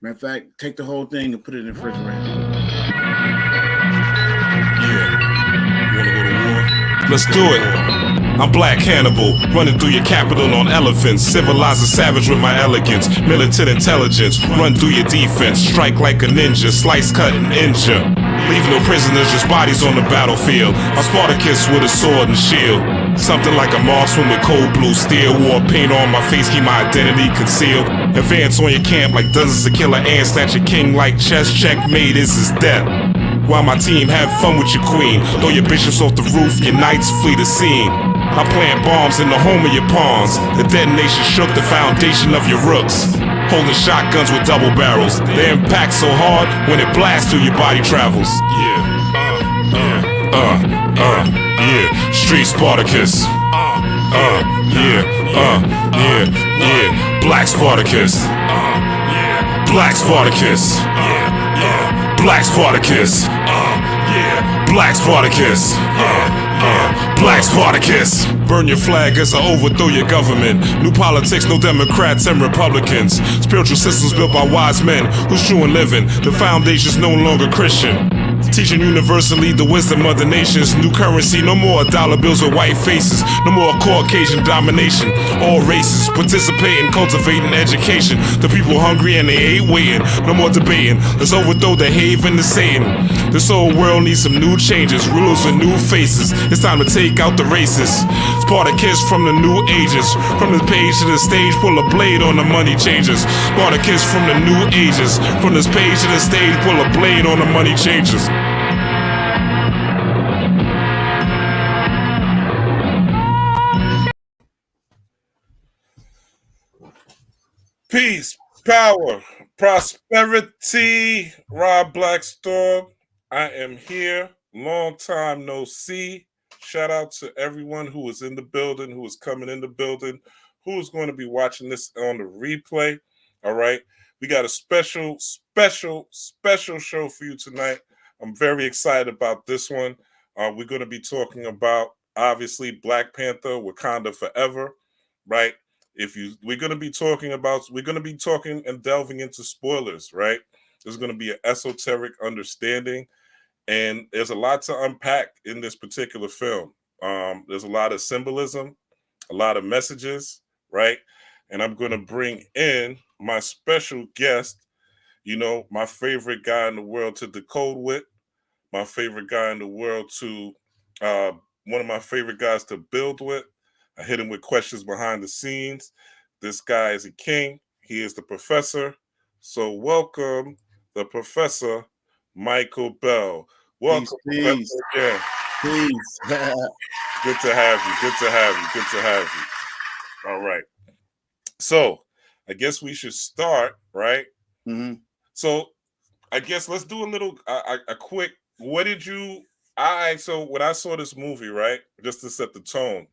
Matter of fact, take the whole thing and put it in the refrigerator. Yeah. You wanna go to war? Let's do it. I'm Black Hannibal, running through your capital on elephants. Civilize a savage with my elegance. Militant intelligence, run through your defense. Strike like a ninja, slice, cut, and injure. Leave no prisoners, just bodies on the battlefield. I'm Spartacus with a sword and shield. Something like a marksman with cold blue steel. War paint on my face, keep my identity concealed. Advance on your camp like dozens of killer ants. Snatch your king like chess, checkmate is his death. While my team have fun with your queen. Throw your bishops off the roof, your knights flee the scene. I plant bombs in the home of your pawns. The detonation shook the foundation of your rooks. Holding shotguns with double barrels. They impact so hard when it blasts through your body travels. Yeah. Street Spartacus. Yeah. Black Spartacus. Black Spartacus. Black Spartacus. Black Spartacus. Black Spartacus. Burn your flag as I overthrow your government. New politics, no Democrats and Republicans. Spiritual systems built by wise men who's true in living. The foundation's no longer Christian. Teaching universally the wisdom of the nations. New currency, no more dollar bills with white faces. No more Caucasian domination. All races participating, cultivating education. The people hungry and they ain't waiting. No more debating. Let's overthrow the haven to Satan. This whole world needs some new changes. Rulers with new faces. It's time to take out the racists. Spartacus from the new ages. From the page to the stage, pull a blade on the money changers. Spartacus from the new ages. From this page to the stage, pull a blade on the money changers. Peace, power, prosperity. Rob Blackstorm, I am here. Long time no see. Shout out to everyone who was in the building, who was coming in the building, who is going to be watching this on the replay. All right. We got a special show for you tonight. I'm very excited about this one. We're going to be talking about, obviously, Black Panther, Wakanda Forever, right? We're going to be talking and delving into spoilers, right? There's going to be an esoteric understanding, and there's a lot to unpack in this particular film. There's a lot of symbolism, a lot of messages, right? And I'm going to bring in my special guest, my favorite guy in the world to decode with, my favorite guy in the world to, one of my favorite guys to build with. I hit him with questions behind the scenes. This guy is a king. He is the professor. So welcome the Professor Michael Bell. Welcome, Peace. Professor. Peace. Good to have you. All right. So I guess we should start, right? Mm-hmm. So I guess let's do a quick, so when I saw this movie, right, just to set the tone,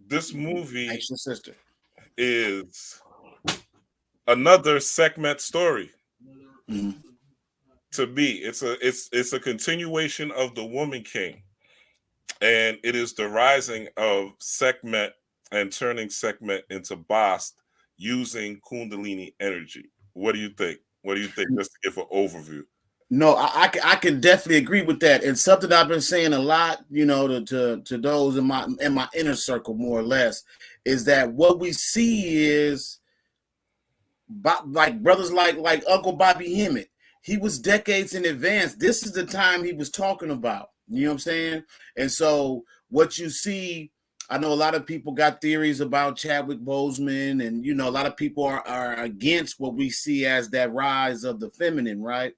this movie is another Sekhmet story. Mm-hmm. To me, it's a continuation of the Woman King, and it is the rising of Sekhmet and turning Sekhmet into Bast using Kundalini energy. What do you think? Just to give an overview. No, I can definitely agree with that. It's something I've been saying a lot, to those in my inner circle, more or less, is that what we see is like brothers like Uncle Bobby Hemmett. He was decades in advance. This is the time he was talking about. You know what I'm saying? And so what you see, I know a lot of people got theories about Chadwick Boseman, and a lot of people are against what we see as that rise of the feminine, right?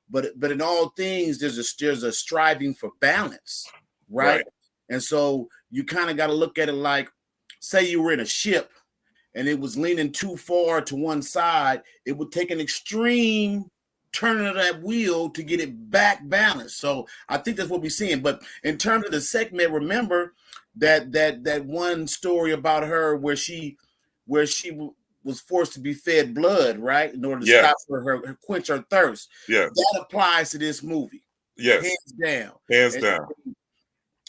But in all things, there's a striving for balance, right? And so you kind of got to look at it like, say you were in a ship and it was leaning too far to one side, it would take an extreme turning of that wheel to get it back balanced. So I think that's what we're seeing. But in terms of the Sekhmet, remember that one story about her where she was forced to be fed blood, right, in order to stop her quench her thirst. Yeah, that applies to this movie. Yes, hands down.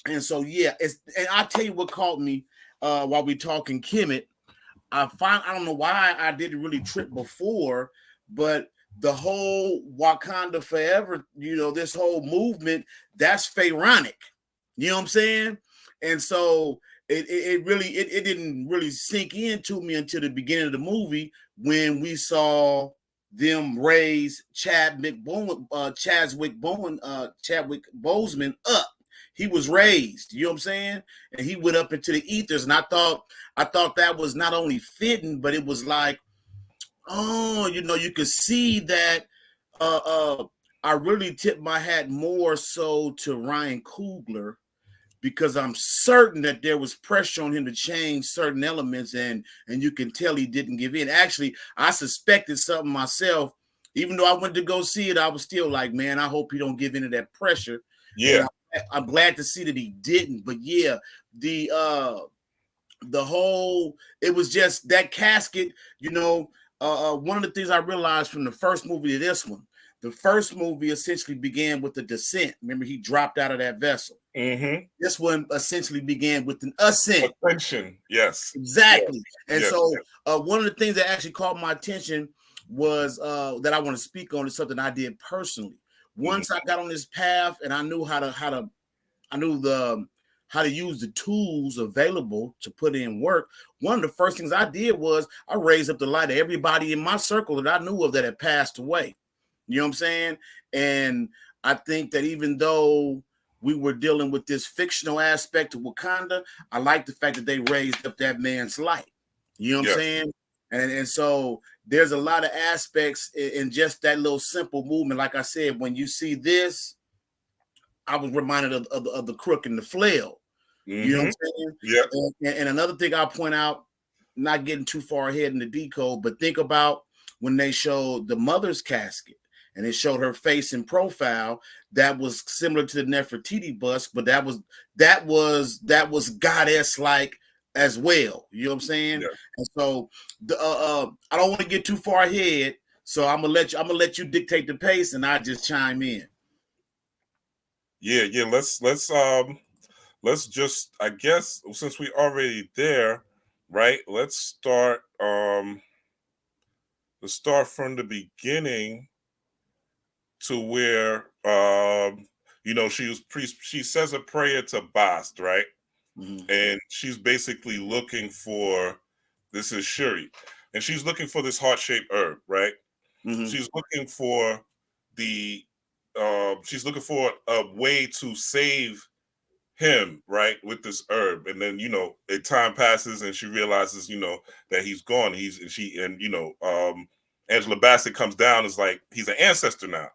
And so and I'll tell you what caught me while we talking Kemet. I don't know why I didn't really trip before, but the whole Wakanda Forever, this whole movement, that's pharaonic. You know what I'm saying? And so it really it didn't really sink into me until the beginning of the movie when we saw them raise Chadwick Boseman up. He was raised, you know what I'm saying? And he went up into the ethers. And I thought that was not only fitting, but it was like, oh, you could see that I really tip my hat more so to Ryan Coogler, because I'm certain that there was pressure on him to change certain elements, and you can tell he didn't give in. Actually, I suspected something myself. Even though I went to go see it, I was still like, man, I hope he don't give in to that pressure. Yeah. And I'm glad to see that he didn't. But yeah, the whole, it was just that casket, one of the things I realized from the first movie to this one, the first movie essentially began with the descent. Remember, he dropped out of that vessel. Mm-hmm. This one essentially began with an ascent. Ascension, yes. Exactly. Yes. And yes. so one of the things that actually caught my attention was that I want to speak on is something I did personally. Once I got on this path and I knew how to use the tools available to put in work, one of the first things I did was I raised up the light of everybody in my circle that I knew of that had passed away. You know what I'm saying? And I think that even though we were dealing with this fictional aspect of Wakanda, I like the fact that they raised up that man's light. You know what I'm saying? And so there's a lot of aspects in just that little simple movement. Like I said, when you see this, I was reminded of the crook and the flail. You know what I'm saying? Yeah. And another thing I'll point out, not getting too far ahead in the decode, but think about when they showed the mother's casket and it showed her face in profile. That was similar to the Nefertiti bust, but that was goddess like as well. You know what I'm saying? Yeah. And so I don't want to get too far ahead, so I'm gonna let you dictate the pace, and I just chime in. Yeah. Let's just, I guess, since we already there, right? Let's start from the beginning to where she says a prayer to Bast, right? Mm-hmm. And she's basically looking for, this is Shuri, and she's looking for this heart-shaped herb, right? Mm-hmm. She's looking for she's looking for a way to save him, right, with this herb. And then time passes and she realizes that he's gone. Angela Bassett comes down, is like, he's an ancestor now.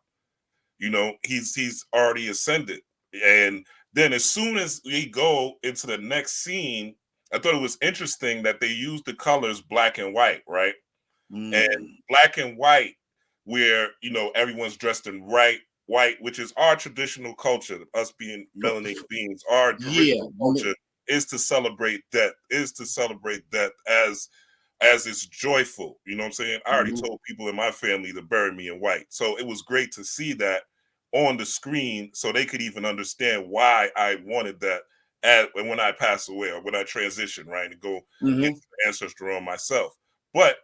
He's already ascended. And then as soon as we go into the next scene, I thought it was interesting that they used the colors black and white, right? And black and white, where everyone's dressed in white, which is our traditional culture. Us being melanated beings, our original culture is to celebrate death, as it's joyful. You know what I'm saying? I already told people in my family to bury me in white. So it was great to see that on the screen so they could even understand why I wanted that when I pass away or when I transition, right, and go into the ancestral realm myself. But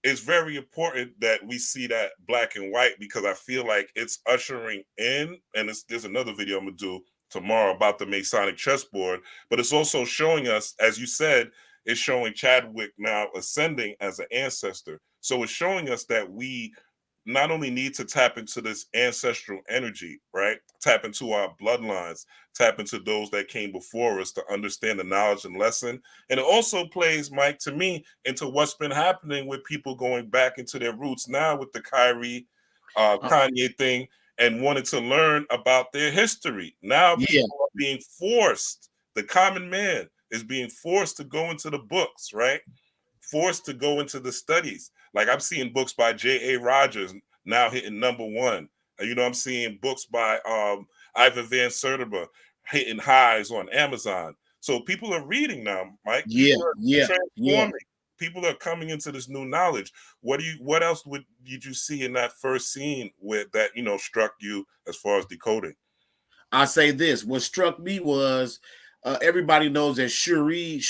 it's very important that we see that black and white, because I feel like it's ushering in, and there's another video I'm gonna do tomorrow about the Masonic chessboard, but it's also showing us, as you said, it's showing Chadwick now ascending as an ancestor. So it's showing us that we not only need to tap into this ancestral energy, right? Tap into our bloodlines, tap into those that came before us to understand the knowledge and lesson. And it also plays, Mike, to me, into what's been happening with people going back into their roots now with the Kyrie, Kanye thing, and wanted to learn about their history. Now people are being forced, the common man is being forced to go into the books, right? Forced to go into the studies. Like, I'm seeing books by J.A. Rogers now hitting #1. I'm seeing books by Ivan Van Sertima hitting highs on Amazon. So people are reading now, Mike. People are transforming. People are coming into this new knowledge. What else did you see in that first scene with that struck you as far as decoding? I say this: what struck me was everybody knows that Shuri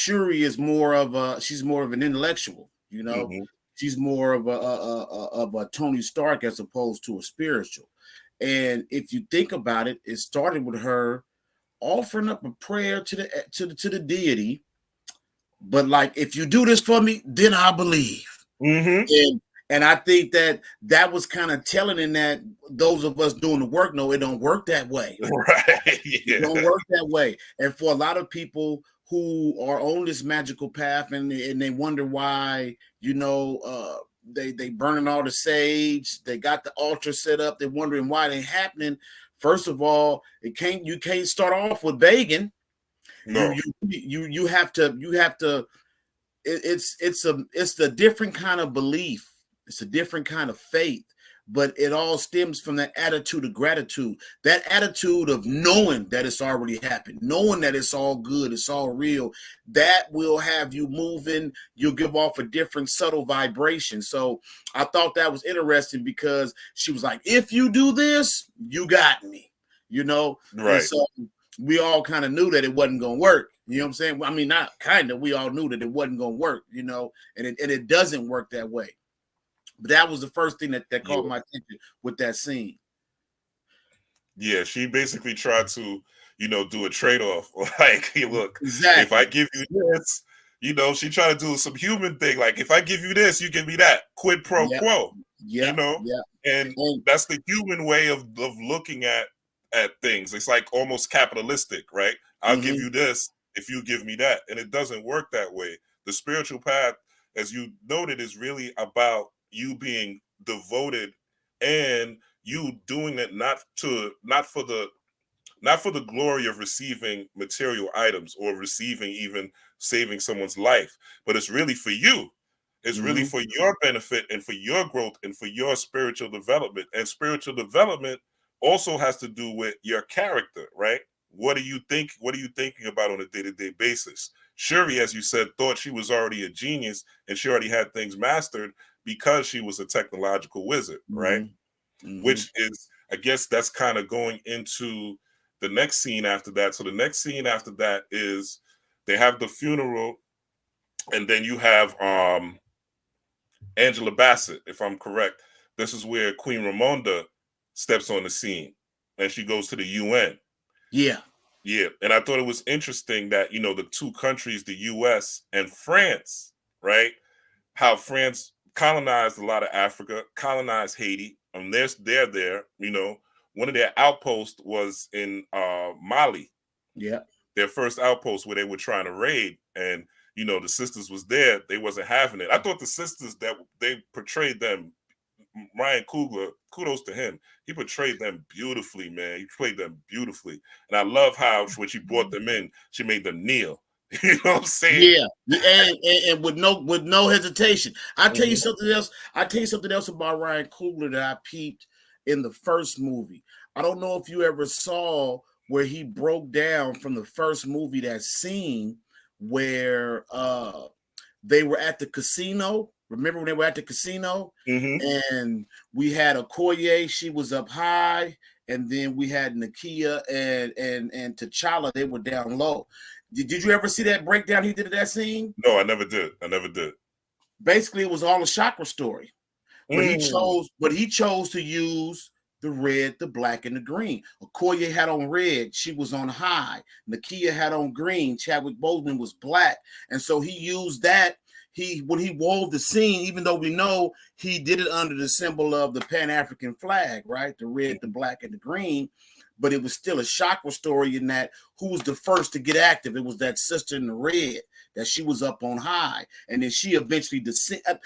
is more of an intellectual, you know. Mm-hmm. She's more of a Tony Stark as opposed to a spiritual. And if you think about it, it started with her offering up a prayer to the deity. But like, if you do this for me, then I believe. Mm-hmm. And I think that was kind of telling in that those of us doing the work know it don't work that way. Right. Yeah. It don't work that way. And for a lot of people who are on this magical path and they wonder why, you know, they burning all the sage, they got the altar set up, they're wondering why it ain't happening. First of all, you can't start off with begging. No. You have to it's a different kind of belief. It's a different kind of faith, but it all stems from that attitude of gratitude, that attitude of knowing that it's already happened, knowing that it's all good, it's all real. That will have you moving. You'll give off a different subtle vibration. So I thought that was interesting because she was like, if you do this, you got me, you know? Right. And so we all kind of knew that it wasn't going to work. You know what I'm saying? I mean, not kind of. We all knew that it wasn't going to work, you know, and it doesn't work that way. But that was the first thing that caught my attention with that scene. Yeah, she basically tried to, you know, do a trade-off. Like, hey, look, Exactly. if I give you this, you know, she tried to do some human thing. Like, if I give you this, you give me that. Quid pro quo. Yeah. You know? Yeah. And that's the human way of looking at things. It's like almost capitalistic, right? I'll give you this if you give me that. And it doesn't work that way. The spiritual path, as you noted, is really about you being devoted and you doing it not for the glory of receiving material items or receiving even saving someone's life, but it's really for you. It's really for your benefit and for your growth and for your spiritual development. And spiritual development also has to do with your character, right? What do you think? What are you thinking about on a day-to-day basis? Shuri, as you said, thought she was already a genius and she already had things mastered because she was a technological wizard, right? Which is, I guess that's kind of going into the next scene after that. So the next scene after that is they have the funeral, and then you have Angela Bassett, if I'm correct. This is where Queen Ramonda steps on the scene, and she goes to the UN. Yeah. Yeah, and I thought it was interesting that, you know, the two countries, the US and France, right? How France colonized a lot of Africa, colonized Haiti, and they're there, you know. One of their outposts was in Mali. Yeah. Their first outpost where they were trying to raid, and you know, the sisters was there. They wasn't having it. I thought the sisters that they portrayed them, Ryan Coogler, kudos to him. He portrayed them beautifully, man. He played them beautifully. And I love how when she brought them in, she made them kneel. You know what I'm saying? Yeah, and with no hesitation. I tell you something else. About Ryan Coogler that I peeped in the first movie. I don't know if you ever saw where he broke down from the first movie, that scene where they were at the casino. Remember when they were at the casino? And we had Okoye, she was up high, and then we had Nakia and T'Challa, they were down low. Did you ever see that breakdown he did of that scene? No, I never did. Basically, it was all a chakra story. But he chose to use the red, the black, and the green. Okoye had on red, she was on high. Nakia had on green, Chadwick Boseman was black. And so he used that. When he wove the scene, even though we know he did it under the symbol of the Pan-African flag, right? The red, the black, and the green. But it was still a chakra story in that who was the first to get active? It was that sister in the red, that she was up on high. And then she eventually descended.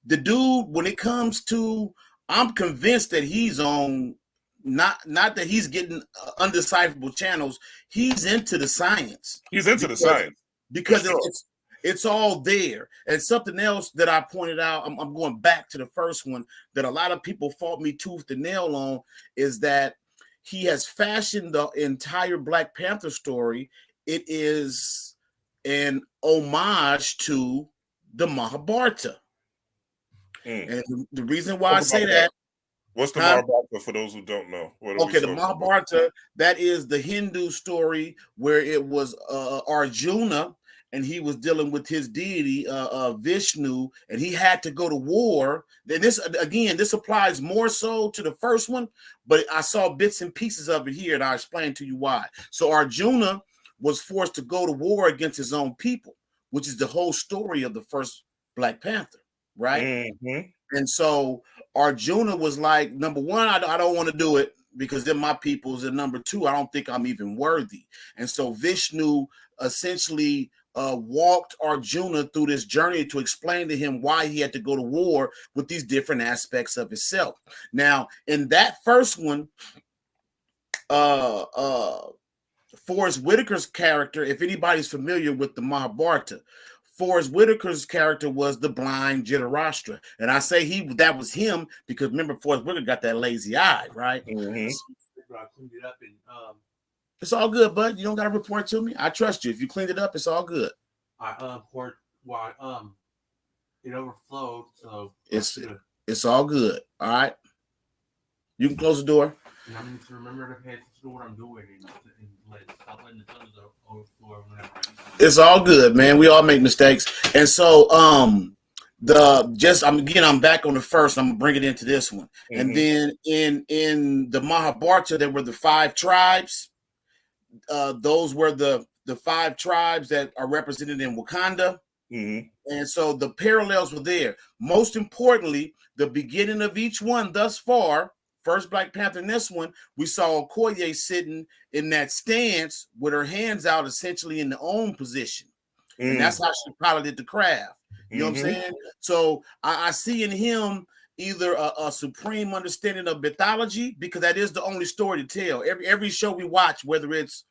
The dude, when it comes to, I'm convinced that he's on, not that he's getting undecipherable channels. He's into the science. He's into the science. Because it's all there. And something else that I pointed out, I'm going back to the first one, that a lot of people fought me tooth and nail on, is that he has fashioned the entire Black Panther story. It is an homage to the Mahabharata. And the reason why I say that, What's the Mahabharata for those who don't know? Okay, the Mahabharata, that is the Hindu story where it was Arjuna, and he was dealing with his deity, Vishnu, and he had to go to war. Then this applies more so to the first one, but I saw bits and pieces of it here, and I'll explain to you why. So Arjuna was forced to go to war against his own people, which is the whole story of the first Black Panther, right? Mm-hmm. And so Arjuna was like, number one, I don't want to do it because they're my peoples, and number two, I don't think I'm even worthy. And so Vishnu essentially walked Arjuna through this journey to explain to him why he had to go to war with these different aspects of himself. Now, in that first one, Forrest Whitaker's character, if anybody's familiar with the Mahabharata, Forrest Whitaker's character was the blind Dhritarashtra. And I say that was him because remember, Forrest Whitaker got that lazy eye, right? Mm-hmm. It's all good, bud. You don't got to report to me. I trust you. If you cleaned it up, it's all good. I poured it overflowed, so it's all good. All right. You can close the door. And I need to remember to pay attention to what I'm doing and stop letting the tongues overflow whenever it's all good, man. We all make mistakes. And so I'm back on the first. I'm gonna bring it into this one. Mm-hmm. And then in the Mahabharata, there were the 5 tribes. Those were the 5 tribes that are represented in Wakanda. Mm-hmm. And so the parallels were there. Most importantly, the beginning of each one thus far, first Black Panther in this one, we saw Okoye sitting in that stance with her hands out, essentially in the own position. Mm. And that's how she piloted the craft. You know what I'm saying? So I see in him either a supreme understanding of mythology, because that is the only story to tell. Every show we watch, whether it's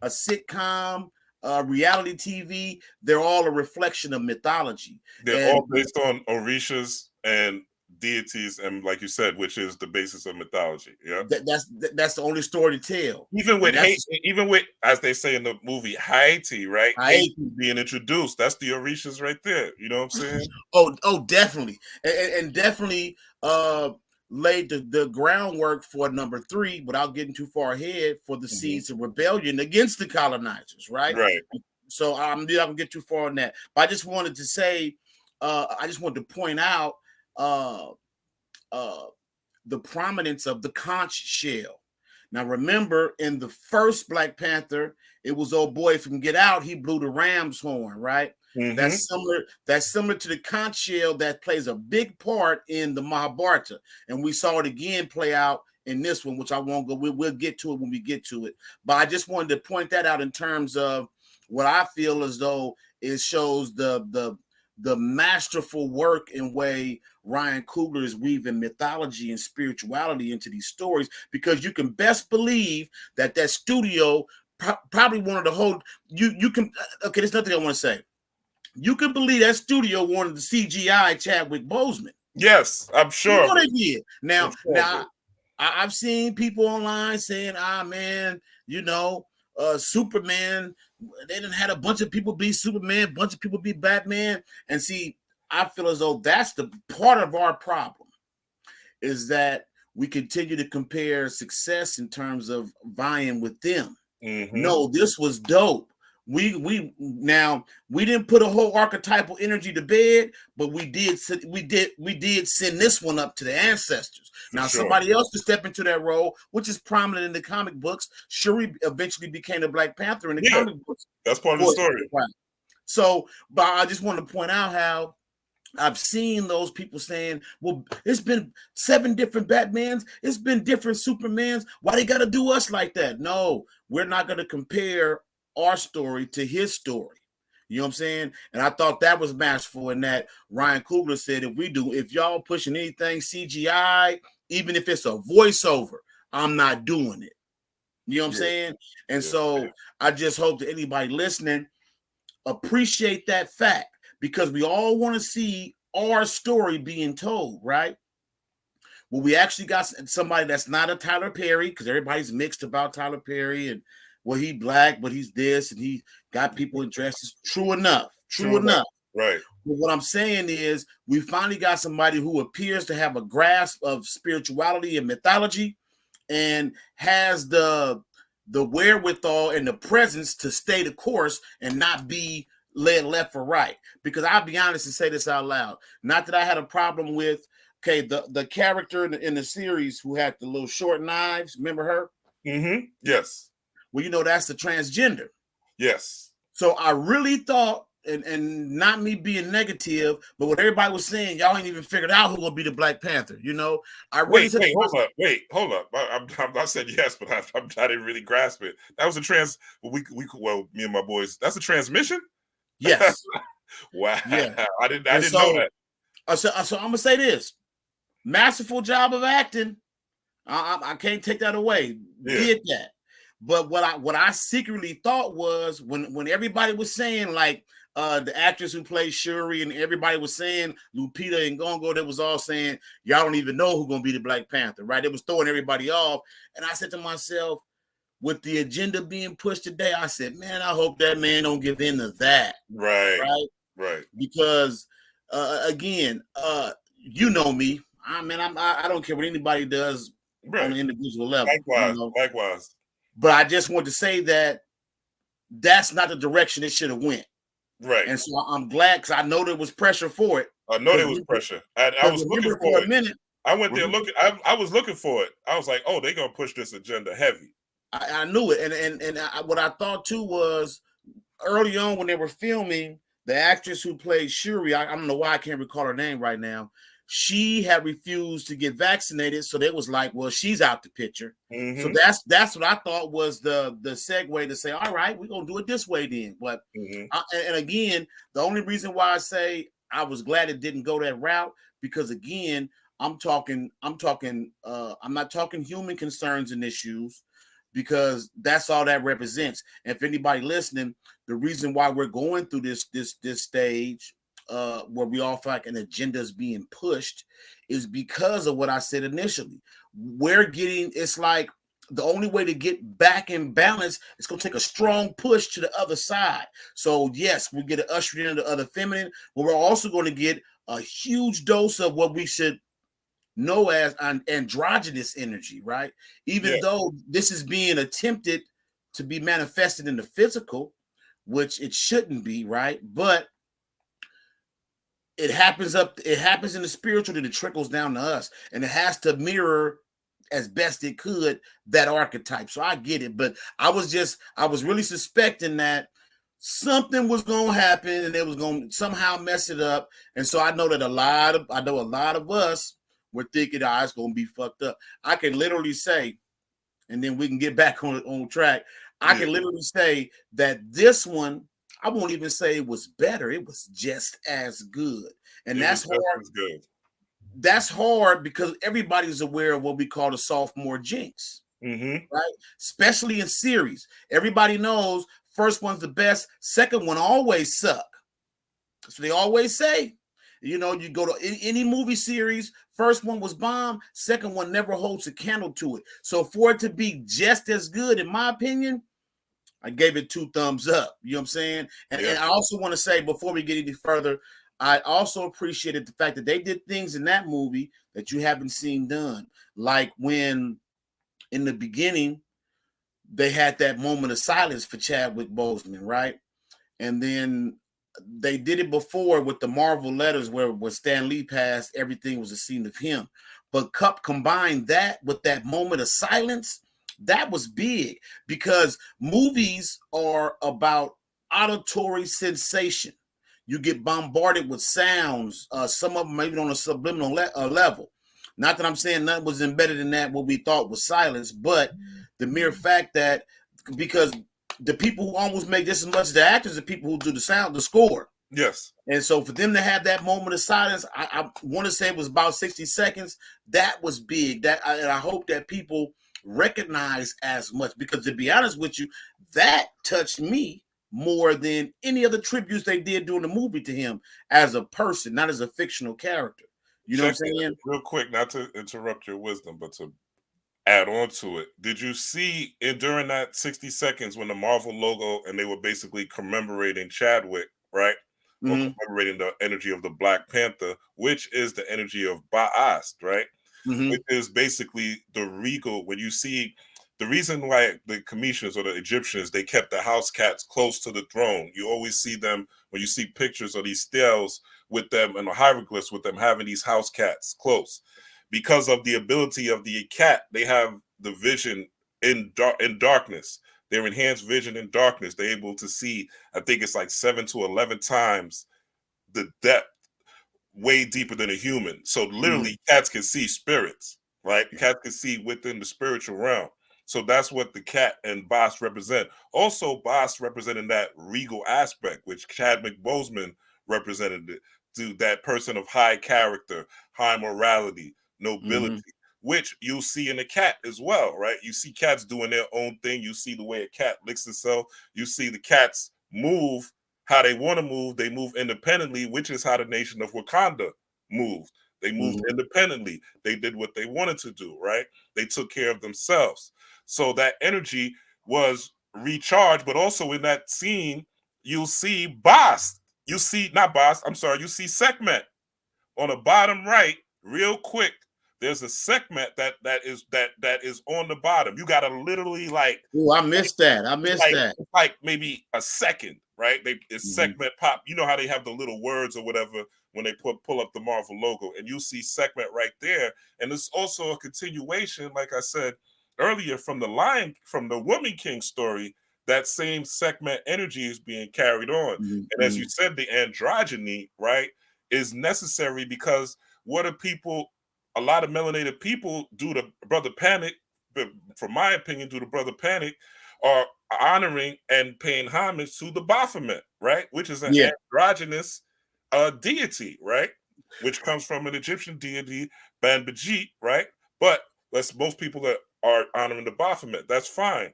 a sitcom, reality TV, they're all a reflection of mythology. They're all based on orishas and deities, and like you said, which is the basis of mythology. Yeah, that's the only story to tell. Even with as they say in the movie Haiti, right? Haiti being introduced, that's the orishas right there. You know what I'm saying? oh, definitely, and definitely laid the groundwork for number 3, without getting too far ahead, for the seeds of rebellion against the colonizers. Right. So I'm not gonna get too far on that, but I just wanted to say, I just wanted to point out the prominence of the conch shell. Now, remember, in the first Black Panther, it was old boy from Get Out. He blew the ram's horn, right? Mm-hmm. That's similar to the conch shell that plays a big part in the Mahabharata, and we saw it again play out in this one, which I won't go. We'll get to it when we get to it. But I just wanted to point that out in terms of what I feel as though it shows the masterful work and way Ryan Coogler is weaving mythology and spirituality into these stories, because you can best believe that studio probably wanted to hold you can. Okay, there's nothing I want to say. You can believe that studio wanted the CGI Chadwick Boseman. Yes, I'm sure. You know they did. Now I've seen people online saying, man, Superman, they didn't had a bunch of people be Superman, a bunch of people be Batman. And see, I feel as though that's the part of our problem, is that we continue to compare success in terms of vying with them. Mm-hmm. No, this was dope. We didn't put a whole archetypal energy to bed, but we did send this one up to the ancestors. Now, somebody else to step into that role, which is prominent in the comic books. Shuri eventually became the Black Panther in the comic books. That's part of the story. So, but I just want to point out how I've seen those people saying, well, it's been 7 different Batmans. It's been different Supermans. Why they got to do us like that? No, we're not going to compare our story to his story. You know what I'm saying? And I thought that was masterful in that Ryan Coogler said, if y'all pushing anything CGI, even if it's a voiceover, I'm not doing it. You know what I'm saying? And so I just hope that anybody listening appreciate that fact, because we all want to see our story being told, right? Well, we actually got somebody that's not a Tyler Perry, because everybody's mixed about Tyler Perry and, well, he Black, but he's this, and he got people in dresses. True enough. Right. But what I'm saying is, we finally got somebody who appears to have a grasp of spirituality and mythology, and has the wherewithal and the presence to stay the course and not be led left or right. Because I'll be honest and say this out loud. Not that I had a problem with the character in the series who had the little short knives. Remember her? Mm-hmm. Yes. Well, that's the transgender. Yes. So I really thought, and not me being negative, but what everybody was saying, y'all ain't even figured out who will be the Black Panther. I really hold up. I said yes, but I didn't really grasp it. That was a me and my boys. That's a transmission. Yes. Wow. Yeah. I didn't know that. So I'm gonna say this: masterful job of acting. I can't take that away. Yeah. Did that. But what I secretly thought was, when everybody was saying, like, the actress who played Shuri, and everybody was saying Lupita and Gongo, they was all saying, y'all don't even know who's gonna be the Black Panther, right? It was throwing everybody off. And I said to myself, with the agenda being pushed today, I said, man, I hope that man don't give in to that. Right. Because again, you know me. I don't care what anybody does on an individual level. Likewise. But I just want to say that that's not the direction it should have went. Right. And so I'm glad, because I know there was pressure for it. I know there was pressure. I was looking for it. A minute. I went there looking. I was looking for it. I was like, oh, they're gonna push this agenda heavy. I knew it, and what I thought too was, early on when they were filming, the actress who played Shuri, I don't know why I can't recall her name right now. She had refused to get vaccinated, so they was like, well, she's out the picture. Mm-hmm. So that's what I thought was the segue to say, all right, we're gonna do it this way then. But and again, the only reason why I say I was glad it didn't go that route, because again, I'm not talking human concerns and issues, because that's all that represents. And if anybody listening, the reason why we're going through this stage, where we all feel like an agenda is being pushed, is because of what I said initially. It's like the only way to get back in balance is going to take a strong push to the other side. So yes, we get an usher into the other feminine, but we're also going to get a huge dose of what we should know as an androgynous energy, right? Even though this is being attempted to be manifested in the physical, which it shouldn't be, right? But it happens in the spiritual, and it trickles down to us, and it has to mirror as best it could that archetype. So I get it, but I was really suspecting that something was going to happen, and it was going to somehow mess it up. And so I know a lot of us were thinking, it's going to be fucked up. I can literally say, and then we can get back on track. I can literally say that this one, I won't even say it was better. It was just as good. And that's hard. That's hard because everybody's aware of what we call the sophomore jinx, right? Especially in series. Everybody knows first one's the best. Second one always suck. So they always say. You go to any movie series, first one was bomb, second one never holds a candle to it. So for it to be just as good, in my opinion, I gave it 2 thumbs up. You know what I'm saying? And I also want to say, before we get any further, I also appreciated the fact that they did things in that movie that you haven't seen done. Like when, in the beginning, they had that moment of silence for Chadwick Boseman, right? And then they did it before with the Marvel letters, where Stan Lee passed, everything was a scene of him. But combined that with that moment of silence, that was big, because movies are about auditory sensation. You get bombarded with sounds, some of them even on a subliminal level. Not that I'm saying nothing was embedded in that what we thought was silence, but the mere fact that, because the people who almost make just as much as the actors, the people who do the sound, the score. Yes. And so for them to have that moment of silence, I want to say it was about 60 seconds. That was big. And I hope that people recognize as much, because to be honest with you, that touched me more than any other tributes they did during the movie to him as a person, not as a fictional character. You know what I'm saying? Real quick, not to interrupt your wisdom, but to add on to it. Did you see during that 60 seconds when the Marvel logo, and they were basically commemorating Chadwick, right? or Mm-hmm. commemorating the energy of the Black Panther, which is the energy of Ba'ast, right? Mm-hmm. Which is basically the regal. When you see the reason why the Cometians or the Egyptians, they kept the house cats close to the throne. You always see them when you see pictures of these stels with them and the hieroglyphs with them having these house cats close, because of the ability of the cat. They have the vision in darkness. Their enhanced vision in darkness. They're able to see, I think it's like 7 to 11 times the depth, way deeper than a human. So literally, cats can see spirits, right? Cats can see within the spiritual realm. So that's what the cat and Boss represent. Also, Boss representing that regal aspect, which Chadwick Boseman represented it, to that person of high character, high morality, nobility, which you'll see in a cat as well, right? You see cats doing their own thing. You see the way a cat licks itself. You see the cats move how they want to move. They move independently, which is how the nation of Wakanda moved. They moved independently. They did what they wanted to do, right? They took care of themselves. So that energy was recharged, but also in that scene, you'll see Boss. You see, not Boss, I'm sorry, you see Sekhmet on the bottom right, real quick. There's a Sekhmet that is on the bottom. You gotta literally like. Oh, I missed that. I missed that. Like maybe a second, right? It's Sekhmet pop. You know how they have the little words or whatever when they pull up the Marvel logo, and you see Sekhmet right there. And it's also a continuation, like I said earlier, from the Woman King story. That same Sekhmet energy is being carried on, and as you said, the androgyny, right, is necessary because what do people? A lot of melanated people do to Brother Panic, from my opinion, do to Brother Panic, are honoring and paying homage to the Baphomet, right? Which is an androgynous deity, right? Which comes from an Egyptian deity, Banbajit, right? But most people that are honoring the Baphomet. That's fine.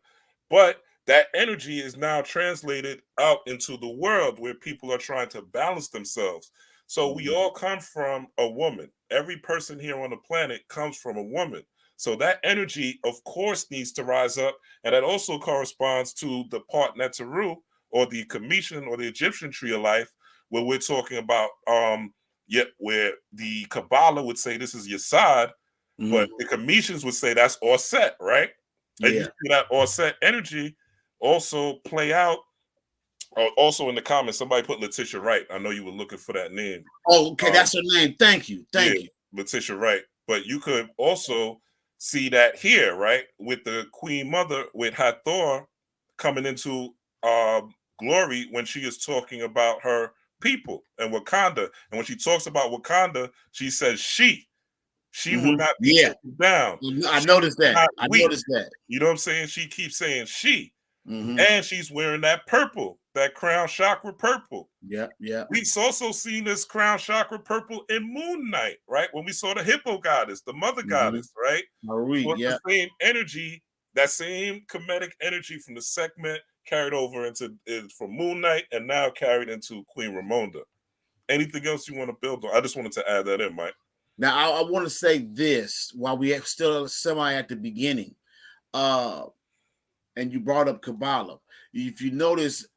But that energy is now translated out into the world where people are trying to balance themselves. So we all come from a woman. Every person here on the planet comes from a woman. So that energy, of course, needs to rise up. And that also corresponds to the part Neteru, or the Cometian or the Egyptian tree of life, where we're talking about where the Kabbalah would say this is Yesod, but the Cometians would say that's Orset, right? And you see that Orset energy also play out. Also in the comments, somebody put Letitia Wright. I know you were looking for that name. Oh, okay, that's her name. Thank you. Thank you. Letitia Wright. But you could also see that here, right? With the Queen Mother, with Hathor coming into glory when she is talking about her people and Wakanda. And when she talks about Wakanda, she says she will not be taken down. I noticed that. I noticed that. You know what I'm saying? She keeps saying she. And she's wearing that purple, that crown chakra purple. Yeah. We've also seen this crown chakra purple in Moon Knight, right? When we saw the hippo goddess, the mother goddess, right? The same energy, that same Kemetic energy from the Sekhmet carried over from Moon Knight and now carried into Queen Ramonda. Anything else you want to build on? I just wanted to add that in, Mike. Now, I want to say this while we are still semi at the beginning. And you brought up Kabbalah. If you notice,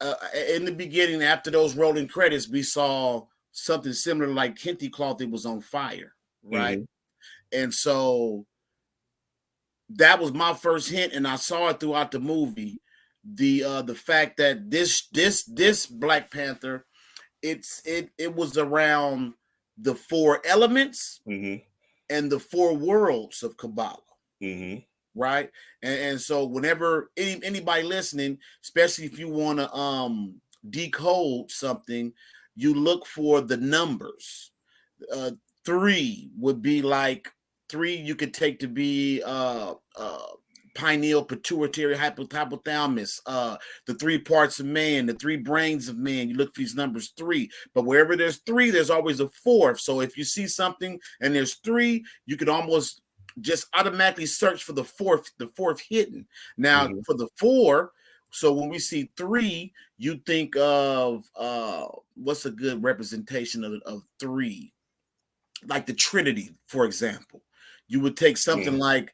in the beginning, after those rolling credits, we saw something similar like Kente cloth. It was on fire, right? And so that was my first hint, and I saw it throughout the movie. The fact that this Black Panther, it was around the 4 elements and the 4 worlds of Kabbalah. Right. And so whenever anybody listening, especially if you want to decode something, you look for the numbers. 3 would be like 3 you could take to be pineal, pituitary, hypothalamus, the 3 parts of man, the 3 brains of man. You look for these numbers 3, but wherever there's 3, there's always a 4th. So if you see something and there's 3, you could almost just automatically search for the fourth hidden. Now for the 4, so when we see 3, you think of what's a good representation of 3, like the Trinity, for example. You would take something like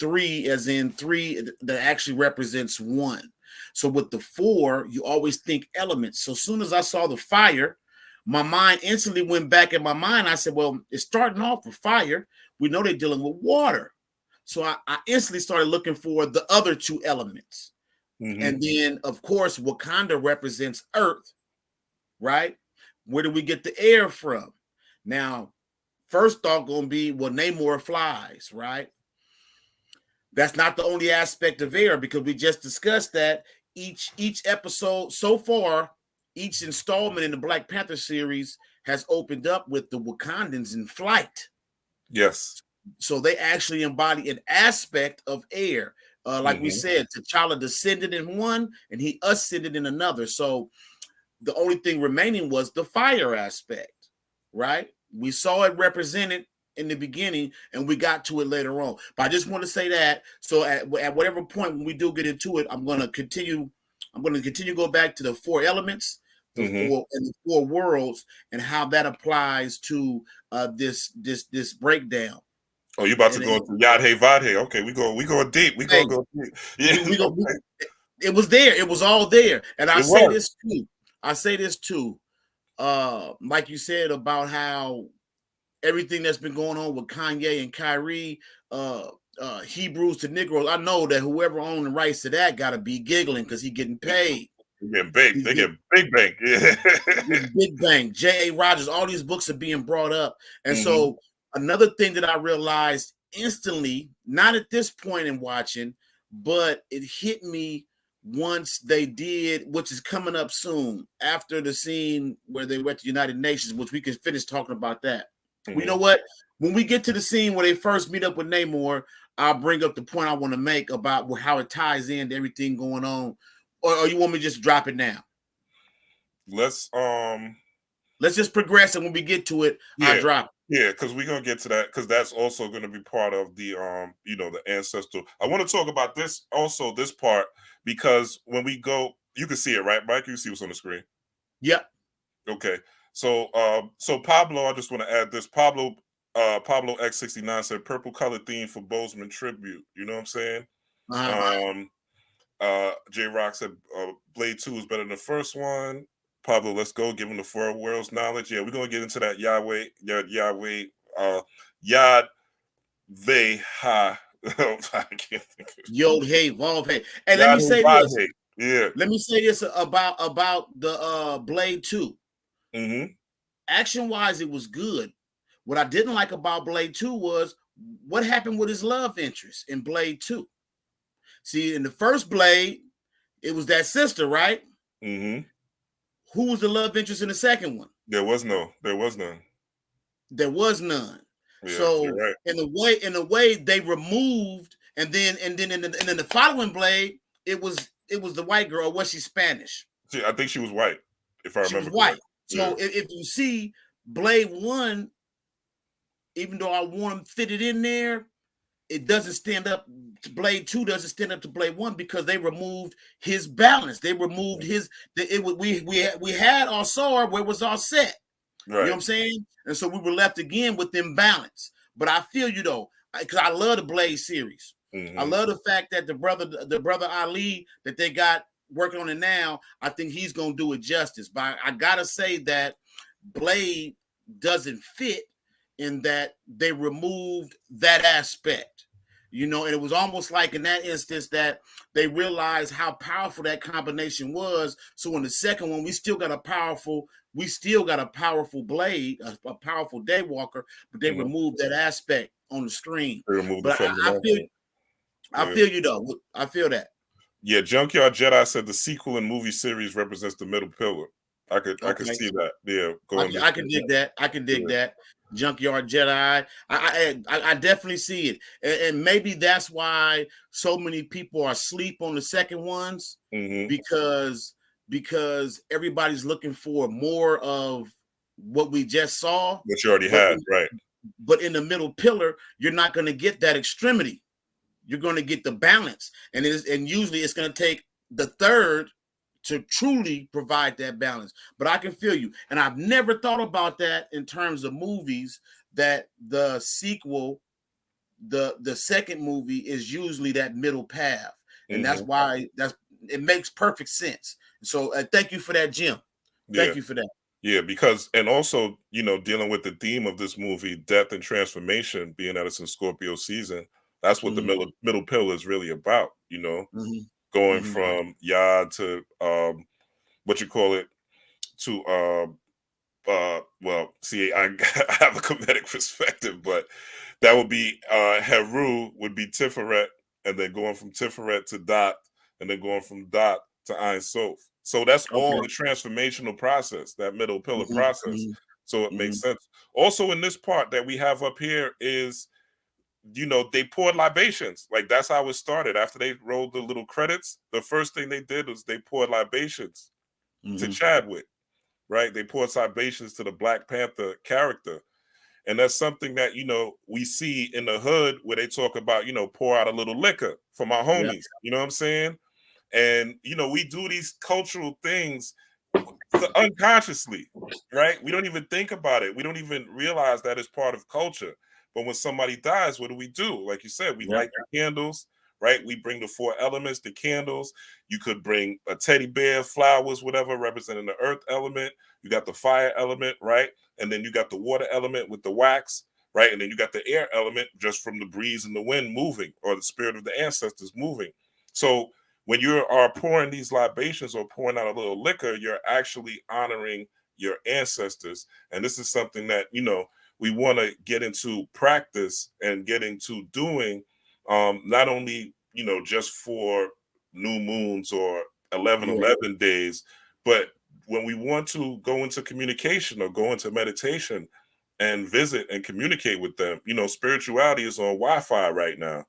3 as in 3 that actually represents 1. So with the 4, you always think elements. So as soon as I saw the fire, my mind instantly went back in my mind. I said, well, it's starting off with fire. We know they're dealing with water. So I instantly started looking for the other two elements. Mm-hmm. And then, of course, Wakanda represents earth, right? Where do we get the air from? Now, first thought going to be, well, Namor flies, right? That's not the only aspect of air, because we just discussed that each episode so far, each installment in the Black Panther series has opened up with the Wakandans in flight. Yes. So they actually embody an aspect of air. Like we said, T'Challa descended in one and he ascended in another. So the only thing remaining was the fire aspect, right? We saw it represented in the beginning and we got to it later on. But I just want to say that. So at whatever point when we do get into it, I'm going to continue to go back to the four elements, the four worlds, and how that applies to this breakdown. Oh, you about to go into Yad Hey Vad Hey. Okay, we go deep. We gonna go deep. Yeah. It was there. It was all there. And I say this too. Like you said about how everything that's been going on with Kanye and Kyrie, Hebrews to Negroes. I know that whoever owned the rights to that got to be giggling because he's getting paid. They get big. They get big bank. Yeah. Big bank. J.A. Rogers. All these books are being brought up. And so another thing that I realized instantly, not at this point in watching, but it hit me once they did, which is coming up soon, after the scene where they went to the United Nations, which we can finish talking about that. You know what? When we get to the scene where they first meet up with Namor, I'll bring up the point I want to make about how it ties into everything going on. Or you want me to just drop it now? Let's just progress, and when we get to it, I'll drop it. Yeah, because we're gonna get to that, because that's also going to be part of the the ancestral. I want to talk about this also, this part, because when we go, you can see it, right, Mike? You see what's on the screen. Yep. Okay. So Pablo, I just want to add this. Pablo X69 said purple color theme for Bozeman tribute. You know what I'm saying? J Rock said Blade 2 is better than the first one. Pablo, let's go. Give him the four worlds knowledge. Yeah, we're gonna get into that Yahweh, Yad Ve Ha. I can't think of it. Yod Hey Vav Hey. And let me say this. Yeah. Let me say this about the Blade 2. Action wise, it was good. What I didn't like about Blade 2 was what happened with his love interest in Blade 2. See, in the first Blade, it was that sister, right? Who was the love interest in the second one? There was none. There was none. Yeah, so right. in a way they removed, and then in the following Blade, it was the white girl. Or was she Spanish? See, I think she was white, if I remember. She was white. So if you see Blade 1, even though I want them fitted in there, it doesn't stand up to Blade 2, doesn't stand up to Blade 1 because they removed his balance. They removed we had our sword where it was all set. Right. You know what I'm saying? And so we were left again with imbalance. But I feel you though, because I love the Blade series. I love the fact that the brother Ali that they got working on it now, I think he's gonna do it justice. But I gotta say that Blade doesn't fit in that they removed that aspect, and it was almost like in that instance that they realized how powerful that combination was. So in the second one, we still got a powerful Blade, a powerful Daywalker, but they removed that aspect on the screen. But I feel you though. I feel that. Yeah, Junkyard Jedi said the sequel and movie series represents the middle pillar. I could see that. Yeah, I can dig that. I can dig that. Junkyard Jedi. I definitely see it, and maybe that's why so many people are asleep on the second ones because everybody's looking for more of what we just saw. Which you already had, right? But in the middle pillar, you're not going to get that extremity. You're going to get the balance, and usually it's going to take the third to truly provide that balance. But I can feel you. And I've never thought about that in terms of movies, that the sequel, the second movie is usually that middle path. And that's why it makes perfect sense. So thank you for that, Jim. Thank you for that. Yeah, because and also, dealing with the theme of this movie, death and transformation, being that it's in Scorpio season, that's what the Mhm, middle pill is really about, mhm, going mhm. from Yod to what you call it to well, see, I I have a comedic perspective, but that would be Heru would be Tiferet, and then going from Tiferet to Dot, and then going from Dot to Ein Sof. So that's all Okay. the transformational process, that middle pillar Mhm, process. mhm, So it makes mhm. sense. Also, in this part that we have up here is, they poured libations. Like that's how it started. After they rolled the little credits, the first thing they did was they poured libations to Mhm. Chadwick, right? They poured libations to the Black Panther character. And that's something that, we see in the hood where they talk about, pour out a little liquor for my Yeah. homies. You know what I'm saying? And, we do these cultural things unconsciously, right? We don't even think about it. We don't even realize that it's part of culture. But when somebody dies, what do? Like you said, we Yeah. light the candles, right? We bring the four elements, the candles. You could bring a teddy bear, flowers, whatever, representing the earth element. You got the fire element, right? And then you got the water element with the wax, right? And then you got the air element just from the breeze and the wind moving, or the spirit of the ancestors moving. So when you are pouring these libations or pouring out a little liquor, you're actually honoring your ancestors. And this is something that, we want to get into practice and get into doing, not only, just for new moons or 11 Yeah. 11 days, but when we want to go into communication or go into meditation and visit and communicate with them, spirituality is on Wi-Fi right now.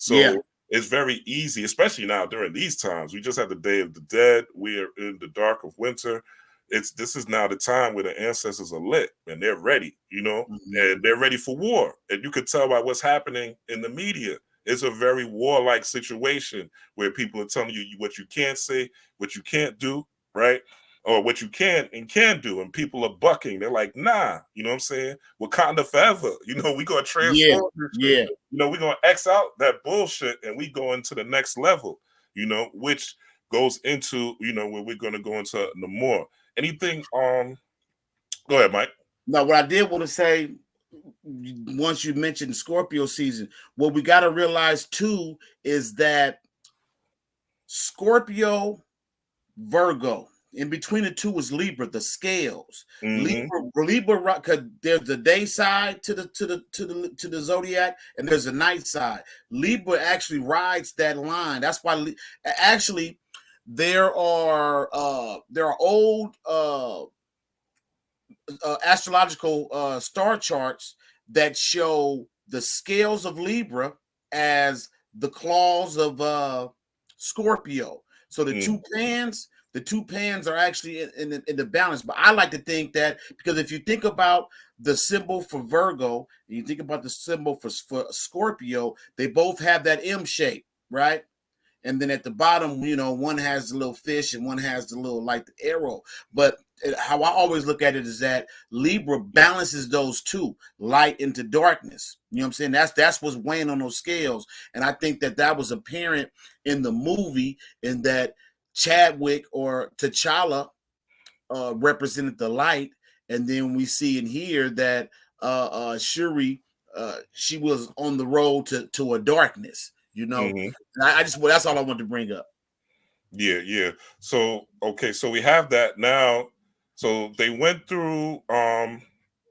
Yeah. So it's very easy, especially now during these times. We just had the Day of the Dead. We're in the dark of winter. This is now the time where the ancestors are lit and they're ready, Mhm. and they're ready for war. And you could tell by what's happening in the media. It's a very warlike situation where people are telling you what you can't say, what you can't do, right? Or what you can and can do, and people are bucking. They're like, nah, you know what I'm saying? Wakanda forever. We gonna Yeah. transform this shit. Yeah. We're gonna X out that bullshit and we go into the next level, which goes into, where we're gonna go into Namor. Anything go ahead, Mike. Now, what I did want to say, once you mentioned Scorpio season, what we got to realize too is that Scorpio, Virgo, in between the two is Libra, the scales. Mm-hmm. Libra, because there's the day side to the zodiac, and there's a night side. Libra actually rides that line. That's why, actually, there are old astrological star charts that show the scales of Libra as the claws of Scorpio. So the two pans are actually in the balance. But I like to think that, because if you think about the symbol for Virgo and you think about the symbol for Scorpio, they both have that M shape, right? And then at the bottom, one has the little fish and one has the little, like, the arrow. But how I always look at it is that Libra balances those two, light into darkness. You know what I'm saying? That's what's weighing on those scales. And I think that was apparent in the movie, in that Chadwick, or T'Challa, represented the light, and then we see and hear that Shuri, she was on the road to a darkness. Mm-hmm. And I just, well, that's all I want to bring up. Yeah, yeah. So okay, so we have that now. So they went through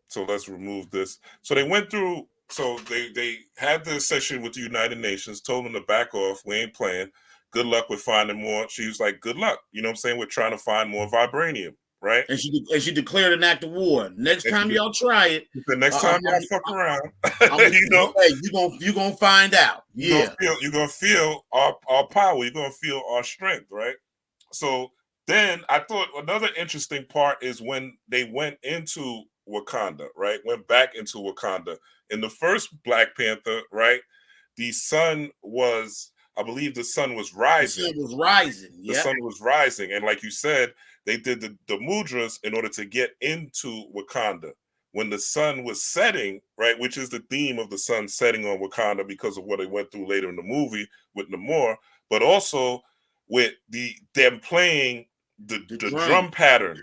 so let's remove this. So they went through, so they had this session with the United Nations, told them to back off, we ain't playing. Good luck with finding more. She was like, good luck. You know what I'm saying? We're trying to find more vibranium, right? And she declared an act of war. Next And time y'all try it, the next uh, time y'all fuck around, I'm you know, hey, you gonna find out. Yeah. you're gonna feel our power, you're gonna feel our strength, right? So then I thought another interesting part is when they went into Wakanda, right? Went back into Wakanda. In the first Black Panther, right? The sun was, I believe the sun was The rising. sun was rising. The Yep. sun was rising. And like you said, they did the mudras in order to get into Wakanda. When the sun was setting, right, which is the theme of the sun setting on Wakanda because of what they went through later in the movie with Namor, but also with them playing the The the drum. drum pattern,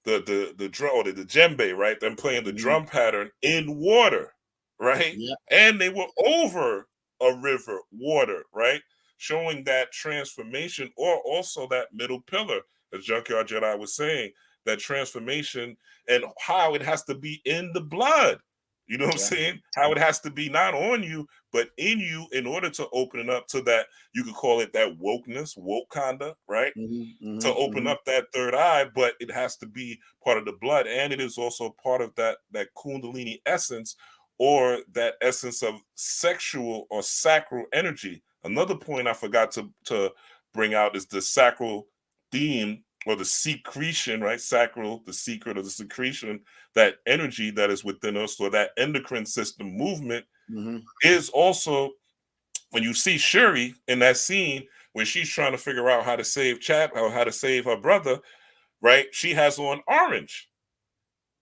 the drum or the djembe, right? Them playing the drum pattern in water, right? Yeah. And they were over a river, water, right? Showing that transformation, or also that middle pillar, as Junkyard Jedi was saying, that transformation and how it has to be in the blood. You know what I'm saying? How it has to be not on you, but in you in order to open it up to that, you could call it that wokeness, Wakanda, right? To open up that third eye, but it has to be part of the blood. And it is also part of that Kundalini essence, or that essence of sexual or sacral energy. Another point I forgot to bring out is the sacral theme, or the secretion, right? Sacral, the secret of the secretion, that energy that is within us, or that endocrine system movement is also, when you see Shuri in that scene when she's trying to figure out how to save Chap, or how to save her brother, right? She has on orange,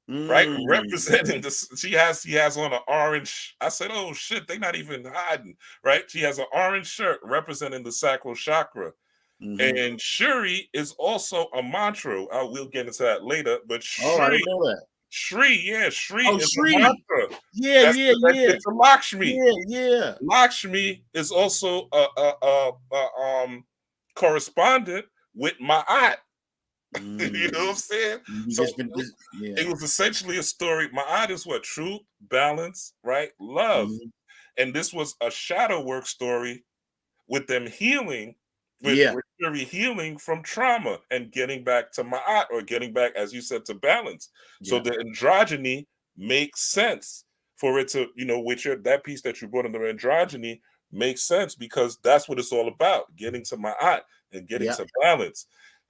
right? Representing this, she has on an orange. I said, oh shit, they're not even hiding, right? She has an orange shirt representing the sacral chakra. And Shuri is also a mantra. I will get into that later, but I didn't know that. Shri is Shri. a mantra. Yeah. It's a Lakshmi. Yeah. Lakshmi is also a correspondent with Ma'at. You know what I'm saying? So it was essentially a story. Ma'at is what? Truth, balance, right? Love. And this was a shadow work story with them healing, with Shuri healing from trauma and getting back to Ma'at, or getting back, as you said, to balance. So the androgyny makes sense for it to, with that piece that you brought in, the androgyny makes sense, because that's what it's all about, getting to Ma'at and getting to balance.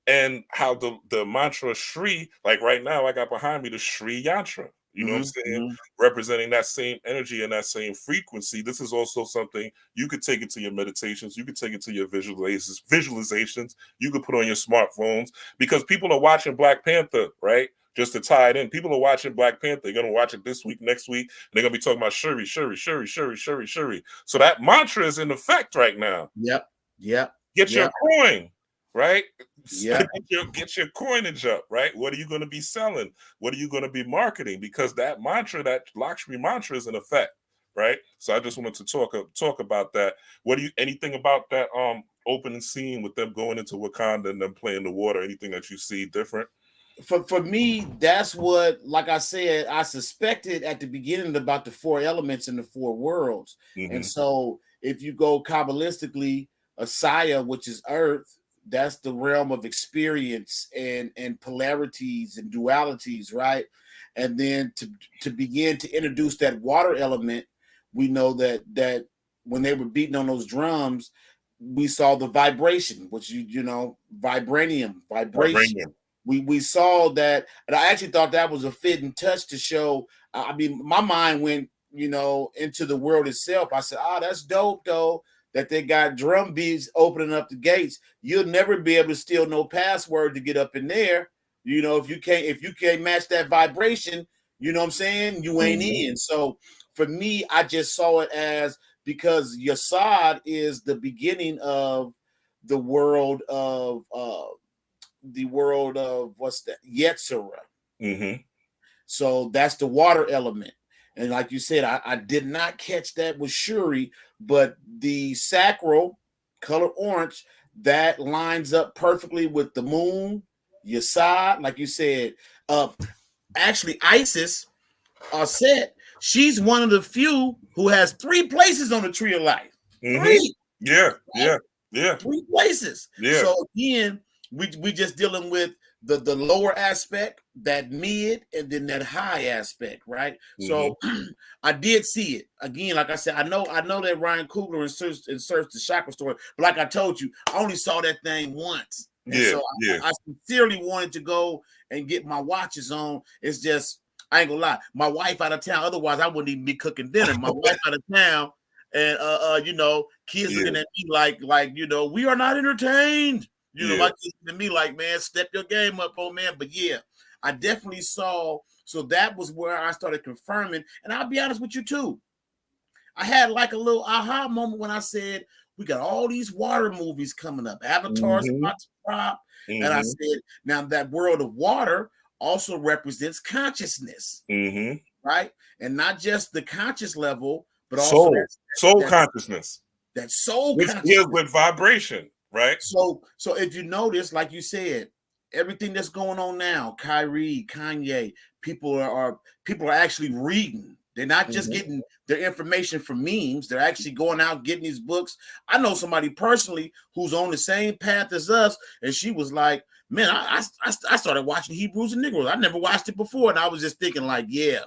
And how the mantra Shri, like right now, I got behind me the Shri yantra. You know what I'm saying? Representing that same energy and that same frequency. This is also something you could take it to your meditations. You could take it to your visualizations. You could put on your smartphones, because people are watching Black Panther, right? Just to tie it in. People are watching Black Panther. They're going to watch it this week, next week. And they're going to be talking about Shuri, Shuri, Shuri, Shuri, Shuri, Shuri. So that mantra is in effect right now. Get your coin, right? Get your coinage up, right? What are you going to be selling? What are you going to be marketing? Because that mantra, that Lakshmi mantra, is in effect, right? So I just wanted to talk about that. What do you, anything about that opening scene with them going into Wakanda and them playing the water? Anything that you see different? For me, that's what, like I said, I suspected at the beginning about the four elements in the four worlds. And so if you go Kabbalistically, Asaya, which is earth, that's the realm of experience and polarities and dualities, right? And then to begin to introduce that water element, we know that when they were beating on those drums, we saw the vibration, which vibration. We saw that, and I actually thought that was a fitting touch to show. I mean, my mind went, into the world itself. I said, that's dope, though, that they got drum beats opening up the gates. You'll never be able to steal no password to get up in there. If you can't match that vibration, you know what I'm saying? You ain't in. So for me, I just saw it as, because Yasad is the beginning of the world of what's that? Yetzirah. So that's the water element. And like you said, I did not catch that with Shuri, but the sacral color orange, that lines up perfectly with the moon, Yasad, like you said. Actually, Isis, Set, she's one of the few who has 3 places on the tree of life. 3. Yeah. 3 places. So again, we just dealing with the lower aspect, that mid, and then that high aspect, right? So I did see it. Again, like I said, I know that Ryan Coogler inserts the chakra story, but like I told you, I only saw that thing once. And I sincerely wanted to go and get my watches on. It's just, I ain't gonna lie, my wife out of town. Otherwise, I wouldn't even be cooking dinner. My wife out of town, and kids looking at me like we are not entertained. My kids looking at me like, man, step your game up, oh man. But yeah, I definitely saw. So that was where I started confirming. And I'll be honest with you too. I had like a little aha moment when I said, we got all these water movies coming up. Avatar's about to drop. And I said, now that world of water also represents consciousness, Mm-hmm. right? And not just the conscious level, but also soul consciousness. That soul Which consciousness. deals with vibration, right? So if you notice, like you said, everything that's going on now, Kyrie, Kanye, people are actually reading. They're not just getting their information from memes. They're actually going out getting these books. I know somebody personally who's on the same path as us, and she was like, "Man, I started watching Hebrews and Negroes. I never watched it before," and I was just thinking, like, yeah.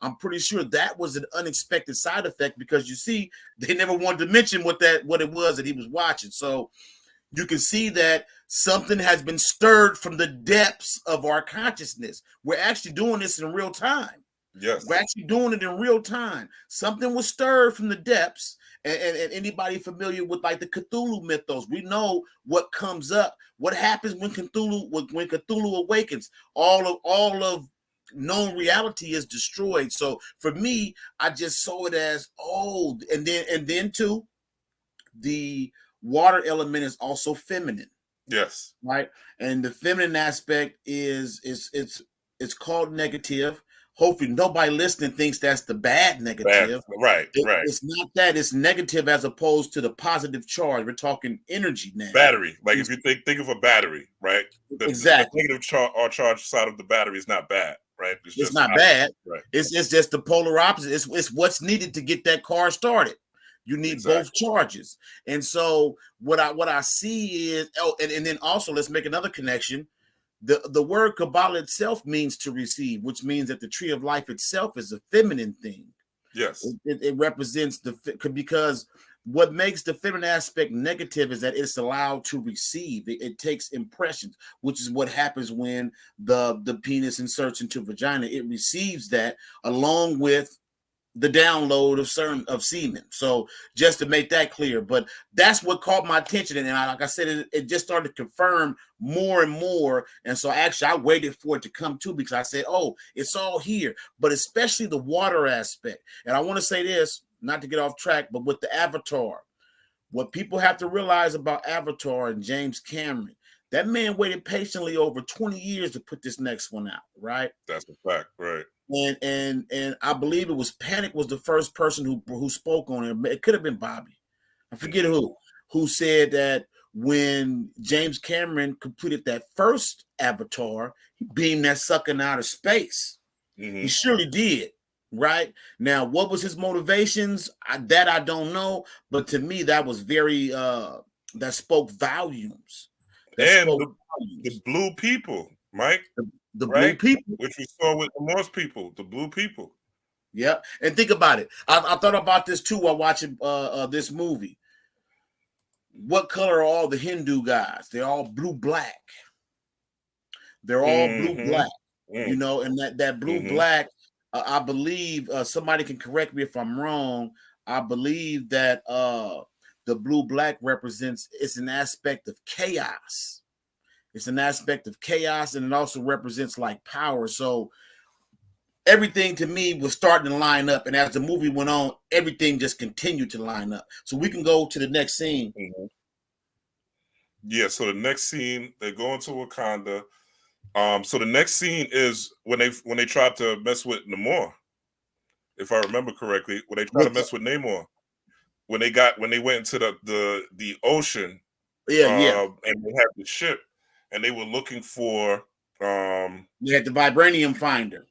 I'm pretty sure that was an unexpected side effect because you see, they never wanted to mention what it was that he was watching. So you can see that something has been stirred from the depths of our consciousness. We're actually doing this in real time. Yes. We're actually doing it in real time. Something was stirred from the depths. And anybody familiar with like the Cthulhu mythos, we know what comes up. What happens when Cthulhu awakens? All of known reality is destroyed. So for me, I just saw it as and then too, the water element is also feminine. Yes. Right. And the feminine aspect is it's called negative. Hopefully nobody listening thinks that's the bad negative. Right. It's not that. It's negative as opposed to the positive charge. We're talking energy now. Battery. Like if you think of a battery, right? Exactly. The negative charge side of the battery is not bad, right? It's not bad. Right. It's just the polar opposite. It's what's needed to get that car started. You need both charges. And so what I see is, and then also let's make another connection. The word Kabbalah itself means to receive, which means that the tree of life itself is a feminine thing. Yes. It represents because what makes the feminine aspect negative is that it's allowed to receive. It takes impressions, which is what happens when the penis inserts into vagina. It receives that along with the download of semen. So just to make that clear, but that's what caught my attention. And like I said, it just started to confirm more and more. And so actually I waited for it to come too, because I said, oh, it's all here, but especially the water aspect. And I want to say this, not to get off track, but with the Avatar, what people have to realize about Avatar and James Cameron, that man waited patiently over 20 years to put this next one out, right? That's a fact, right? And I believe it was Panic was the first person who spoke on it. It could have been Bobby. I forget who said that when James Cameron completed that first Avatar, he beamed that sucker out of space. He surely did. Right now, what was his motivations? I don't know, but to me, that was very that spoke volumes. The blue people, Mike. The blue people, which we saw with the Morse people, the blue people. Yeah, and think about it. I thought about this too while watching this movie. What color are all the Hindu guys? They're all blue black. They're all blue black. You know, and that blue black. I believe somebody can correct me if I'm wrong. I believe that the blue black represents it's an aspect of chaos. It's an aspect of chaos, and it also represents like power. So everything to me was starting to line up, and as the movie went on, everything just continued to line up. So we can go to the next scene. Yeah, so the next scene, they go into Wakanda. So the next scene is when they tried to mess with Namor, if I remember correctly, when they tried to mess with Namor, when they went into the ocean, and they had the ship, and they were looking for you had the vibranium finder.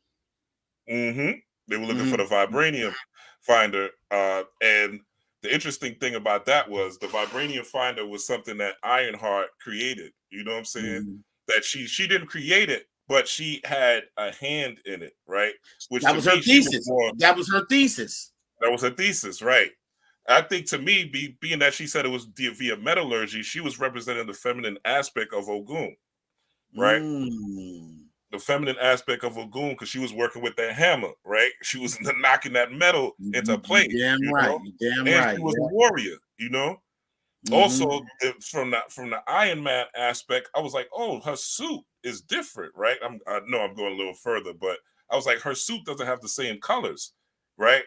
They were looking for the vibranium finder, and the interesting thing about that was the vibranium finder was something that Ironheart created. You know what I'm saying? That she didn't create it, but she had a hand in it, right? Which that was her thesis. That was her thesis. That was her thesis, right? I think to me, being that she said it was via metallurgy, she was representing the feminine aspect of Ogun, right? The feminine aspect of Ogun, because she was working with that hammer, right? She was knocking that metal into place. Damn right. Damn and right. She was a warrior, you know. Also, from the Iron Man aspect, I was like, oh, her suit is different, right? I know I'm going a little further, but I was like, her suit doesn't have the same colors, right?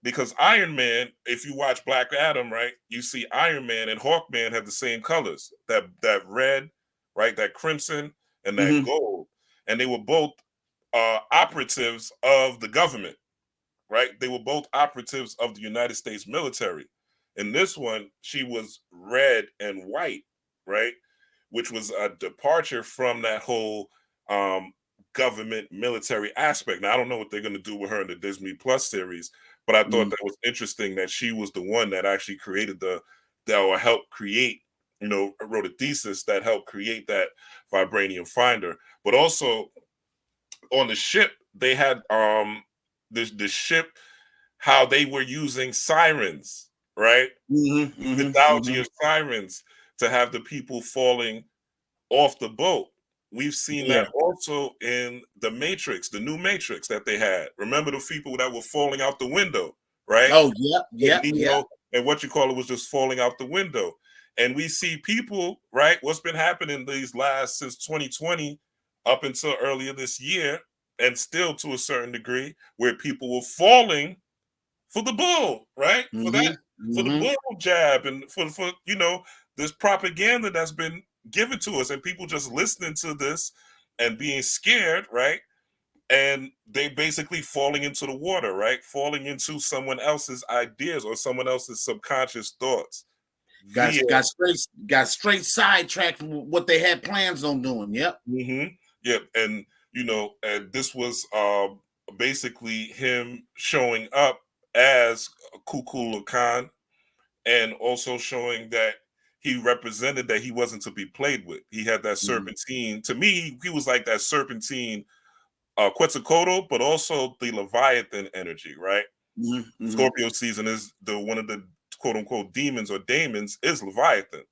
Because Iron Man, if you watch Black Adam, right, you see Iron Man and Hawkman have the same colors, that red, right, that crimson and that gold. and they were both operatives of the government, right? They were both operatives of the United States military. In this one, she was red and white, right? Which was a departure from that whole government military aspect. Now, I don't know what they're going to do with her in the Disney Plus series, but I thought that was interesting that she was the one that actually created or helped create, wrote a thesis that helped create that vibranium finder. But also on the ship, they had the ship, how they were using sirens, right? Mythology of sirens to have the people falling off the boat. We've seen that also in the Matrix, the new Matrix that they had. Remember the people that were falling out the window, right? Oh, yeah. And what you call it was just falling out the window. And we see people, right? What's been happening since 2020 up until earlier this year, and still to a certain degree, where people were falling for the bull, right? For the bull jab, and for this propaganda that's been given to us, and people just listening to this and being scared, right? And they basically falling into the water, right? Falling into someone else's ideas or someone else's subconscious thoughts. Got straight sidetracked from what they had plans on doing. Yep. Yep. And and this was basically him showing up as Kukula Khan, and also showing that he represented that he wasn't to be played with. He had that serpentine. To me, he was like that serpentine Quetzalcoatl, but also the Leviathan energy, right? Scorpio season is one of the quote unquote demons or daemons is Leviathan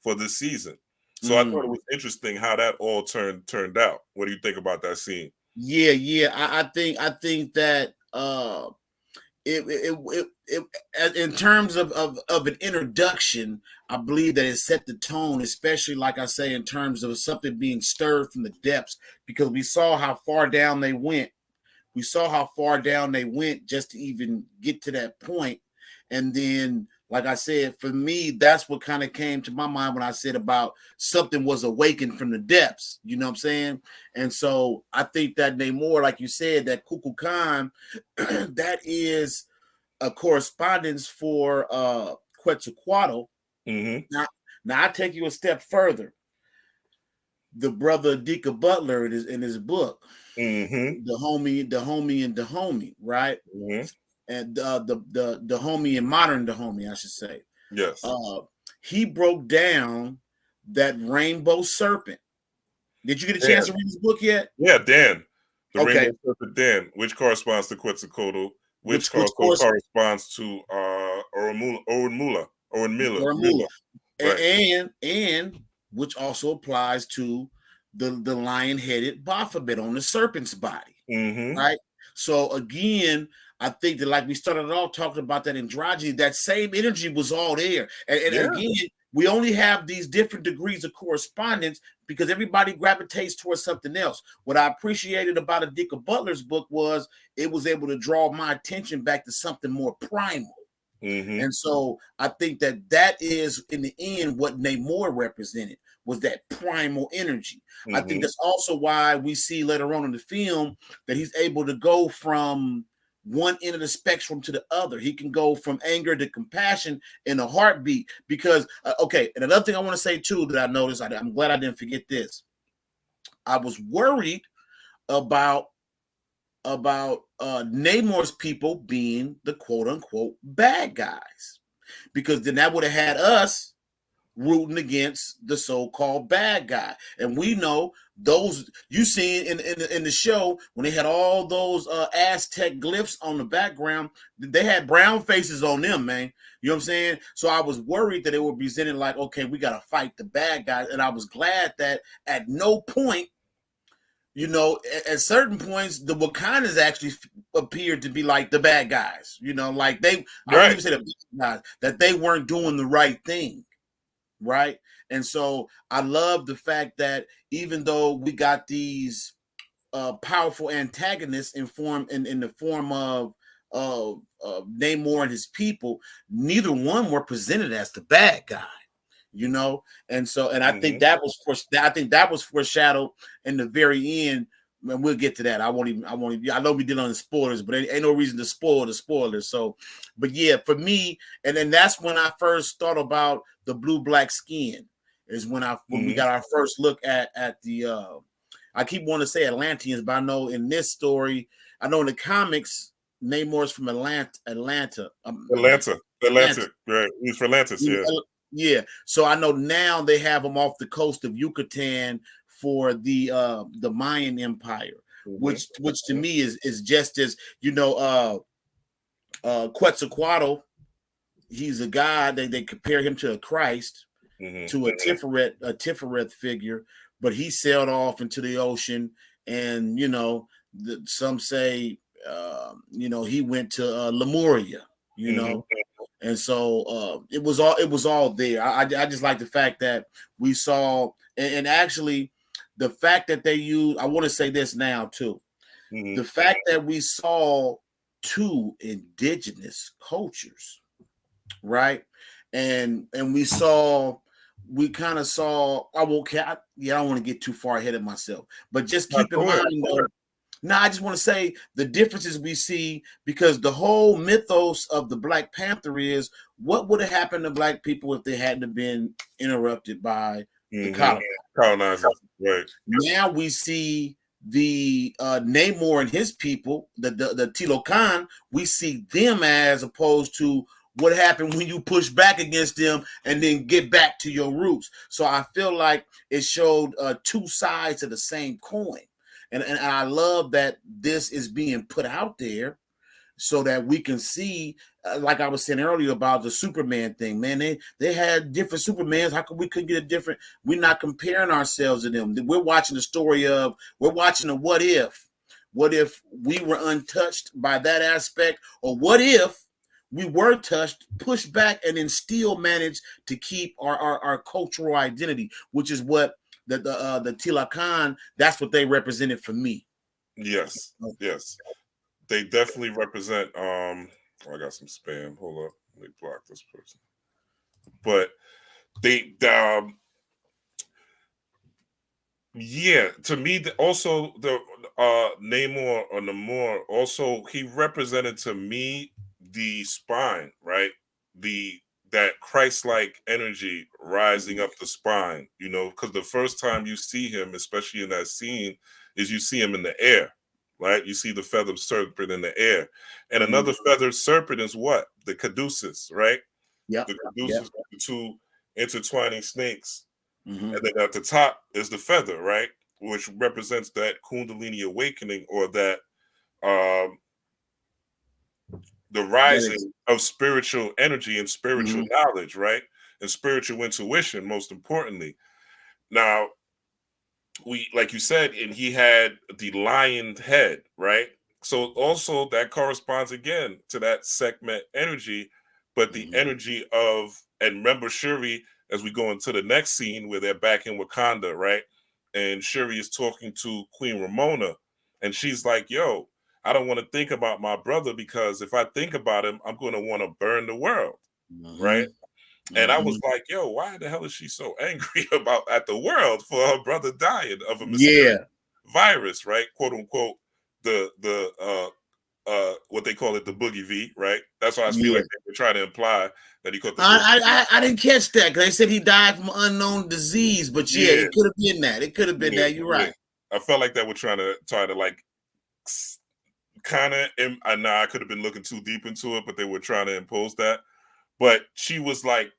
for this season. So I thought it was interesting how that all turned out. What do you think about that scene? Yeah. I think that in terms of an introduction, I believe that it set the tone, especially like I say, in terms of something being stirred from the depths, because we saw how far down they went. We saw how far down they went just to even get to that point. And then, like I said, for me, that's what kind of came to my mind when I said about something was awakened from the depths. You know what I'm saying? And so I think that Namor, like you said, that Kukulkan, that is a correspondence for Quetzalcoatl. Now I take you a step further. The brother Dika Butler in his book, the homie, right? And the homie and modern Dahomey, I should say. Yes. He broke down that rainbow serpent. Did you get a chance to read his book yet? Yeah, Dan. The rainbow serpent Dan, which corresponds to Quetzalcoatl, which corresponds to Orunmila. Right. And which also applies to the lion-headed Baphomet on the serpent's body. Right. So again, I think that like we started off talking about that androgyny, that same energy was all there. And again, we only have these different degrees of correspondence because everybody gravitates towards something else. What I appreciated about Adika Butler's book was it was able to draw my attention back to something more primal. And so I think that is in the end what Namor represented was that primal energy. I think that's also why we see later on in the film that he's able to go from one end of the spectrum to the other. He can go from anger to compassion in a heartbeat because, and another thing I want to say too that I noticed, I'm glad I didn't forget this. I was worried about Namor's people being the quote unquote bad guys, because then that would have had us rooting against the so-called bad guy. And we know those you seen in the show when they had all those Aztec glyphs on the background, they had brown faces on them, man. You know what I'm saying? So I was worried that it would be presented like, okay, we got to fight the bad guys. And I was glad that at no point, at certain points, the Wakandans actually appeared to be like the bad guys. Like I wouldn't even say the bad guys, that they weren't doing the right thing. Right. And so I love the fact that even though we got these powerful antagonists in the form of Namor and his people, neither one were presented as the bad guy. And so I think that was foreshadowed in the very end and we'll get to that. I won't even. I know we did on the spoilers, but ain't no reason to spoil the spoilers. So, but yeah, for me, and then that's when I first thought about the blue-black skin. Is when we got our first look at the. I keep wanting to say Atlanteans, but I know in this story, I know in the comics, Namor's from Atlanta. Atlanta. Right. He's from Atlantis, yeah. Yeah. So I know now they have him off the coast of Yucatan for the Mayan Empire, which to me is just as, you know, Quetzalcoatl, he's a god, they compare him to a Christ, to a Tiferet figure, but he sailed off into the ocean, and you know, some say you know, he went to Lemuria, you know. And so it was all there. I just like the fact that we saw, and actually the fact that they use, I want to say this now too, the fact that we saw two indigenous cultures, right? And we kind of saw, I don't want to get too far ahead of myself, but just keep in mind though, now, I just want to say the differences we see, because the whole mythos of the Black Panther is what would have happened to Black people if they hadn't been interrupted by the colonizers. Right. Now we see the Namor and his people, the Tilocan, we see them as opposed to what happened when you push back against them and then get back to your roots. So I feel like it showed two sides of the same coin. And I love that this is being put out there so that we can see, like I was saying earlier about the Superman thing, man, they had different Supermans. How come we couldn't get a different? We're not comparing ourselves to them. We're watching the story of, we're watching a what if. What if we were untouched by that aspect? Or what if we were touched, pushed back, and then still managed to keep our cultural identity, which is what the Tilakan, that's what they represented for me. Yes. They definitely represent I got some spam. Hold up. Let me block this person. But they yeah, to me also the Namor or Namor, also he represented to me the spine, right? That Christ-like energy rising up the spine, you know, because the first time you see him, especially in that scene, is you see him in the air, right? You see the feathered serpent in the air. And another feathered serpent is what? The caduceus, right? Yeah. The caduceus, the two intertwining snakes. And then at the top is the feather, right? Which represents that Kundalini awakening, or that the rising of spiritual energy and spiritual knowledge, right? And spiritual intuition, most importantly. Now, like you said, and he had the lion head, right? So also that corresponds again to that Sekhmet energy, but the energy of, and remember Shuri, as we go into the next scene where they're back in Wakanda, right? And Shuri is talking to Queen Ramonda, and she's like, yo, I don't want to think about my brother, because if I think about him, I'm going to want to burn the world, right? And I was like, yo, why the hell is she so angry at the world for her brother dying of a mysterious virus, right? Quote unquote, the what they call it, the boogie V, right? That's why I feel like they were trying to imply that he caught the I didn't catch that, because they said he died from unknown disease, but it could have been that. It could have been that. You're right. I felt like that we're trying to like kind of, I know I could have been looking too deep into it, but they were trying to impose that. But she was like,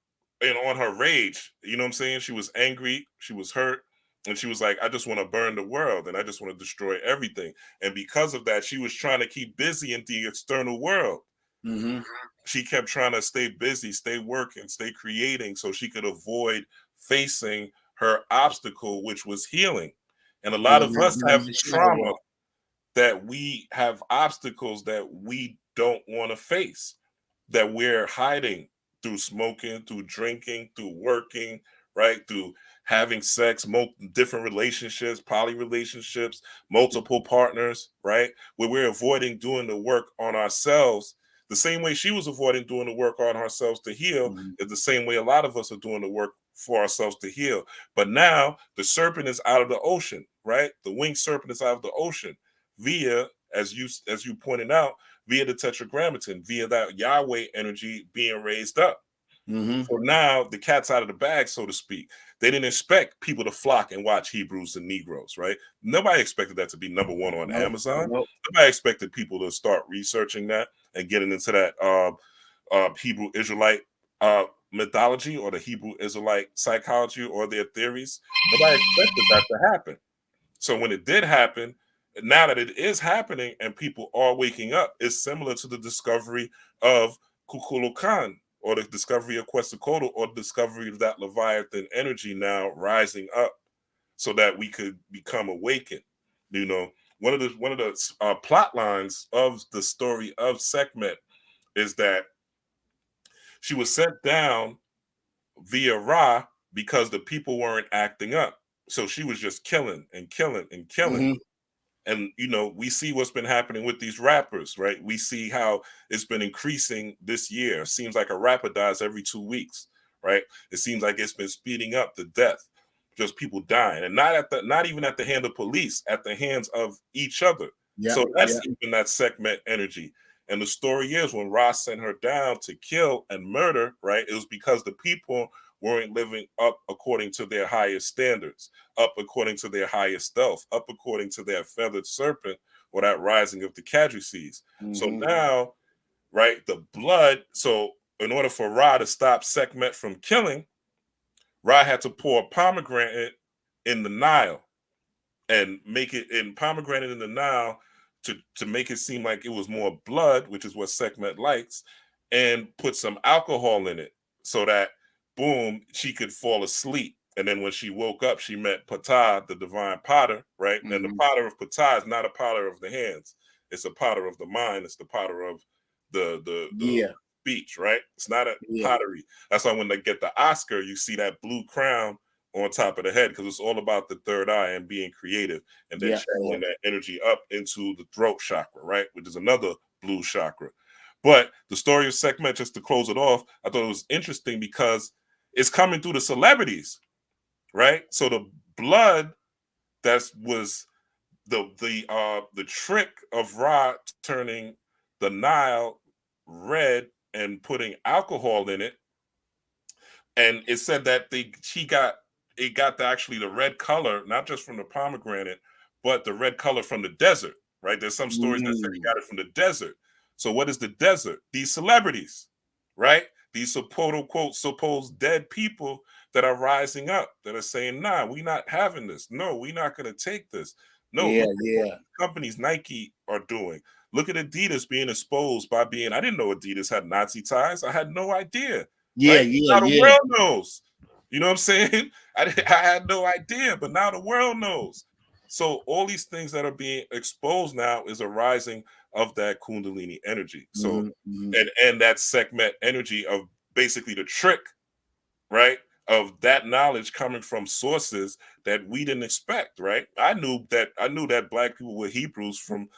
and on her rage, you know what I'm saying? She was angry, she was hurt, and she was like, I just want to burn the world, and I just want to destroy everything. And because of that, she was trying to keep busy in the external world. She kept trying to stay busy, stay working, stay creating, so she could avoid facing her obstacle, which was healing. And a lot of us have trauma, that we have obstacles that we don't want to face, that we're hiding through smoking, through drinking, through working, right? Through having sex, different relationships, poly relationships, multiple partners, right? Where we're avoiding doing the work on ourselves. The same way she was avoiding doing the work on ourselves to heal is the same way a lot of us are doing the work for ourselves to heal. But now the serpent is out of the ocean, right? right? The winged serpent is out of the ocean via, as you pointed out, via the tetragrammaton, via that Yahweh energy being raised up. Mm-hmm. So now the cat's out of the bag, so to speak. They didn't expect people to flock and watch Hebrews and Negroes, right? Nobody expected that to be number one on Amazon. Nobody expected people to start researching that and getting into that Hebrew Israelite mythology or the Hebrew Israelite psychology or their theories. Nobody expected that to happen. So when it did happen, now that it is happening and people are waking up, it's similar to the discovery of Kukulkan or the discovery of Quetzalcoatl or the discovery of that Leviathan energy now rising up so that we could become awakened. You know, one of the plot lines of the story of Sekhmet is that she was sent down via Ra because the people weren't acting up. So she was just killing and killing and killing. Mm-hmm. And, you know, we see what's been happening with these rappers, right? We see how it's been increasing this year. It seems like a rapper dies every 2 weeks, right? It seems like it's been speeding up the death, just people dying, and not even at the hand of police, at the hands of each other. Yeah, so that's even that Sekhmet energy. And the story is when Ross sent her down to kill and murder, right? It was because the people weren't living up according to their highest standards, up according to their highest stealth, up according to their feathered serpent or that rising of the Caducees. Mm-hmm. So now, right, the blood. So in order for Ra to stop Sekhmet from killing, Ra had to pour pomegranate in the Nile and make it in pomegranate in the Nile to make it seem like it was more blood, which is what Sekhmet likes, and put some alcohol in it so that boom, she could fall asleep. And then when she woke up, she met Ptah, the divine potter, right? Mm-hmm. And the potter of Ptah is not a potter of the hands; it's a potter of the mind. It's the potter of the speech, right? It's not a pottery. That's why when they get the Oscar, you see that blue crown on top of the head because it's all about the third eye and being creative and then channeling that energy up into the throat chakra, right? Which is another blue chakra. But the story of Sekhmet, just to close it off, I thought it was interesting because it's coming through the celebrities, right? So the blood that was the trick of Ra turning the Nile red and putting alcohol in it, and it said that it got actually the red color, not just from the pomegranate, but the red color from the desert, right? There's some stories that said he got it from the desert. So what is the desert? These celebrities, right? These supposed dead people that are rising up, that are saying, nah, we're not having this. No, we're not going to take this. No, look at what companies Nike are doing. Look at Adidas being exposed by being, I didn't know Adidas had Nazi ties. I had no idea. Now the world knows. You know what I'm saying? I had no idea, but now the world knows. So all these things that are being exposed now is a rising of that Kundalini energy. So and that Sekhmet energy of basically the trick, right? Of that knowledge coming from sources that we didn't expect, right? I knew that black people were Hebrews from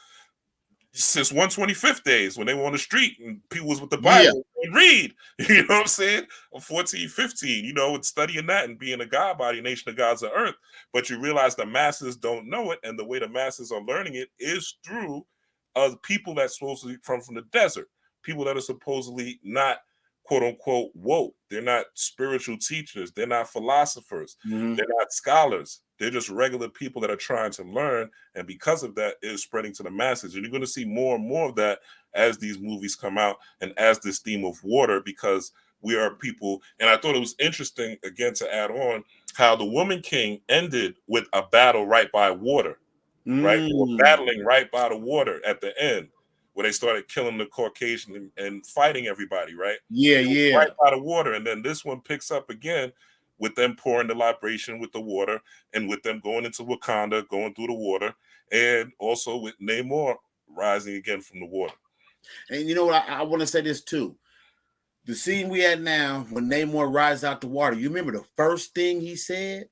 since 125th days when they were on the street and people was with the Bible and read, you know what I'm saying? 14, 15, you know, and studying that and being a God body, nation of gods of earth. But you realize the masses don't know it. And the way the masses are learning it is through people that's supposedly from the desert, people that are supposedly not quote unquote woke. They're not spiritual teachers. They're not philosophers. They're not scholars. They're just regular people that are trying to learn. And because of that, it is spreading to the masses. And you're going to see more and more of that as these movies come out and as this theme of water, because we are people. And I thought it was interesting, again, to add on how the Woman King ended with a battle right by water, right? They were battling right by the water at the end, where they started killing the Caucasian and fighting everybody, right? Right by the water. And then this one picks up again with them pouring the libation with the water and with them going into Wakanda, going through the water, and also with Namor rising again from the water. And you know what? I want to say this too. The scene we had now, when Namor rises out the water, you remember the first thing he said?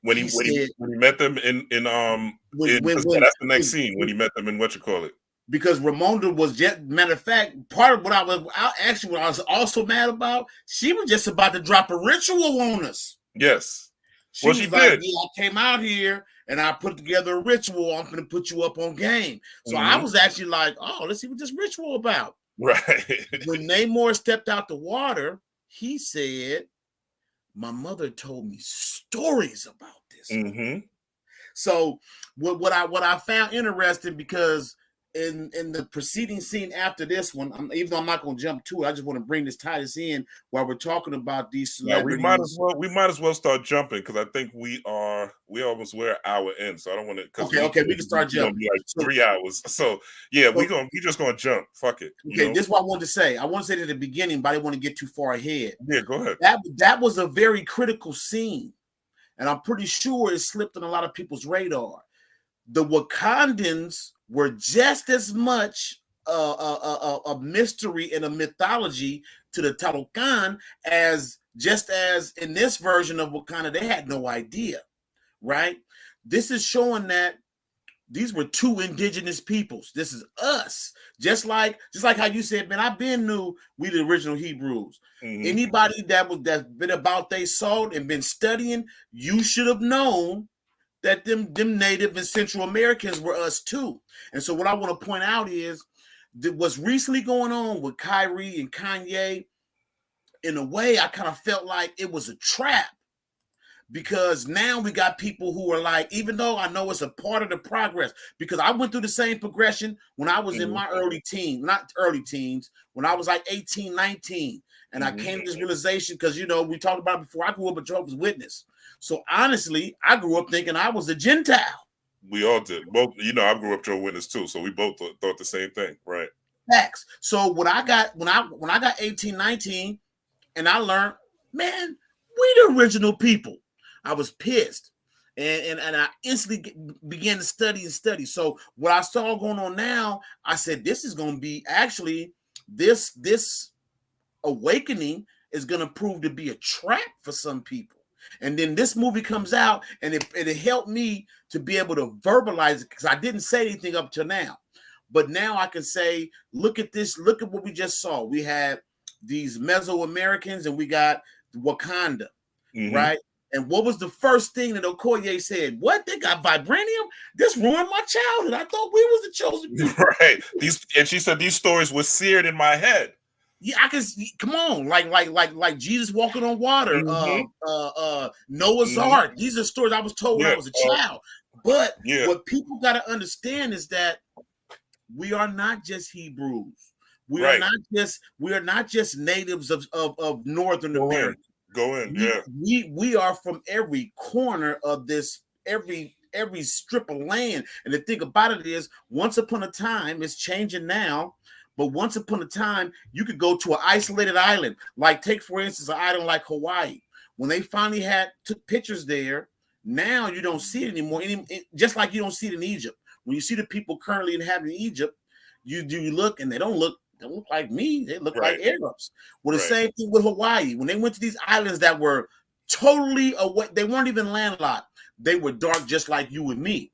When he met them in that's the next scene when he met them in what you call it. Because Ramonda was just, matter of fact, part of what I was also mad about, she was just about to drop a ritual on us. Yes. She was like, yeah, I came out here and I put together a ritual. I'm going to put you up on game. So I was actually like, oh, let's see what this ritual about. Right. When Namor stepped out the water, he said, my mother told me stories about this. So what I found interesting, because in the preceding scene after this one, even though I'm not going to jump to it, I just want to bring this, tie this in while we're talking about these celebrities. Yeah, we might as well start jumping, because I think we almost we're an hour in, so I don't want to. Okay, we can start jumping. Be like 3 hours, so yeah, we just gonna jump. Fuck it. Okay, this is what I wanted to say. I want to say it at the beginning, but I didn't want to get too far ahead. Yeah, go ahead. That was a very critical scene, and I'm pretty sure it slipped on a lot of people's radar. The Wakandans were just as much a mystery and a mythology to the Talokan as in this version of Wakanda, they had no idea, right? This is showing that these were two indigenous peoples. This is us. Just like how you said, man, I've been knew we the original Hebrews. Anybody that's been about they salt and been studying, you should have known that them Native and Central Americans were us too. And so what I want to point out is that what's recently going on with Kyrie and Kanye, in a way, I kind of felt like it was a trap, because now we got people who are like, even though I know it's a part of the progress, because I went through the same progression when I was in my not early teens, when I was like 18, 19. And I came to this realization, because, we talked about it before, I grew up a Jehovah's Witness. So honestly, I grew up thinking I was a Gentile. We all did. Both, I grew up Jehovah's Witness too, so we both thought the same thing, right? Facts. So when I got 18, 19, and I learned, man, we the original people, I was pissed. And I instantly began to study. So what I saw going on now, I said, this is going to be actually, this awakening is going to prove to be a trap for some people. And then this movie comes out, and it helped me to be able to verbalize it, because I didn't say anything up till now. But now I can say, look at this, look at what we just saw. We had these Mesoamericans and we got Wakanda, right? And what was the first thing that Okoye said? What? They got vibranium? This ruined my childhood. I thought we was the chosen people. Right. And she said these stories were seared in my head. Yeah, I can come on, like Jesus walking on water, Noah's Ark. These are stories I was told when I was a child. But what people got to understand is that we are not just Hebrews. We are not just natives of Northern America. We are from every corner of this, every strip of land. And the thing about it is, once upon a time, it's changing now, but once upon a time, you could go to an isolated island. Like, take, for instance, an island like Hawaii. When they finally took pictures there, now you don't see it anymore. Just like you don't see it in Egypt. When you see the people currently inhabiting Egypt, you look, and they don't look like me. They look like Arabs. Well, the same thing with Hawaii. When they went to these islands that were totally away, they weren't even landlocked. They were dark, just like you and me.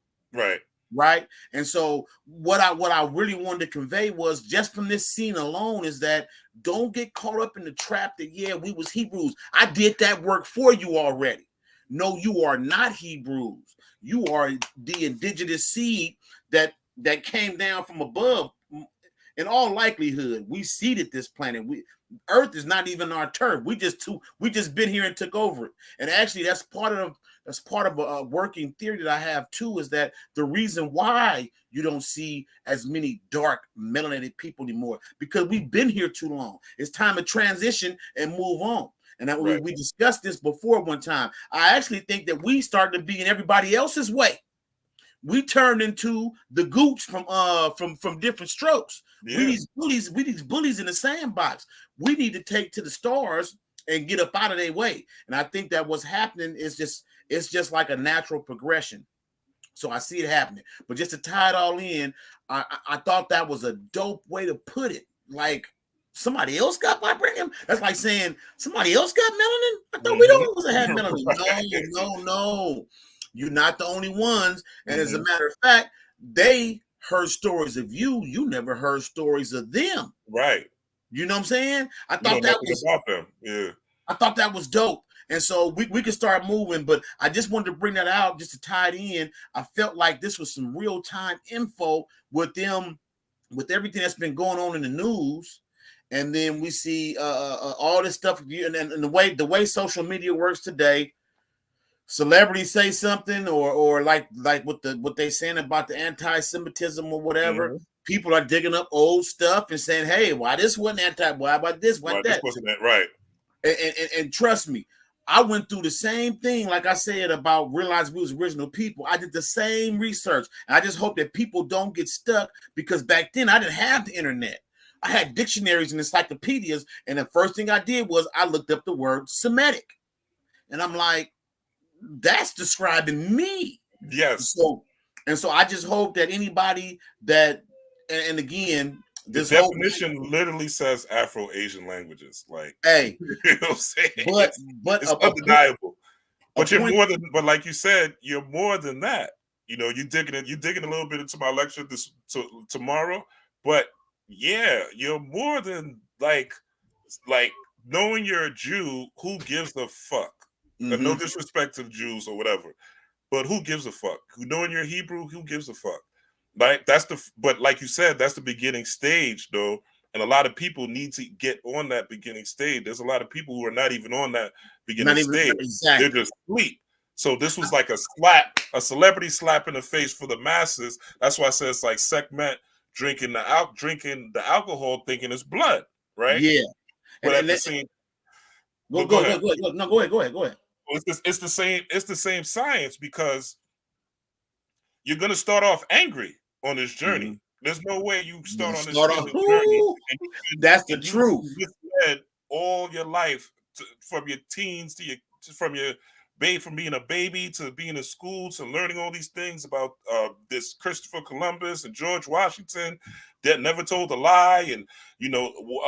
Right. And so what I really wanted to convey was, just from this scene alone, is that don't get caught up in the trap that, we was Hebrews. I did that work for you already. No, you are not Hebrews. You are the indigenous seed that came down from above. In all likelihood, we seeded this planet. Earth is not even our turf. We just been here and took over it. And actually, that's part of a working theory that I have too, is that the reason why you don't see as many dark melanated people anymore, because we've been here too long. It's time to transition and move on. And we discussed this before one time. I actually think that we started to be in everybody else's way. We turned into the gooch from different strokes. We these bullies in the sandbox. We need to take to the stars and get up out of their way. And I think that what's happening is just like a natural progression. So I see it happening. But just to tie it all in, I thought that was a dope way to put it. Like, somebody else got vibranium? That's like saying somebody else got melanin? I thought we don't supposed to have melanin. No. You're not the only ones. And as a matter of fact, they heard stories of you. You never heard stories of them. Right. You know what I'm saying? I thought that was about them. Yeah. I thought that was dope. And so we can start moving, but I just wanted to bring that out just to tie it in. I felt like this was some real time info with them, with everything that's been going on in the news. And then we see all this stuff, and the way social media works today. Celebrities say something, or like what they saying about the anti-Semitism or whatever. Mm-hmm. People are digging up old stuff and saying, "Hey, why this wasn't anti? Why about this? Why that?" This wasn't that right? And trust me, I went through the same thing. Like I said about realizing we was original people, I did the same research. And I just hope that people don't get stuck, because back then I didn't have the internet. I had dictionaries and encyclopedias, and the first thing I did was I looked up the word Semitic, and I'm like, that's describing me. Yes. So I just hope that anybody that, and again, the definition literally says Afro-Asian languages. Like, hey, you know what I'm saying? But it's undeniable. But you're more than. But like you said, you're more than that. You know, you're digging a little bit into my lecture tomorrow. But yeah, you're more than like knowing you're a Jew. Who gives a fuck? Mm-hmm. No disrespect to the Jews or whatever, but who gives a fuck? Knowing you're Hebrew, who gives a fuck? Like but like you said, that's the beginning stage, though, and a lot of people need to get on that beginning stage. There's a lot of people who are not even on that beginning stage. Exactly. They're just asleep. So this was like a celebrity slap in the face for the masses. That's why I said it's like Sekhmet drinking the alcohol, thinking it's blood, right? Yeah. But at the same, go ahead. No, go ahead. It's the same science, because you're going to start off angry on this journey. Mm-hmm. There's no way you start on this journey. That's the truth. You led all your life, from your teens from being a baby to being in school to learning all these things about this Christopher Columbus and George Washington that never told a lie, and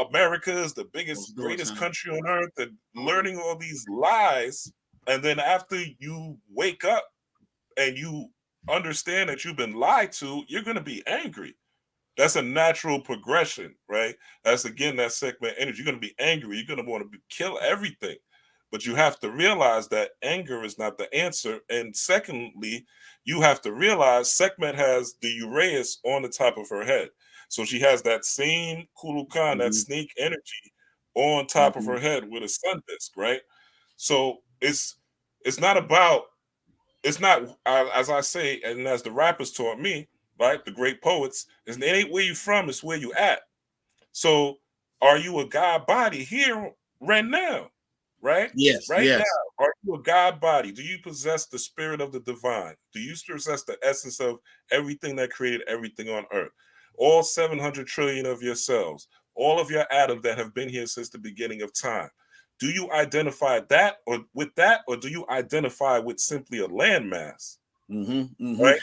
America is the greatest country on earth, and learning all these lies, and then after you wake up and you understand that you've been lied to, you're going to be angry. That's a natural progression, right? That's again that Sekhmet energy. You're going to be angry. You're going to want to kill everything. But you have to realize that anger is not the answer. And secondly, you have to realize Sekhmet has the Uraeus on the top of her head. So she has that same Kulukan, that snake energy on top of her head with a sun disk, right? So it's not, as I say, and as the rappers taught me, right, the great poets, it ain't where you from, it's where you at. So are you a God body here right now? Right? Yes. Right now, are you a God body? Do you possess the spirit of the divine? Do you possess the essence of everything that created everything on earth? All 700 trillion of your cells, all of your atoms that have been here since the beginning of time. Do you identify that or do you identify with simply a landmass? Right?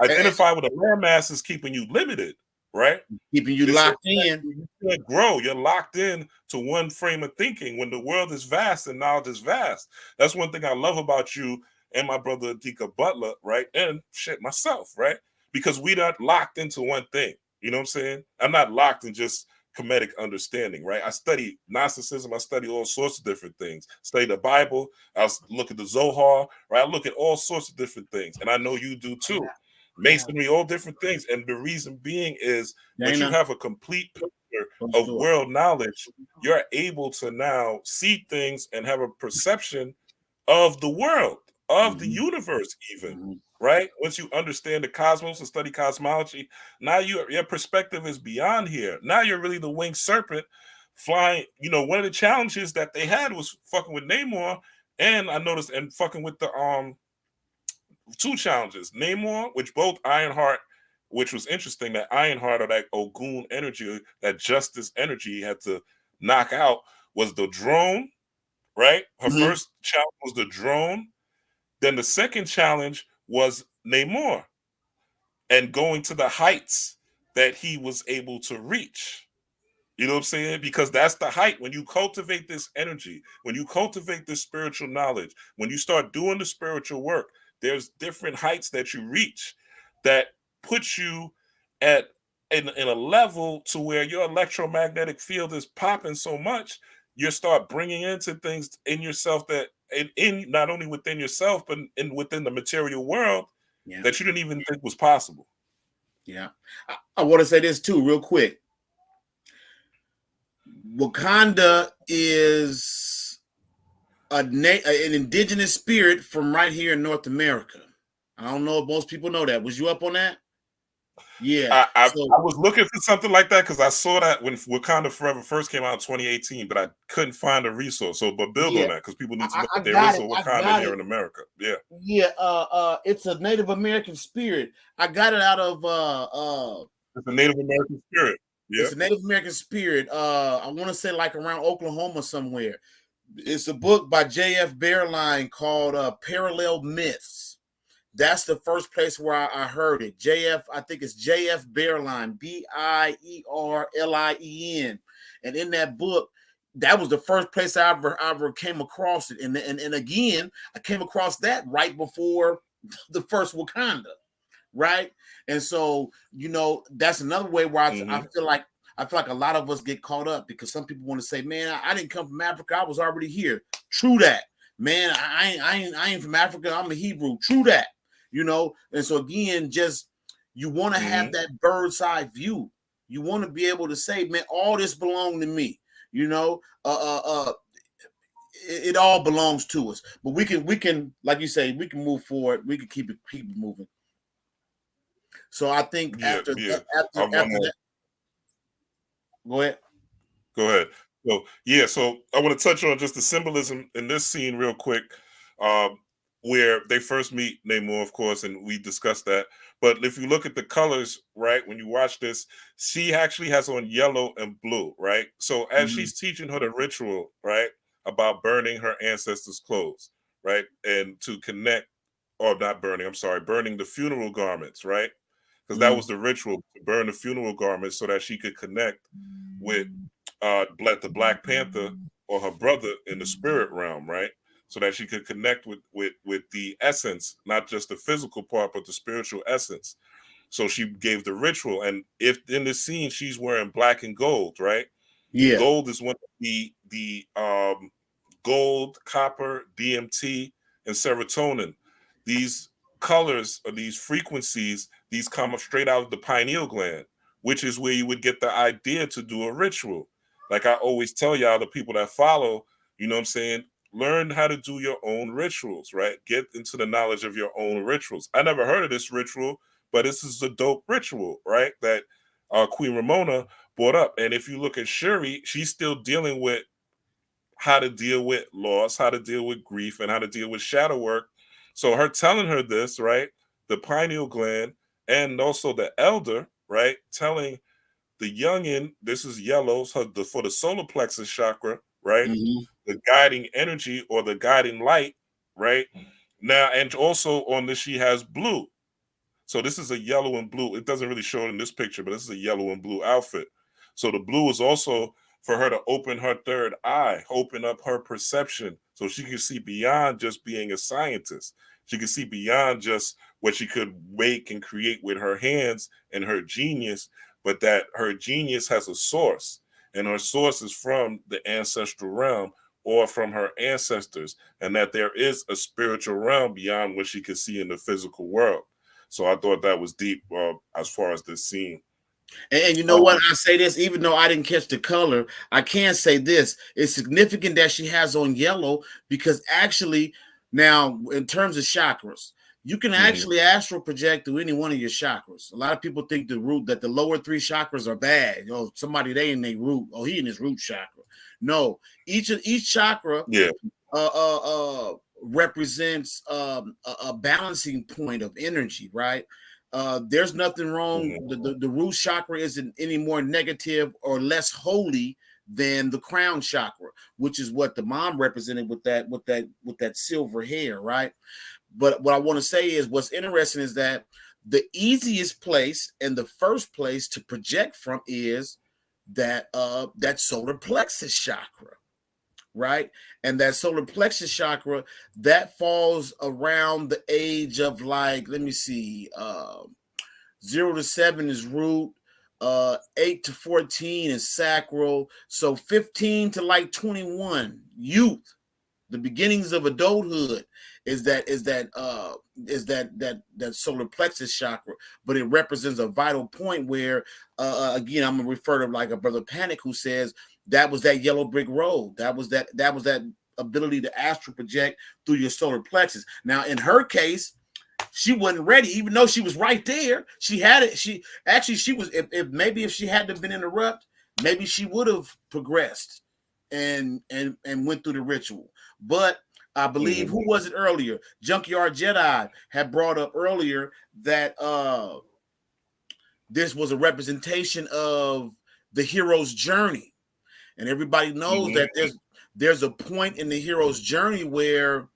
Identify with a landmass is keeping you limited, right? Keeping you locked in. You can't grow. You're locked in to one frame of thinking when the world is vast and knowledge is vast. That's one thing I love about you and my brother Adika Butler, right? And myself, right? Because we're not locked into one thing. You know what I'm saying? I'm not locked in just Kemetic understanding, right? I study Gnosticism. I study all sorts of different things. Study the Bible. I look at the Zohar, right? I look at all sorts of different things. And I know you do too. Masonry, all different things. And the reason being is when you have a complete picture of world knowledge, you're able to now see things and have a perception of the world, of the universe even, right? Once you understand the cosmos and study cosmology, now your perspective is beyond here. Now you're really the winged serpent flying. One of the challenges that they had was fucking with Namor, and I noticed, and fucking with the two challenges. Namor, which both Ironheart, which was interesting, that Ironheart, or that Ogun energy, that justice energy, had to knock out, was the drone, right? Her first challenge was the drone. Then the second challenge was Namor and going to the heights that he was able to reach. You know what I'm saying? Because that's the height. When you cultivate this energy, when you cultivate this spiritual knowledge, when you start doing the spiritual work, there's different heights that you reach that puts you in a level to where your electromagnetic field is popping so much, you start bringing into things in yourself that in not only within yourself, but within the material world that you didn't even think was possible. Yeah. I want to say this too, real quick. Wakanda is an indigenous spirit from right here in North America. I don't know if most people know that. Was you up on that? Yeah. I was looking for something like that because I saw that when Wakanda Forever first came out in 2018, but I couldn't find a resource. So, but build on that because people need to know that there is a Wakanda here in America. Yeah. Yeah. It's a Native American spirit. I got it out of it's a Native American spirit. Yeah. It's a Native American spirit. I want to say like around Oklahoma somewhere. It's a book by J.F. Bearline called Parallel Myths. That's the first place where I heard it. I think it's J.F. Bearline, Bierlien. And in that book, that was the first place I ever came across it. And again, I came across that right before the first Wakanda, right? And so, that's another way where I feel like a lot of us get caught up because some people want to say, man, I didn't come from Africa. I was already here. True that. Man, I ain't from Africa. I'm a Hebrew. True that. And so again, just you want to have that bird's eye view. You want to be able to say, man, all this belongs to me. It all belongs to us. But we can, like you say, we can move forward. We can keep it moving. So I think after that, go ahead. Go ahead. So I want to touch on just the symbolism in this scene real quick. Where they first meet Namor, of course, and we discussed that. But if you look at the colors, right, when you watch this, she actually has on yellow and blue, right? So as she's teaching her the ritual, right, about burning her ancestors' clothes, right, and to connect, or not burning, I'm sorry, burning the funeral garments, right? Because that was the ritual, to burn the funeral garments so that she could connect with the Black Panther or her brother in the spirit realm, right? So that she could connect with the essence, not just the physical part, but the spiritual essence. So she gave the ritual. And if in the scene she's wearing black and gold, right? Yeah. Gold is one of the gold, copper, DMT, and serotonin. These colors or these frequencies, these come straight out of the pineal gland, which is where you would get the idea to do a ritual. Like I always tell y'all, the people that follow, you know what I'm saying? Learn how to do your own rituals, right? Get into the knowledge of your own rituals. I never heard of this ritual, but this is a dope ritual, right? That Queen Ramona brought up. And if you look at Shuri, she's still dealing with how to deal with loss, how to deal with grief, and how to deal with shadow work. So her telling her this, right? The pineal gland and also the elder, right? Telling the youngin, this is yellow, so for the solar plexus chakra, right? The guiding energy or the guiding light, right? Now, and also on this, she has blue. So this is a yellow and blue. It doesn't really show it in this picture, but this is a yellow and blue outfit. So the blue is also for her to open her third eye, open up her perception so she can see beyond just being a scientist. She can see beyond just what she could make and create with her hands and her genius, but that her genius has a source, and her source is from the ancestral realm or from her ancestors, and that there is a spiritual realm beyond what she could see in the physical world. So I thought that was deep as far as this scene. And you know what? I say this, even though I didn't catch the color, I can say this. It's significant that she has on yellow because actually, now in terms of chakras, you can actually astral project through any one of your chakras. A lot of people think that the lower three chakras are bad. Somebody they in their root. Oh, he in his root chakra. No, each chakra represents a balancing point of energy, right? There's nothing wrong. The root chakra isn't any more negative or less holy than the crown chakra, which is what the mom represented with that silver hair, right? But what I want to say is what's interesting is that the easiest place and the first place to project from is that solar plexus chakra, right? And that solar plexus chakra that falls around the age of, like, let me see, 0 to 7 is root, 8 to 14 is sacral, so 15 to like 21 youth, The beginnings of adulthood is that solar plexus chakra, but it represents a vital point where, again, I'm gonna refer to like a brother Panic who says that was that yellow brick road. That was that ability to astral project through your solar plexus. Now, in her case, she wasn't ready, even though she was right there. She had it. She was. If she hadn't been interrupted, maybe she would have progressed and went through the ritual. But I believe, who was it earlier? Junkyard Jedi had brought up earlier that this was a representation of the hero's journey, and everybody knows that there's a point in the hero's journey where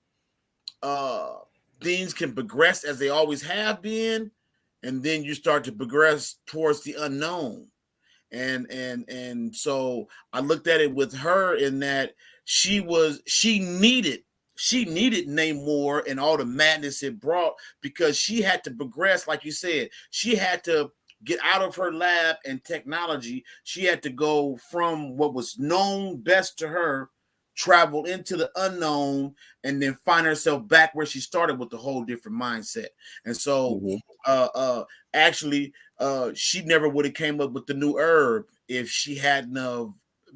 things can progress as they always have been, and then you start to progress towards the unknown. And so I looked at it with her in that she needed Namor and all the madness it brought, because she had to progress, like you said. She had to get out of her lab and technology. She had to go from what was known best to her, travel into the unknown, and then find herself back where she started with a whole different mindset. And so actually she never would have came up with the new herb if she hadn't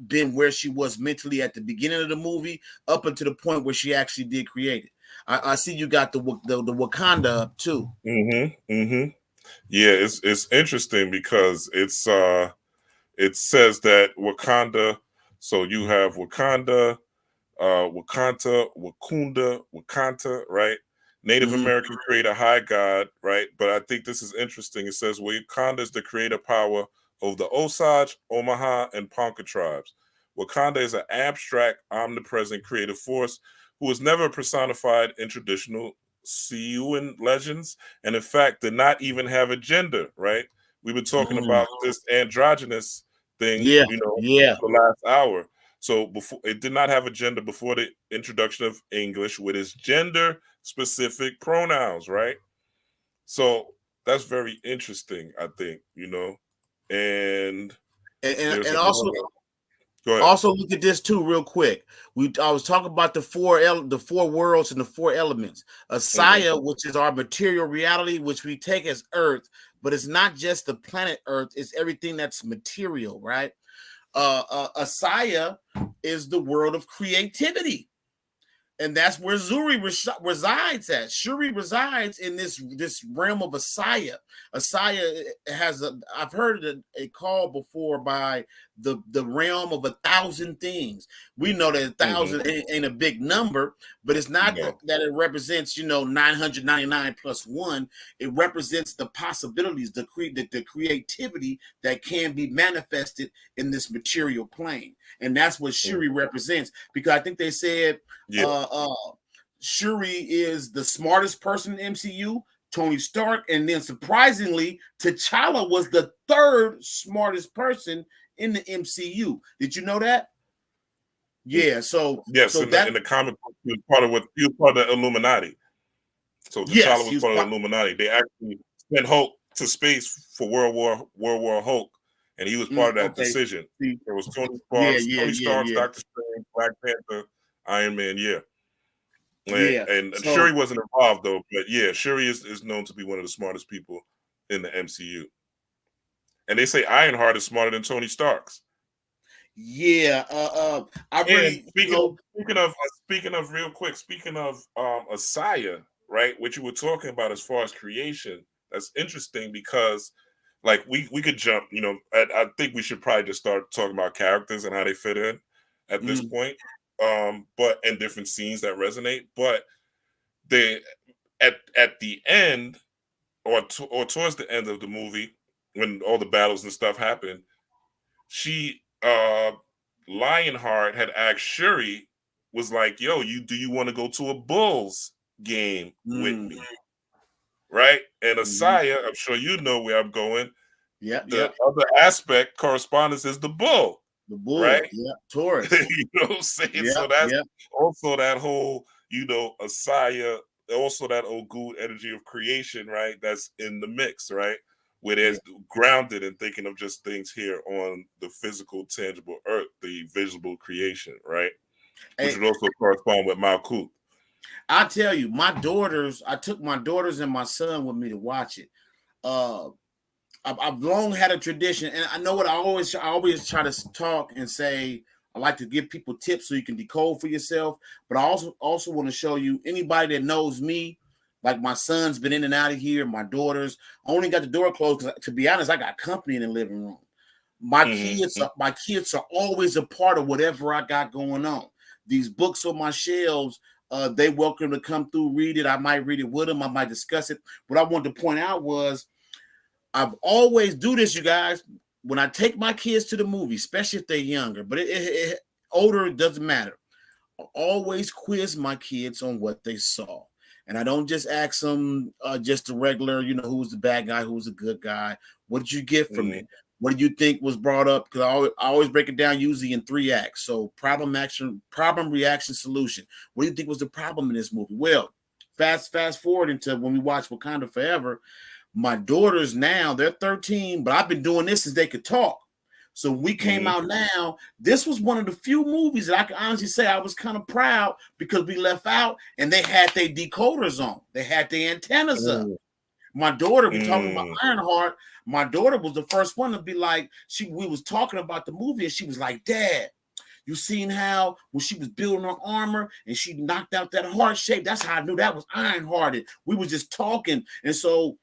been where she was mentally at the beginning of the movie, up until the point where she actually did create it. I see you got the Wakanda up too. Yeah, it's interesting because it says that Wakanda. So you have Wakanda, Wakanda, right? Native American creator, high god, right? But I think this is interesting. It says Wakanda is the creator power of the Osage, Omaha, and Ponca tribes. Wakanda is an abstract, omnipresent creative force who was never personified in traditional Siouan legends, and in fact did not even have a gender, right? We've been talking about this androgynous thing, for the last hour. So before, it did not have a gender before the introduction of English with its gender specific pronouns, right? So that's very interesting, I think, and also go ahead. Also, look at this too, real quick. I was talking about the four worlds and the four elements. Asaya, which is our material reality, which we take as Earth, but it's not just the planet Earth; it's everything that's material, right? Asaya is the world of creativity, and that's where Shuri resides at. Shuri resides in this realm of Asaya. Asaya has I've heard a call before by the realm of 1,000 things. We know that 1,000 ain't a big number, but it's not that it represents 999 plus one. It represents the possibilities, the creativity that can be manifested in this material plane, and that's what Shuri represents. Because I think they said Shuri is the smartest person in MCU. Tony Stark, and then surprisingly, T'Challa was the third smartest person in the MCU. Did you know that? Yeah. So yes, in the comic book, he was part of the Illuminati. So T'Challa was part of the Illuminati. They actually sent Hulk to space for World War Hulk, and he was part of that decision. It was Tony Stark, Dr. Strange, Black Panther, Iron Man. And Shuri wasn't involved though, but Shuri is known to be one of the smartest people in the MCU. And they say Ironheart is smarter than Tony Stark's. Yeah. I really speaking of real quick, speaking of Asaya, right? What you were talking about as far as creation, that's interesting because like we could jump, I think we should probably just start talking about characters and how they fit in at this point. But and different scenes that resonate. But they at the end or towards the end of the movie, when all the battles and stuff happened, she Lionheart had asked Shuri, was like, yo, do you want to go to a Bulls game with me? Right? And Asaya, I'm sure you know where I'm going. The other aspect, correspondence, is the bull. The bull, right? Taurus. You know what I'm saying? So that's also that whole, Asaya, also that old good energy of creation, right? That's in the mix, right? Where there's grounded and thinking of just things here on the physical, tangible earth, the visible creation, right? which would also correspond with Malkuth. I tell you, I took my daughters and my son with me to watch it. I've long had a tradition, and I know what I always try to talk and say. I like to give people tips so you can decode for yourself, but I also want to show you anybody that knows me. Like my son's been in and out of here. My daughters, I only got the door closed because, to be honest, I got company in the living room. My kids are always a part of whatever I got going on. These books on my shelves, they welcome to come through, read it. I might read it with them. I might discuss it. What I wanted to point out was I've always do this, you guys. When I take my kids to the movie, especially if they're younger, but older, it doesn't matter. I always quiz my kids on what they saw. And I don't just ask them just a regular, who's the bad guy, who's the good guy. What did you get from it? What do you think was brought up? Because I always break it down usually in 3 acts. So problem, reaction, solution. What do you think was the problem in this movie? Well, fast forward into when we watch Wakanda Forever. My daughters now, they're 13, but I've been doing this since they could talk. So we came out now. This was one of the few movies that I can honestly say I was kind of proud because we left out and they had their decoders on. They had their antennas up. My daughter, we talking about Ironheart. My daughter was the first one to be like, we was talking about the movie and she was like, Dad, you seen how when she was building her armor and she knocked out that heart shape? That's how I knew that was Ironhearted. We were just talking. And so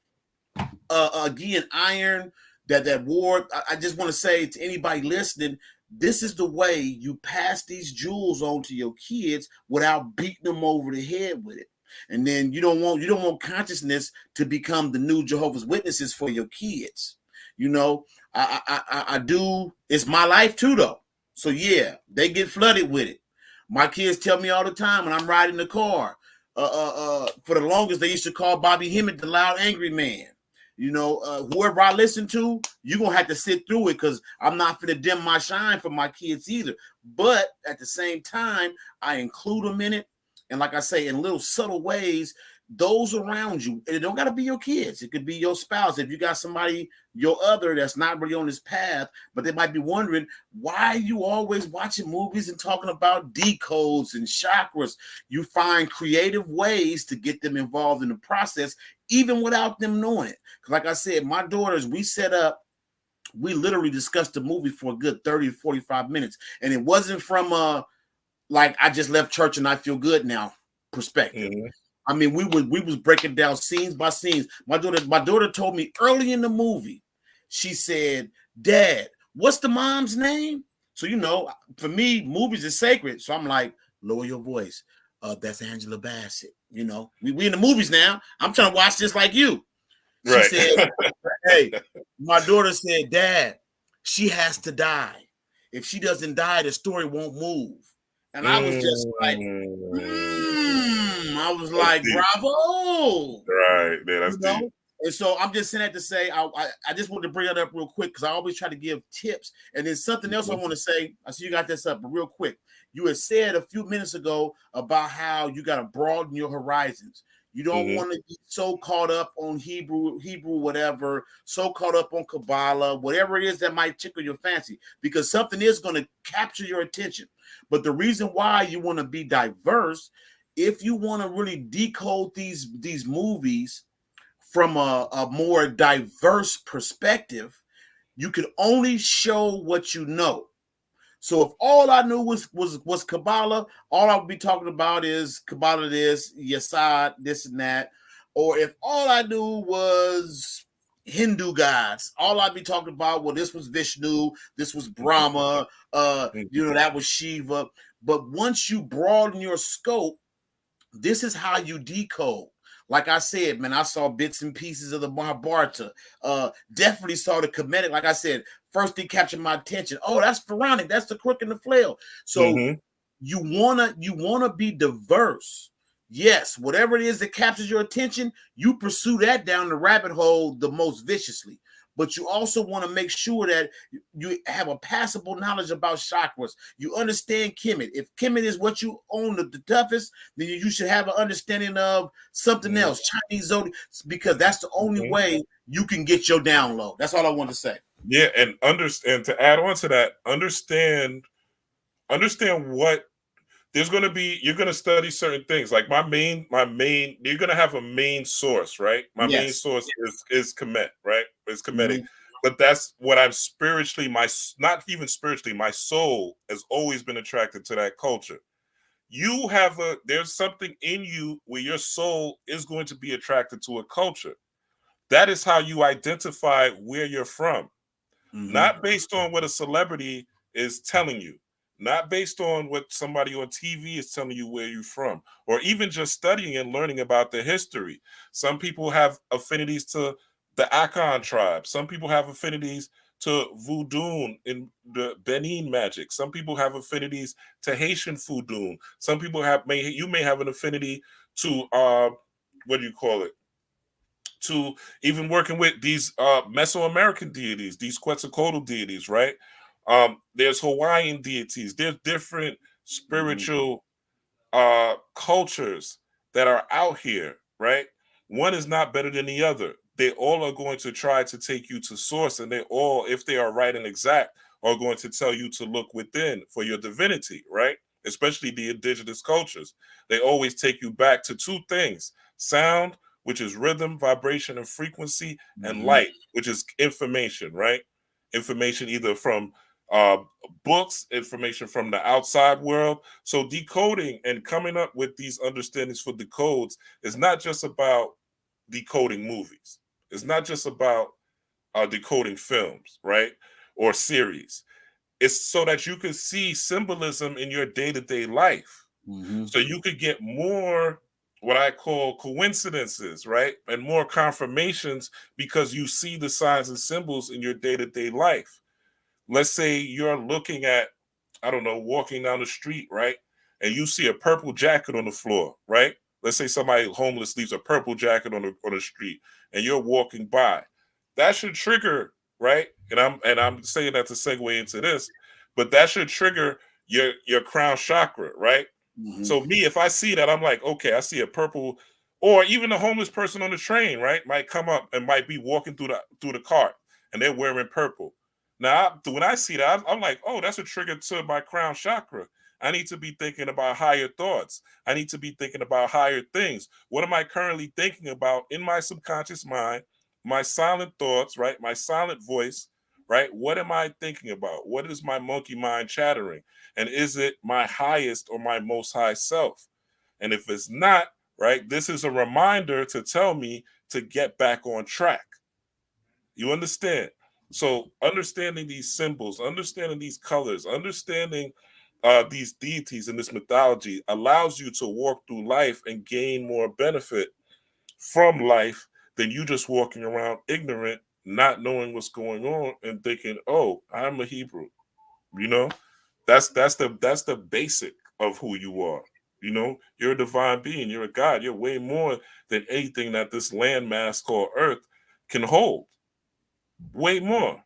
again, Iron, that war. I just want to say to anybody listening, this is the way you pass these jewels on to your kids without beating them over the head with it. And then you don't want consciousness to become the new Jehovah's Witnesses for your kids. I do. It's my life too, though. So yeah, they get flooded with it. My kids tell me all the time when I'm riding the car. For the longest, they used to call Bobby Hemmett the loud, angry man. Whoever I listen to, you're going to have to sit through it because I'm not going to dim my shine for my kids either. But at the same time, I include them in it. And like I say, in little subtle ways, those around you, and it don't got to be your kids. It could be your spouse. If you got somebody, your other, that's not really on this path, but they might be wondering, why are you always watching movies and talking about decodes and chakras? You find creative ways to get them involved in the process, even without them knowing it. Because like I said, my daughters, we literally discussed the movie for a good 30 to 45 minutes. And it wasn't from like I just left church and I feel good now perspective. I mean, we was breaking down scenes by scenes. My daughter told me early in the movie, she said, Dad, what's the mom's name? So, for me, movies is sacred. So I'm like, lower your voice. That's Angela Bassett. We in the movies now. I'm trying to watch this like you. She said, hey, my daughter said, Dad, she has to die. If she doesn't die, the story won't move. And I was just like, I was like, bravo. Right. Yeah, that's deep. And so I'm just saying that to say, I just wanted to bring it up real quick because I always try to give tips. And then something else I want to say. I see you got this up, but real quick. You had said a few minutes ago about how you got to broaden your horizons. You don't want to be so caught up on Hebrew, whatever, so caught up on Kabbalah, whatever it is that might tickle your fancy, because something is going to capture your attention. But the reason why you want to be diverse, if you want to really decode these movies from a more diverse perspective, you can only show what you know. So if all I knew was Kabbalah, all I would be talking about is Kabbalah this, Yesod, this and that. Or if all I knew was Hindu gods, all I'd be talking about, well, this was Vishnu, this was Brahma, that was Shiva. But once you broaden your scope, this is how you decode. Like I said, man, I saw bits and pieces of the Mahabharata. Definitely saw the Kemetic. Like I said, first thing captured my attention. Oh, that's Pharaonic. That's the crook and the flail. So you wanna be diverse. Yes, whatever it is that captures your attention, you pursue that down the rabbit hole the most viciously. But you also want to make sure that you have a passable knowledge about chakras. You understand Kemet. If Kemet is what you own the toughest, then you should have an understanding of something else, Chinese zodiac, because that's the only way you can get your download. That's all I want to say. Yeah, and to add on to that, understand what you're going to study certain things. Like you're going to have a main source, right? My main Yes. source is Kemet, right? It's Kemetic. Mhm. But that's what I'm spiritually, not even spiritually, my soul has always been attracted to that culture. There's something in you where your soul is going to be attracted to a culture. That is how you identify where you're from. Not based on what a celebrity is telling you, not based on what somebody on TV is telling you where you're from, or even just studying and learning about the history. Some people have affinities to the Akan tribe. Some people have affinities to voodoo in the Benin magic. Some people have affinities to Haitian voodoo. Some people you may have an affinity to what do you call it? To even working with these Mesoamerican deities, these Quetzalcoatl deities, right? There's Hawaiian deities. There's different spiritual cultures that are out here, right? One is not better than the other. They all are going to try to take you to source, and they all, if they are right and exact, are going to tell you to look within for your divinity, right? Especially the indigenous cultures. They always take you back to two things: sound, which is rhythm, vibration, and frequency, and light, which is information, right? Information either from uh, books, information from the outside world. So decoding and coming up with these understandings for the codes is not just about decoding movies. It's not just about decoding films, right? Or series. It's so that you can see symbolism in your day-to-day life. So you could get more what I call coincidences, right? And more confirmations because you see the signs and symbols in your day-to-day life. Let's say you're looking at, I don't know, walking down the street, right? And you see a purple jacket on the floor, right? Let's say somebody homeless leaves a purple jacket on the street and you're walking by. That should trigger, right? And I'm saying that to segue into this, but that should trigger your crown chakra, right? So me, if I see that, I'm like, okay, I see a purple, or even a homeless person on the train, right? Might come up and might be walking through the cart and they're wearing purple. Now, when I see that, I'm like, oh, that's a trigger to my crown chakra. I need to be thinking about higher thoughts. I need to be thinking about higher things. What am I currently thinking about in my subconscious mind? My silent thoughts, right? My silent voice, right? What am I thinking about? What is my monkey mind chattering? And is it my highest or my most high self? And if it's not, right, this is a reminder to tell me to get back on track. You understand? So understanding these symbols, understanding these colors, understanding these deities in this mythology allows you to walk through life and gain more benefit from life than you just walking around ignorant, not knowing what's going on and thinking, "Oh, I'm a Hebrew." You know, that's the basic of who you are. You know, you're a divine being. You're a God. You're way more than anything that this landmass called Earth can hold. Way more.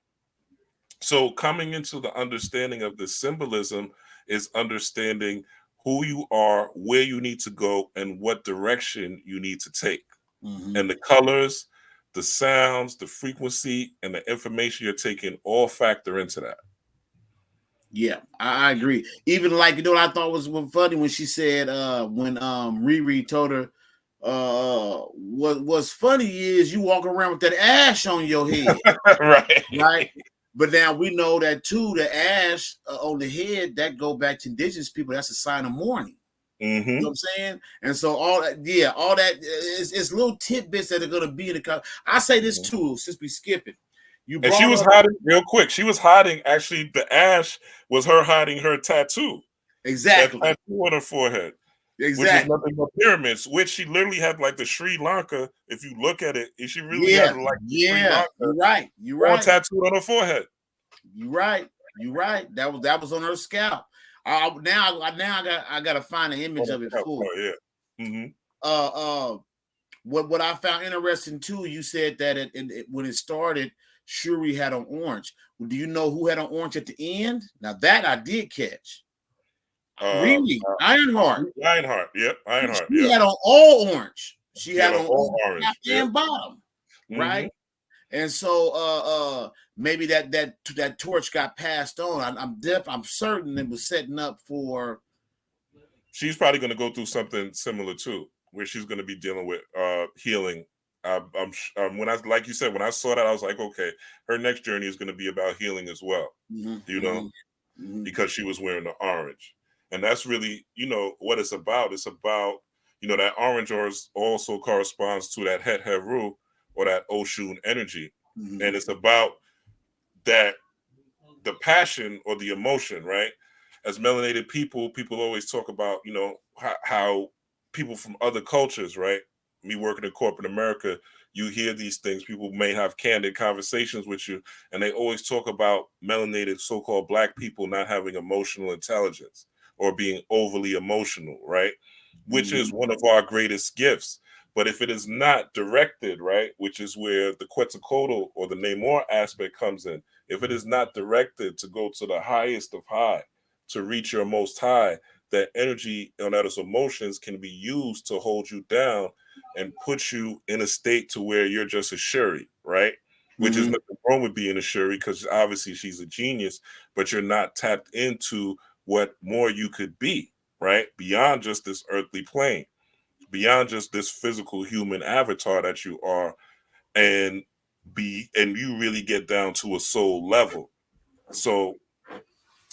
So coming into the understanding of the symbolism is understanding who you are, where you need to go, and what direction you need to take. And the colors, the sounds, the frequency, and the information you're taking all factor into that. Yeah, I agree. Even like, you know what I thought was funny when she said when Riri told her what's funny is you walk around with that ash on your head. Right. Right. But now we know that too, the ash on the head that go back to indigenous people. That's a sign of mourning. You know what I'm saying? And so all that, all that is little tidbits that are going to be in the. I say this too, since we skip it. You And she brought was up hiding real quick. She was hiding. Actually, the ash was her hiding her tattoo. exactly, That tattoo on her forehead, which was exactly. nothing but pyramids. Which she literally had like the Sri Lanka. If you look at it, she really Yeah, had like Sri yeah. Lanka You're right. You're on right. tattooed on her forehead. You're right. You're right. That was on her scalp. Now I gotta find an image of it full. Yeah. What I found interesting too, you said that when it started, Shuri had on orange. Do you know who had on orange at the end? Now that I did catch. Really, Ironheart. Ironheart. Yep. Ironheart. She Yep. had on all orange. She had on all top orange. and bottom, right? And so maybe that torch got passed on. I'm certain it was setting up for she's probably going to go through something similar too, where she's going to be dealing with healing. When I, like you said, when I saw that, I was like, okay, her next journey is going to be about healing as well. You know, because she was wearing the orange, and that's really, you know, what it's about. It's about, you know, that orange also corresponds to that Het Heru, or that Oshun energy, and it's about that, the passion or the emotion, right? As melanated people always talk about, you know, how people from other cultures, right? Me working in corporate America, you hear these things. People may have candid conversations with you, and they always talk about melanated so-called Black people not having emotional intelligence or being overly emotional, right? Which is one of our greatest gifts. But if it is not directed, right, which is where the Quetzalcoatl or the Namor aspect comes in, if it is not directed to go to the highest of high, to reach your most high, that energy and those emotions can be used to hold you down and put you in a state to where you're just a Shuri, right? Which is nothing wrong with being a Shuri, because obviously she's a genius, but you're not tapped into what more you could be, right? Beyond just this earthly plane, beyond just this physical human avatar that you are, and you really get down to a soul level. So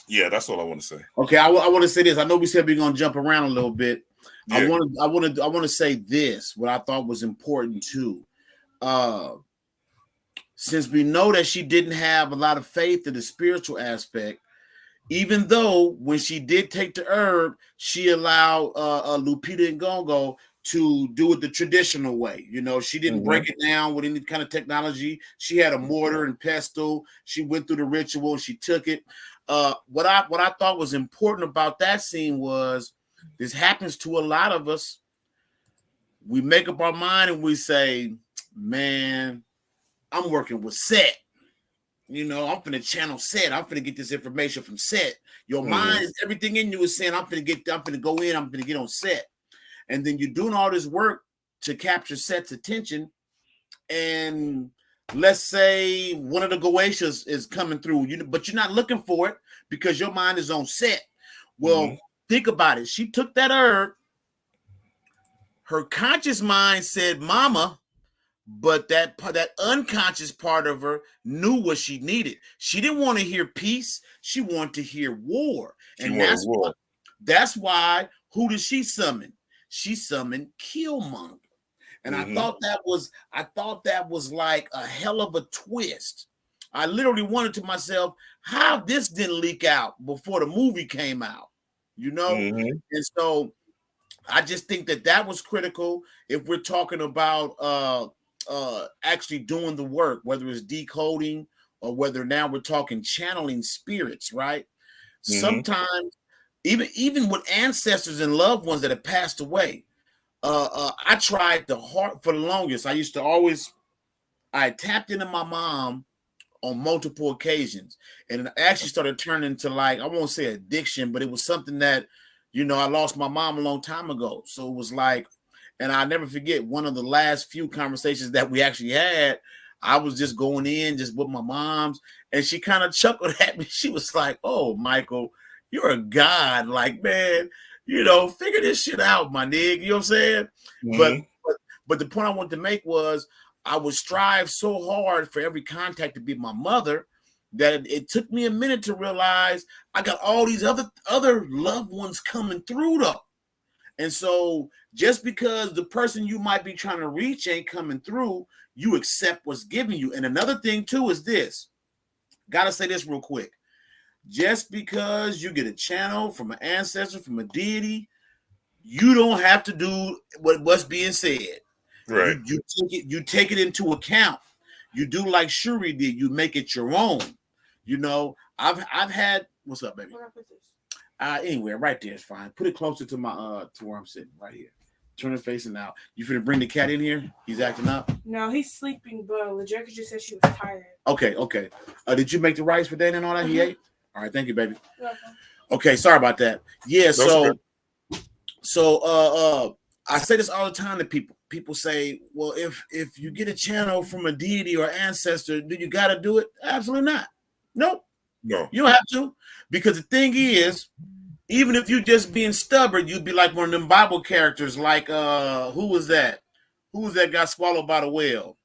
yeah, that's all I want to say. Okay, I want to say this. I know we said we're gonna jump around a little bit. Yeah. I want to say this. What I thought was important too. Since we know that she didn't have a lot of faith in the spiritual aspect, even though when she did take the herb, she allowed Lupita and Gongo to do it the traditional way. You know, she didn't break it down with any kind of technology. She had a mortar and pestle. She went through the ritual. She took it. What I thought was important about that scene was, this happens to a lot of us. We make up our mind and we say, man, I'm working with Set. You know, I'm finna channel Set. I'm finna get this information from Set. Your mind is, everything in you is saying, I'm finna go in, I'm finna get on Set. And then you're doing all this work to capture Set's attention. And let's say one of the Goetias is coming through, but you're not looking for it because your mind is on Set. Well, think about it. She took that herb. Her conscious mind said, mama, but that unconscious part of her knew what she needed. She didn't want to hear peace. She wanted to hear war. And that's why, who did she summon? She summoned Killmonger. And I thought that was like a hell of a twist. I literally wondered to myself how this didn't leak out before the movie came out, you know? And so I just think that was critical if we're talking about actually doing the work, whether it's decoding or whether now we're talking channeling spirits, right? Sometimes even with ancestors and loved ones that have passed away, I tried for the longest. I tapped into my mom on multiple occasions, and it actually started turning into, like, I won't say addiction, but it was something that, you know, I lost my mom a long time ago. So it was like, and I never forget one of the last few conversations that we actually had. I was just going in just with my mom's, and she kind of chuckled at me. She was like, "Oh, Michael, you're a god. Like, man, you know, figure this shit out, my nigga." You know what I'm saying? But the point I wanted to make was, I would strive so hard for every contact to be my mother that it took me a minute to realize I got all these other loved ones coming through though. And so just because the person you might be trying to reach ain't coming through, you accept what's given you. And another thing too is this. Gotta say this real quick. Just because you get a channel from an ancestor, from a deity, you don't have to do what's being said. Right. You take it into account. You do like Shuri did. You make it your own. You know, I've had, what's up, baby? Anywhere, right there is fine. Put it closer to my to where I'm sitting, right here. Turn it facing out. You finna bring the cat in here? He's acting up. No, he's sleeping, but LeJerica just said she was tired. Okay. Did you make the rice for Dana and all that? He ate? All right, thank you, baby. Okay, sorry about that. Yeah, so I say this all the time to people. People say, well, if you get a channel from a deity or ancestor, do you got to do it? Absolutely not. Nope. No. You don't have to. Because the thing is, even if you just being stubborn, you'd be like one of them Bible characters, like who was that? Who was that got swallowed by the whale?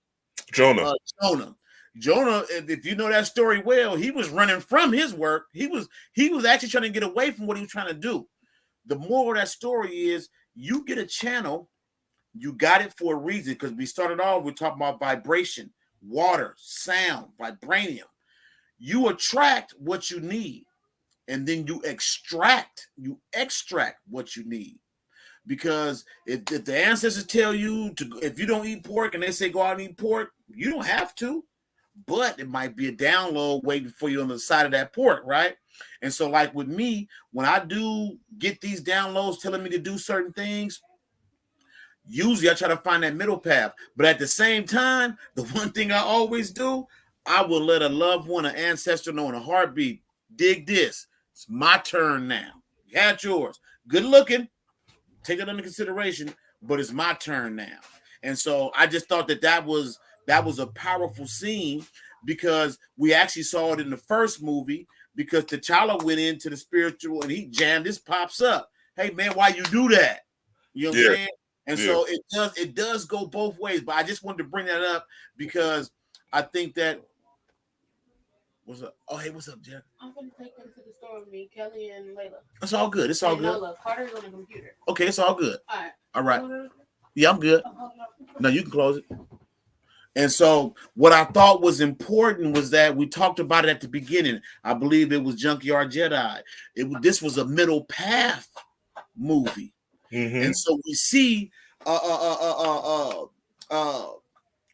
Jonah. Jonah. Jonah, if you know that story well, he was running from his work. He was actually trying to get away from what he was trying to do. The moral of that story is you get a channel, you got it for a reason, because we started off, we're talking about vibration, water, sound, vibranium. You attract what you need, and then you extract what you need. Because if the ancestors tell you to, if you don't eat pork and they say go out and eat pork, you don't have to, but it might be a download waiting for you on the side of that pork, right? And so, like with me, when I do get these downloads telling me to do certain things, usually I try to find that middle path. But at the same time, the one thing I always do, I will let a loved one, an ancestor know in a heartbeat, dig this. It's my turn now. You had yours. Good looking. Take it under consideration, but it's my turn now. And so I just thought that was a powerful scene, because we actually saw it in the first movie, because T'Challa went into the spiritual and he jammed, this pops up. Hey man, why you do that? You know what I'm saying? And so it does go both ways. But I just wanted to bring that up because I think that what's up? Oh, hey, what's up, Jack? I'm gonna take them to the store with me, Kelly and Layla. It's all good. It's all good. Nola. Carter's on the computer. Okay, it's all good. All right. All right. Yeah, I'm good. No, you can close it. And so what I thought was important was that we talked about it at the beginning. I believe it was Junkyard Jedi. This was a middle path movie. Mm-hmm. And so we see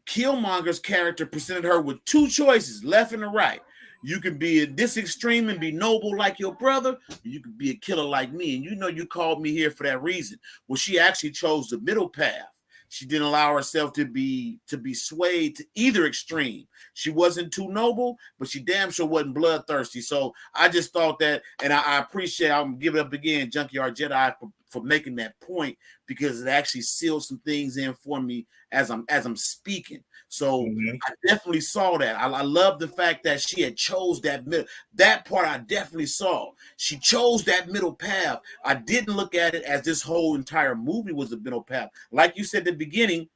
Killmonger's character presented her with two choices, left and the right. You can be at this extreme and be noble like your brother, or you can be a killer like me. And you know you called me here for that reason. Well, she actually chose the middle path. She didn't allow herself to be swayed to either extreme. She wasn't too noble, but she damn sure wasn't bloodthirsty. So I just thought that, and I appreciate, I'm giving up again, Junkyard Jedi for making that point, because it actually sealed some things in for me as I'm speaking. So I definitely saw that. I love the fact that she had chose that middle. That part I definitely saw. She chose that middle path. I didn't look at it as this whole entire movie was a middle path. Like you said at the beginning,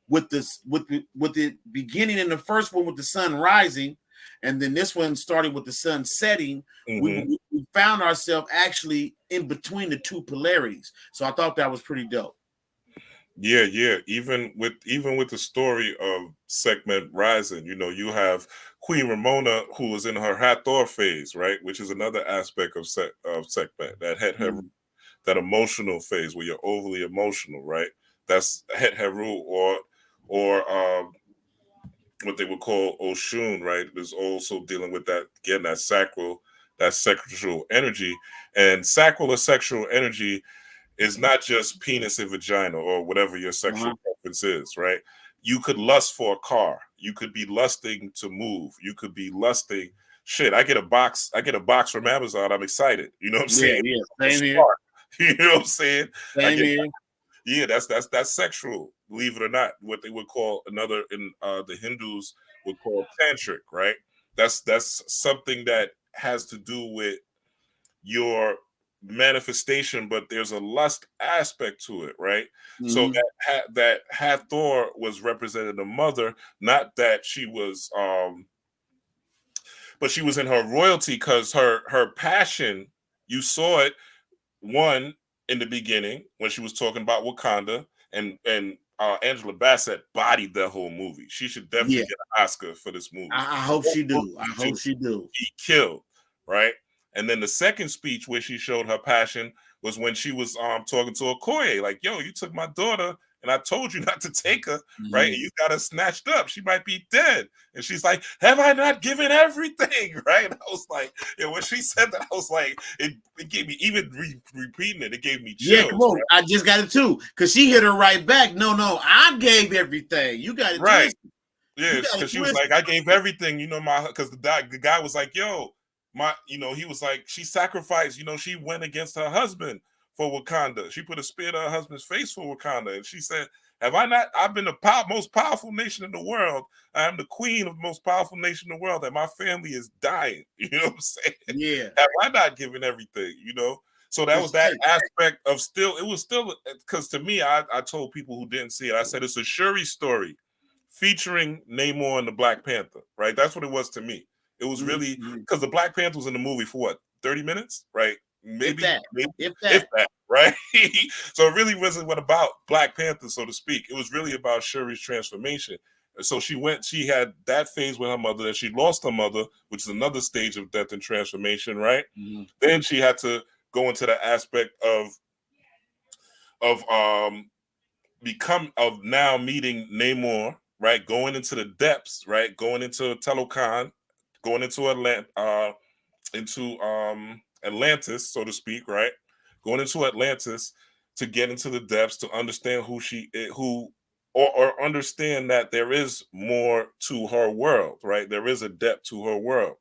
with the beginning in the first one with the sun rising, and then this one starting with the sun setting, we found ourselves actually in between the two polarities. So I thought that was pretty dope. Yeah. Even with the story of Sekhmet rising, you have Queen Ramonda, who was in her Hathor phase, right? Which is another aspect of Sekhmet, that Het Heru, that emotional phase where you're overly emotional, right? That's Het Heru, or what they would call Oshun, right? Is also dealing with that, again, that sacral energy. And sacral or sexual energy is not just penis and vagina or whatever your sexual preference is, right? You could lust for a car. You could be lusting to move. You could be lusting. Shit, I get a box from Amazon. I'm excited. You know what I'm saying? Yeah, same here. You know what I'm saying? Same here. Yeah, that's sexual. Believe it or not, what they would call another in the Hindus would call tantric, right? That's something that has to do with your manifestation, but there's a lust aspect to it, right? So that Hathor was representing the mother, not that she was but she was in her royalty, because her passion, you saw it one in the beginning when she was talking about Wakanda, and Angela Bassett bodied the whole movie. She should definitely get an Oscar for this movie. I hope she do. I hope she do. Be killed, right? And then the second speech where she showed her passion was when she was talking to Okoye, like, yo, you took my daughter and I told you not to take her, right? And you got her snatched up. She might be dead. And she's like, have I not given everything, right? And I was like, when she said that, I was like, it gave me, even repeating it gave me chills. Yeah, come on. Right? I just got it too. Because she hit her right back. No, I gave everything. You got it right. Twisted. Yeah, because she was like, I gave everything, because the guy was like, yo, he was like, she sacrificed, she went against her husband for Wakanda. She put a spear to her husband's face for Wakanda. And she said, Have I not? I've been the most powerful nation in the world. I am the queen of the most powerful nation in the world, and my family is dying. You know what I'm saying? Yeah. Have I not given everything? You know. So that was that aspect of still. It was still because to me, I told people who didn't see it. I said it's a Shuri story featuring Namor and the Black Panther. Right. That's what it was to me. It was really because the Black Panther was in the movie for what 30 minutes, right? Maybe if that, that, right? So it really wasn't what about Black Panther, so to speak. It was really about Shuri's transformation. So she had that phase with her mother, then she lost her mother, which is another stage of death and transformation, right? Then she had to go into the aspect of now meeting Namor, right? Going into the depths, right? Going into Telokan, going into Atlantis, so to speak, right? Going into Atlantis to get into the depths to understand or understand that there is more to her world, right? There is a depth to her world.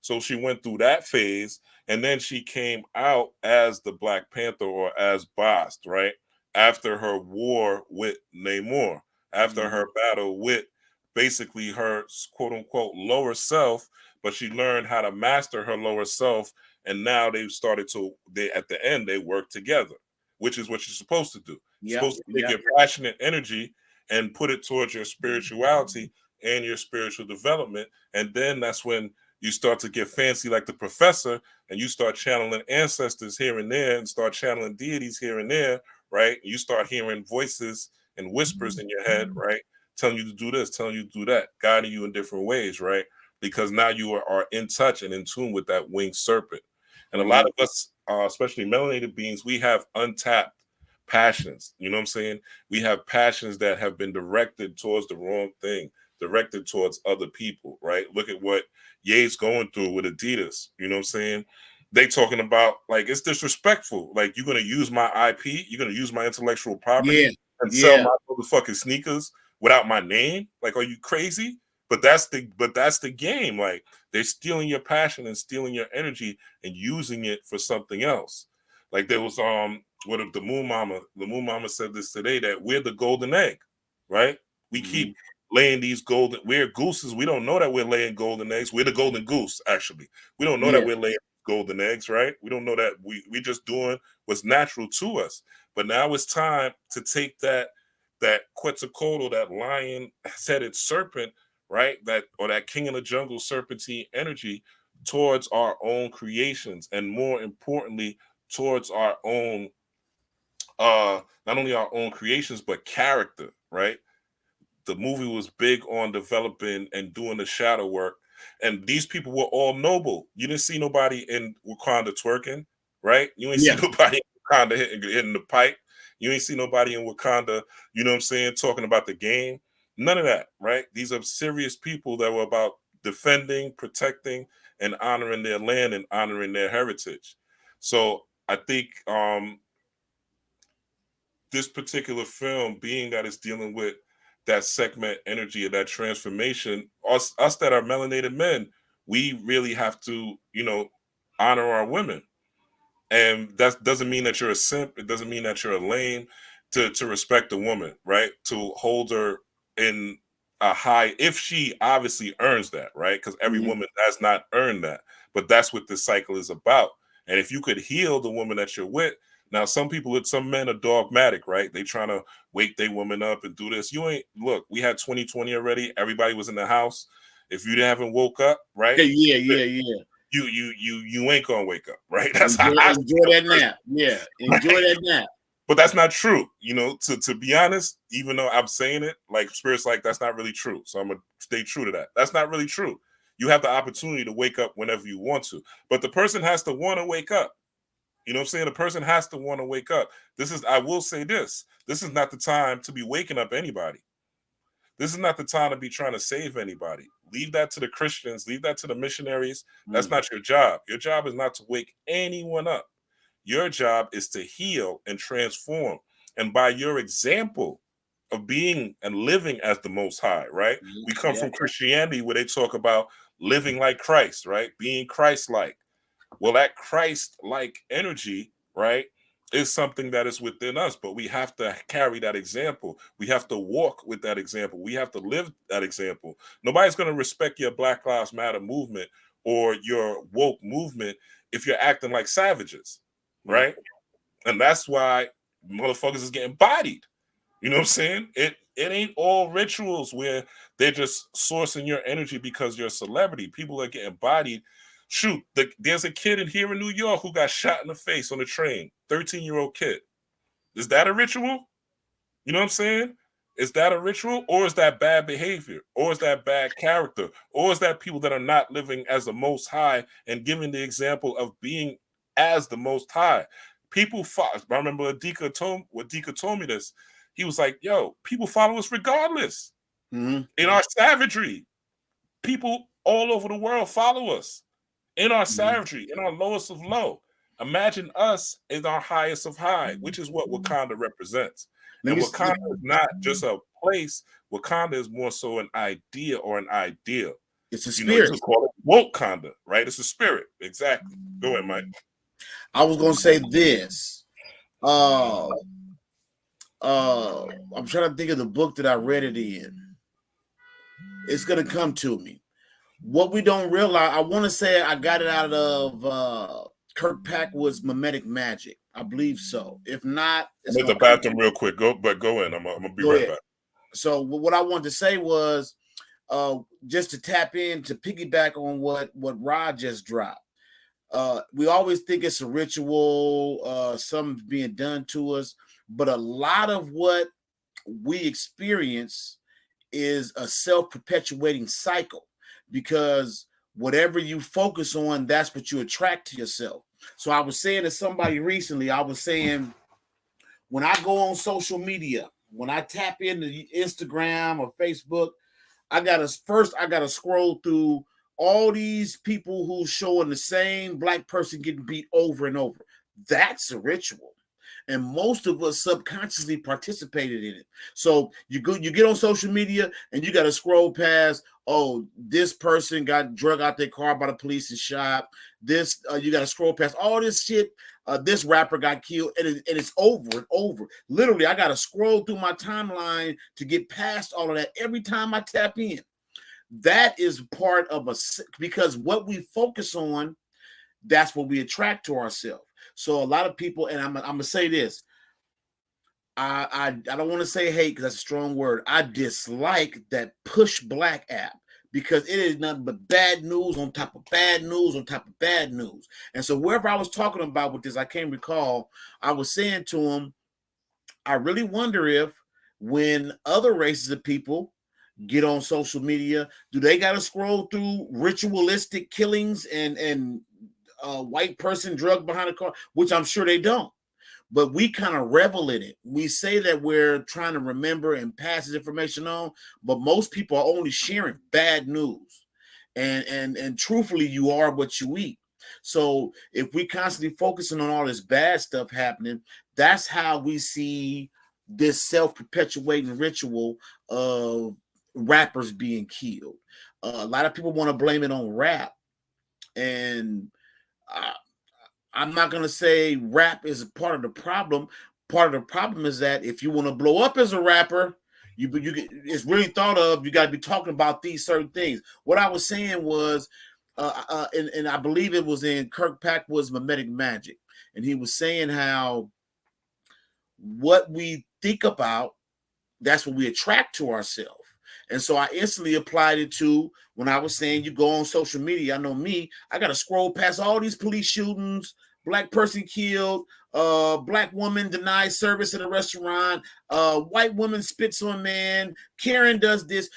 So she went through that phase, and then she came out as the Black Panther or as Bast, right? After her war with Namor, after her battle with basically her quote unquote lower self, but she learned how to master her lower self, and now they've started to at the end they work together, which is what you're supposed to do. You're supposed to take your passionate energy and put it towards your spirituality and your spiritual development, and then that's when you start to get fancy like the professor, and you start channeling ancestors here and there, and start channeling deities here and there, right? You start hearing voices and whispers in your head, right? Telling you to do this, telling you to do that, guiding you in different ways, right? Because now you are in touch and in tune with that winged serpent. And a lot of us, especially melanated beings, we have untapped passions. You know what I'm saying? We have passions that have been directed towards the wrong thing, directed towards other people, right? Look at what Ye's going through with Adidas. You know what I'm saying? They talking about like it's disrespectful. Like you're gonna use my IP, you're gonna use my intellectual property and sell my motherfucking sneakers without my name. Like, are you crazy? But that's the game. Like they're stealing your passion and stealing your energy and using it for something else. Like there was what if the Moon Mama said this today that we're the golden egg, right? We keep laying these we're gooses. We don't know that we're laying golden eggs. We're the golden goose, actually. We don't know that we're laying golden eggs, right? We don't know that we just doing what's natural to us. But now it's time to take that Quetzalcoatl, that lion-headed serpent, right? That king in the jungle serpentine energy towards our own creations, and more importantly, towards our own not only our own creations, but character, right? The movie was big on developing and doing the shadow work. And these people were all noble. You didn't see nobody in Wakanda twerking, right? You ain't see nobody in Wakanda hitting the pipe. You ain't see nobody in Wakanda, you know what I'm saying, talking about the game. None of that, right? These are serious people that were about defending, protecting, and honoring their land and honoring their heritage. So I think this particular film, being that it's dealing with that Sekhmet energy or that transformation, us that are melanated men, we really have to, honor our women. And that doesn't mean that you're a simp. It doesn't mean that you're a lame. To respect a woman, right? To hold her in a high, if she obviously earns that, right? Because every woman has not earned that. But that's what this cycle is about. And if you could heal the woman that you're with, now some men are dogmatic, right? They trying to wake their woman up and do this. Look, we had 2020 already. Everybody was in the house. If you haven't woke up, right? You ain't gonna wake up, right? That's enjoy that nap. Yeah, enjoy that nap. But that's not true, to be honest, even though I'm saying it, like Spirit's like, that's not really true. So I'm gonna stay true to that. That's not really true. You have the opportunity to wake up whenever you want to, but the person has to want to wake up. You know what I'm saying? The person has to want to wake up. I will say this is not the time to be waking up anybody. This is not the time to be trying to save anybody. Leave that to the Christians, leave that to the missionaries. That's not your job. Your job is not to wake anyone up. Your job is to heal and transform. And by your example of being and living as the Most High, right? We come from Christianity where they talk about living like Christ, right? Being Christ-like. Well, that Christ-like energy, right, is something that is within us, but we have to carry that example. We have to walk with that example. We have to live that example. Nobody's going to respect your Black Lives Matter movement or your woke movement if you're acting like savages, right? And that's why motherfuckers is getting bodied. You know what I'm saying? It ain't all rituals where they're just sourcing your energy because you're a celebrity. People are getting bodied. Shoot, there's a kid here in New York who got shot in the face on the train. 13-year-old kid. Is that a ritual? You know what I'm saying? Is that a ritual, or is that bad behavior, or is that bad character, or is that people that are not living as the Most High and giving the example of being as the Most High? People follow. I remember when Dika told me this. He was like, "Yo, people follow us regardless. In our savagery, people all over the world follow us. In our savagery, in our lowest of low. Imagine us in our highest of high, which is what Wakanda represents. And Wakanda is not just a place. Wakanda is more so an idea or an ideal. It's a spirit. You call it Wakanda, right? It's a spirit. Exactly. Go ahead, Mike. I was going to say this. I'm trying to think of the book that I read it in. It's going to come to me. What we don't realize, I want to say I got it out of Kirk Packwood's Mimetic Magic. I believe so. If not, I'm at the bathroom real quick. Go in. I'm gonna be right back. So what I wanted to say was just to tap in, to piggyback on what Rod just dropped. We always think it's a ritual, something being done to us, but a lot of what we experience is a self-perpetuating cycle, because whatever you focus on, that's what you attract to yourself. So I was saying to somebody recently, I was saying, when I go on social media, when I tap into Instagram or Facebook, I gotta scroll through all these people who showing the same black person getting beat over and over. That's a ritual. And most of us subconsciously participated in it. So you get on social media and you got to scroll past, oh, this person got drug out their car by the police and shot. This you got to scroll past all this shit. This rapper got killed, and it's over and over. Literally, I got to scroll through my timeline to get past all of that every time I tap in. That is part of because what we focus on, that's what we attract to ourselves. So a lot of people, and I'm gonna say this, I don't want to say hate because that's a strong word. I dislike that Push Black app because it is nothing but bad news on top of bad news on top of bad news. And so wherever I was talking about with this, I can't recall, I was saying to him, I really wonder if when other races of people get on social media, do they got to scroll through ritualistic killings and white person drugged behind a car, which I'm sure they don't. But we kind of revel in it. We say that we're trying to remember and pass this information on, but most people are only sharing bad news. And truthfully, you are what you eat. So if we constantly focusing on all this bad stuff happening, that's how we see this self-perpetuating ritual of rappers being killed. A lot of people want to blame it on rap, and I'm not going to say rap is a part of the problem. Part of the problem is that if you want to blow up as a rapper, it's really thought of, you got to be talking about these certain things. What I was saying was, and I believe it was in Kirk Packwood's Mimetic Magic, and he was saying how what we think about, that's what we attract to ourselves. And so I instantly applied it to when I was saying you go on social media. I know me, I got to scroll past all these police shootings, black person killed, black woman denied service at a restaurant, white woman spits on man, Karen does this.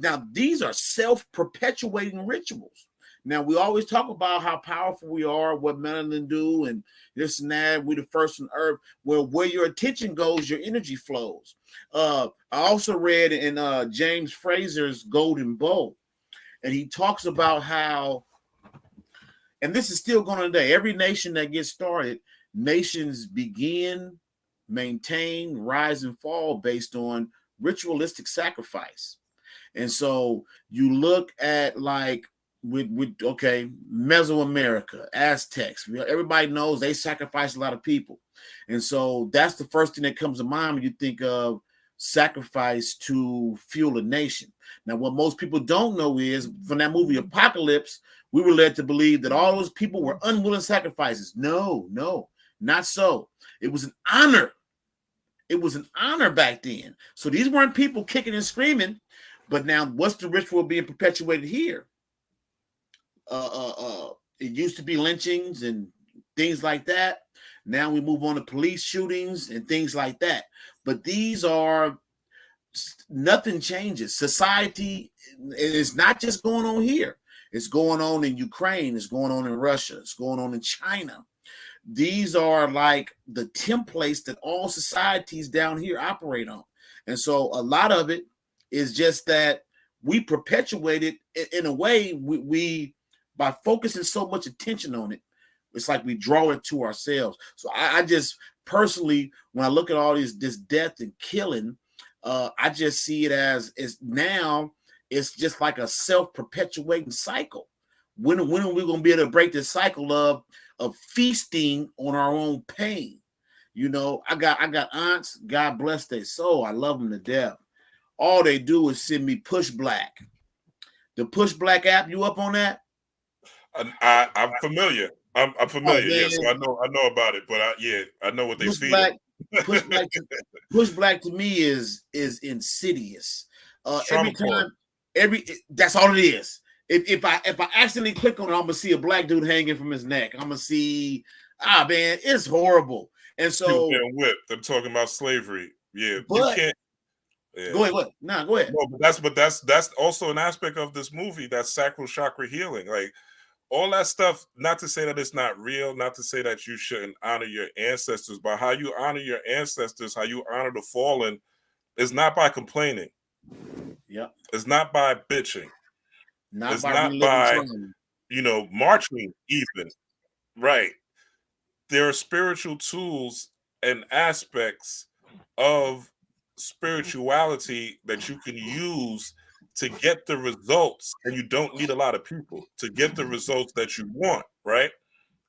Now, these are self-perpetuating rituals. Now, we always talk about how powerful we are, what melanin do, and this and that. We're the first on earth. Well, where your attention goes, your energy flows. I also read in James Fraser's Golden Bowl, and he talks about how, and this is still going on today, every nation that gets started, nations begin, maintain, rise, and fall based on ritualistic sacrifice. And so you look at like with okay, Mesoamerica, Aztecs. Everybody knows they sacrificed a lot of people, and so that's the first thing that comes to mind when you think of sacrifice to fuel a nation. Now, what most people don't know is from that movie Apocalypse, we were led to believe that all those people were unwilling sacrifices. No, not so. It was an honor. It was an honor back then. So these weren't people kicking and screaming. But now, what's the ritual being perpetuated here? It used to be lynchings and things like that. Now we move on to police shootings and things like that. But these are nothing changes. Society is not just going on here. It's going on in Ukraine. It's going on in Russia. It's going on in China. These are like the templates that all societies down here operate on. And so a lot of it is just that we perpetuate it in a way we by focusing so much attention on it, it's like we draw it to ourselves. So I just personally, when I look at all this death and killing, I just see it as now it's just like a self-perpetuating cycle. When are we going to be able to break this cycle of feasting on our own pain? You know, I got aunts, God bless their soul. I love them to death. All they do is send me Push Black. The Push Black app, you up on that? I'm familiar. I'm familiar. Oh, yeah, so I know about it, but I know what they feed. Push Black to me is insidious. That's all it is. If I accidentally click on it, I'm gonna see a black dude hanging from his neck. I'm gonna see, man, it's horrible. And so people getting whipped. I'm talking about slavery. Yeah, but you can't. Yeah. Go ahead. Go ahead. No, but that's also an aspect of this movie. That's sacral chakra healing. Like all that stuff. Not to say that it's not real. Not to say that you shouldn't honor your ancestors, but how you honor your ancestors, how you honor the fallen, is not by complaining. Yeah. It's not by bitching. It's not by marching even. Right. There are spiritual tools and aspects of spirituality that you can use to get the results, and you don't need a lot of people to get the results that you want, right?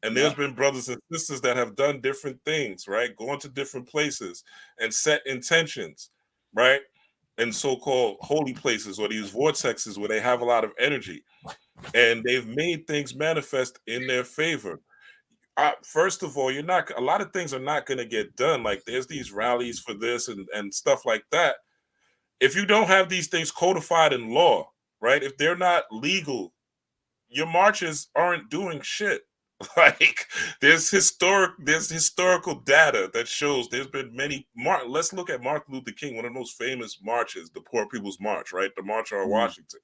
And there's been brothers and sisters that have done different things, right? Gone to different places and set intentions, right? In so-called holy places or these vortexes where they have a lot of energy, and they've made things manifest in their favor. First of all, a lot of things are not going to get done. Like there's these rallies for this and stuff like that. If you don't have these things codified in law, right? If they're not legal, your marches aren't doing shit. Like there's historical data that shows there's been many. Let's look at Martin Luther King, one of the most famous marches, the Poor People's March, right? The March on Washington.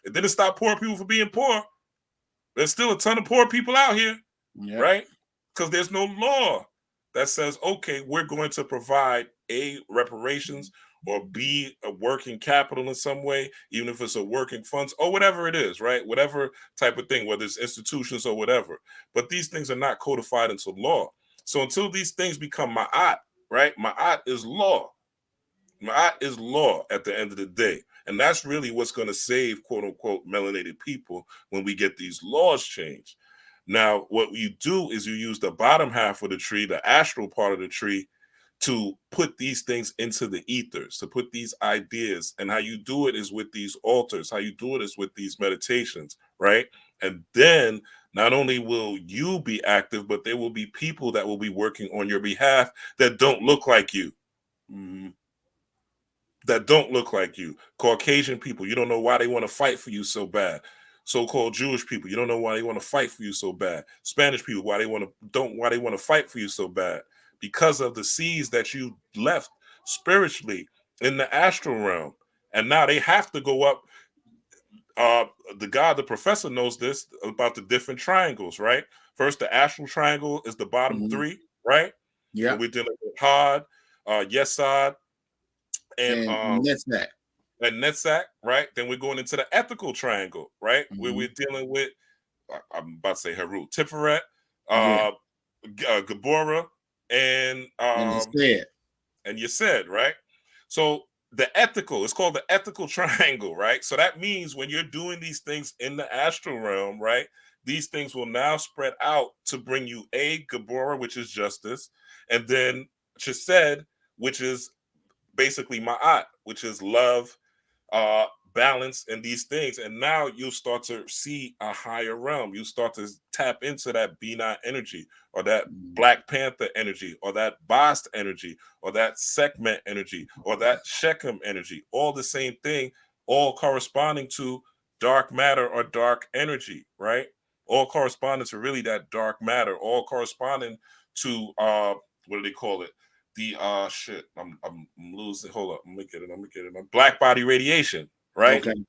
It didn't stop poor people from being poor. There's still a ton of poor people out here. Right? Because there's no law that says, okay, we're going to provide A, reparations, or B, a working capital in some way, even if it's a working funds or whatever it is, right? Whatever type of thing, whether it's institutions or whatever. But these things are not codified into law. So until these things become ma'at, right? Ma'at is law. Ma'at is law at the end of the day. And that's really what's going to save, quote unquote, melanated people when we get these laws changed. Now, what you do is you use the bottom half of the tree, the astral part of the tree, to put these things into the ethers, to put these ideas. And how you do it is with these altars. How you do it is with these meditations, right? And then not only will you be active, but there will be people that will be working on your behalf that don't look like you. That don't look like you. Caucasian people, you don't know why they want to fight for you so bad. So-called Jewish people, you don't know why they want to fight for you so bad. Spanish people, why they want to fight for you so bad, because of the seeds that you left spiritually in the astral realm, and now they have to go up. The professor knows this about the different triangles, right? First, the astral triangle is the bottom three, right? Yeah, and we're dealing with Had, Yesod, and Netzach. And Netzach, right? Then we're going into the ethical triangle, right? Where we're dealing with, I'm about to say Heru, Tiferet, Gabora, and you said, right? So it's called the ethical triangle, right? So that means when you're doing these things in the astral realm, right, these things will now spread out to bring you Gabora, which is justice, and then Chesed, which is basically Ma'at, which is love, balance, and these things. And now you'll start to see a higher realm. You start to tap into that Binah energy, or that Black Panther energy, or that Bast energy, or that Sekhmet energy, or that Shechem energy. All the same thing, all corresponding to dark matter or dark energy, right? All corresponding to really that dark matter, all corresponding to what do they call it? The shit, I'm losing. Hold up, I'm gonna get it. Black body radiation, right? Okay.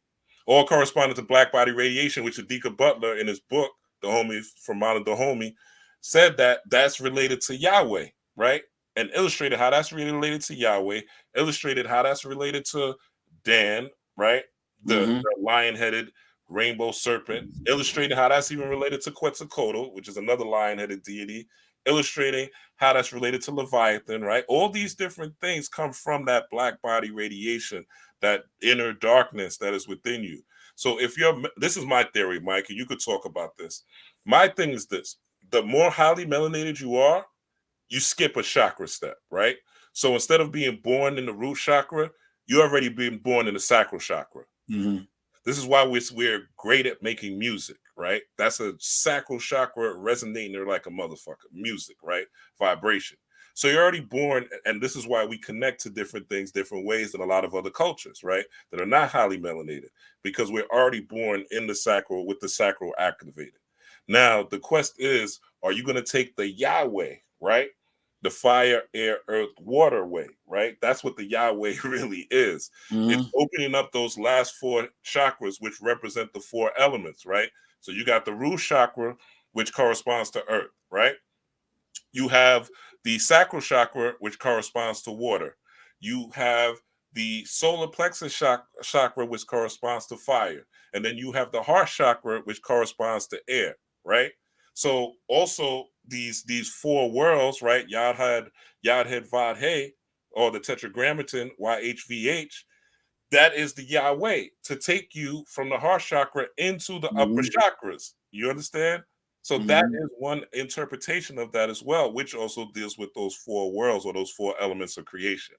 All corresponding to black body radiation, which Adika Butler in his book, the homie from Mount the Homie, said that that's related to Yahweh, right? And illustrated how that's really related to Yahweh, illustrated how that's related to Dan, right? The lion-headed rainbow serpent, illustrated how that's even related to Quetzalcoatl, which is another lion-headed deity, illustrating how that's related to Leviathan, right? All these different things come from that black body radiation, that inner darkness that is within you. So if you're, this is my theory, Mike, and you could talk about this. My thing is this: the more highly melanated you are, you skip a chakra step, right? So instead of being born in the root chakra, you're already being born in the sacral chakra. This is why we're great at making music, right? That's a sacral chakra resonating there like a motherfucker. Music, right? Vibration. So you're already born, and this is why we connect to different things, different ways than a lot of other cultures, right? That are not highly melanated, because we're already born in the sacral with the sacral activated. Now, the quest is, are you going to take the Yahweh, right? The fire, air, earth, water way, right? That's what the Yahweh really is. It's opening up those last four chakras, which represent the four elements, right? So you got the root chakra, which corresponds to earth, right? You have the sacral chakra, which corresponds to water. You have the solar plexus chakra, which corresponds to fire. And then you have the heart chakra, which corresponds to air, right? So also these four worlds, right? Yad Vad He, or the tetragrammaton, YHVH, that is the Yahweh to take you from the heart chakra into the upper chakras. You understand? So that is one interpretation of that as well, which also deals with those four worlds, or those four elements of creation.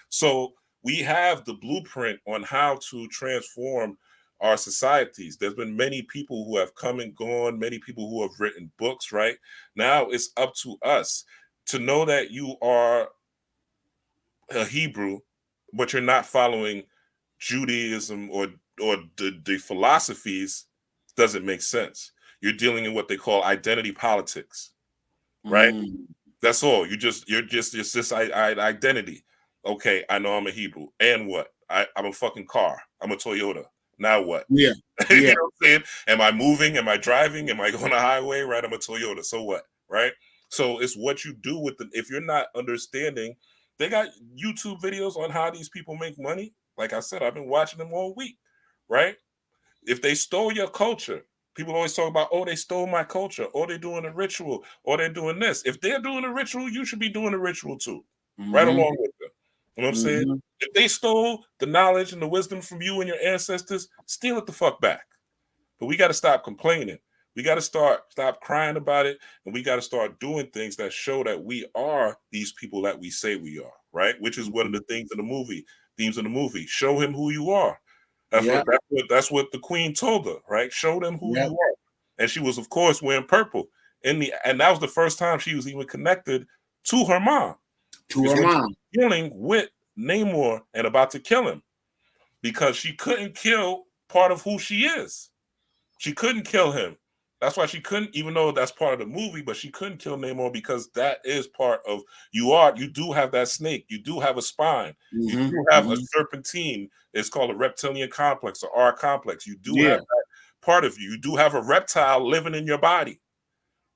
So we have the blueprint on how to transform our societies. There's been many people who have come and gone, many people who have written books, right? Now it's up to us to know that you are a Hebrew, but you're not following Judaism or the philosophies. Doesn't make sense. You're dealing in what they call identity politics, right? That's all. You're just this identity. Okay, I know I'm a Hebrew, and what? I'm a fucking car. I'm a Toyota. Now what? Yeah. You Yeah. know what I'm saying? Am I moving? Am I driving? Am I going a highway? Right? I'm a Toyota. So what? Right? So it's what you do with the. If you're not understanding, they got YouTube videos on how these people make money. Like I said, I've been watching them all week. Right? If they stole your culture, people always talk about, oh, they stole my culture, or they're doing a ritual, or they're doing this. If they're doing a ritual, you should be doing a ritual too, right along with them. You know what I'm saying? If they stole the knowledge and the wisdom from you and your ancestors, steal it the fuck back. But we got to stop complaining. We got to stop crying about it, and we got to start doing things that show that we are these people that we say we are, right? Which is one of the things in the movie, themes of the movie. Show him who you are. That's what the queen told her, right? Show them who you are. And she was, of course, wearing purple. And that was the first time she was even connected to her mom. To her mom. Dealing with Namor and about to kill him, because she couldn't kill part of who she is. She couldn't kill him. That's why she couldn't, even though that's part of the movie, but she couldn't kill Namor, because that is part of you do have that snake, you do have a spine, you do have a serpentine. It's called a reptilian complex, or R complex. You do have that part of you. You do have a reptile living in your body,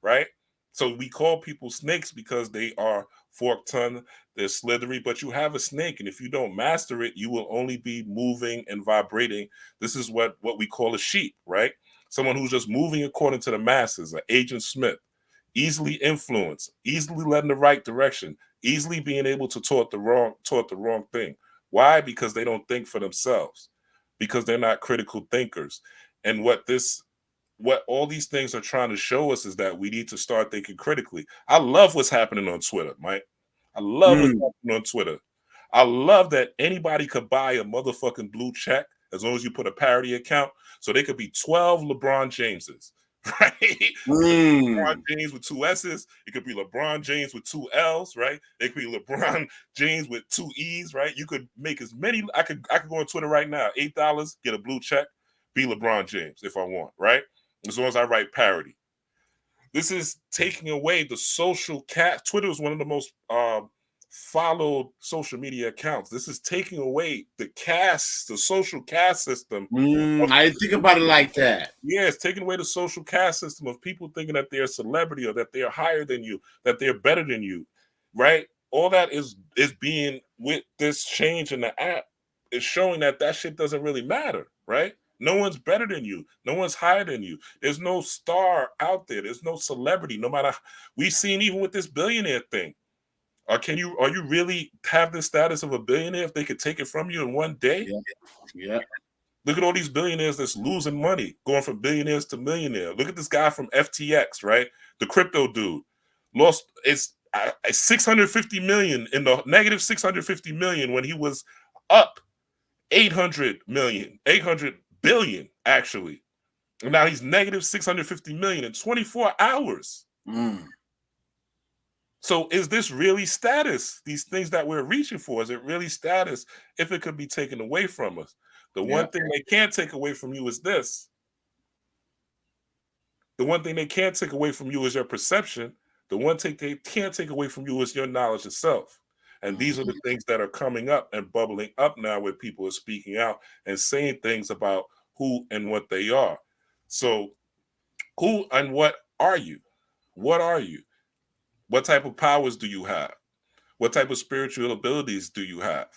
right? So we call people snakes because they are fork-tongued, they're slithery, but you have a snake, and if you don't master it, you will only be moving and vibrating. This is what we call a sheep, right? Someone who's just moving according to the masses, an Agent Smith, easily influenced, easily led in the right direction, easily being able to taught the wrong thing. Why? Because they don't think for themselves, because they're not critical thinkers. And what all these things are trying to show us is that we need to start thinking critically. I love what's happening on Twitter, Mike. I love what's happening on Twitter. I love that anybody could buy a motherfucking blue check as long as you put a parody account. So they could be 12 LeBron Jameses, right? LeBron James with 2 S's. It could be LeBron James with 2 L's, right? It could be LeBron James with 2 E's, right? You could make as many. I could go on Twitter right now, $8, get a blue check, be LeBron James if I want, right? As long as I write parody. This is taking away the social cat. Twitter is one of the most followed social media accounts. This is taking away the social caste system. I didn't think about it like that. Yeah, it's taking away the social caste system of people thinking that they're a celebrity or that they're higher than you, that they're better than you, right? All that is being, with this change in the app, is showing that shit doesn't really matter, right? No one's better than you. No one's higher than you. There's no star out there. There's no celebrity. No matter, we've seen even with this billionaire thing. Are you really have the status of a billionaire if they could take it from you in one day? Yeah. Look at all these billionaires that's losing money, going from billionaires to millionaire. Look at this guy from FTX, right? The crypto dude lost it's 650 million in the negative 650 million when he was up 800 billion actually. And now he's negative 650 million in 24 hours. So is this really status? These things that we're reaching for, is it really status if it could be taken away from us? The one thing they can't take away from you is this. The one thing they can't take away from you is your perception. The one thing they can't take away from you is your knowledge of self. And these are the things that are coming up and bubbling up now where people are speaking out and saying things about who and what they are. So who and what are you? What are you? What type of powers do you have? What type of spiritual abilities do you have?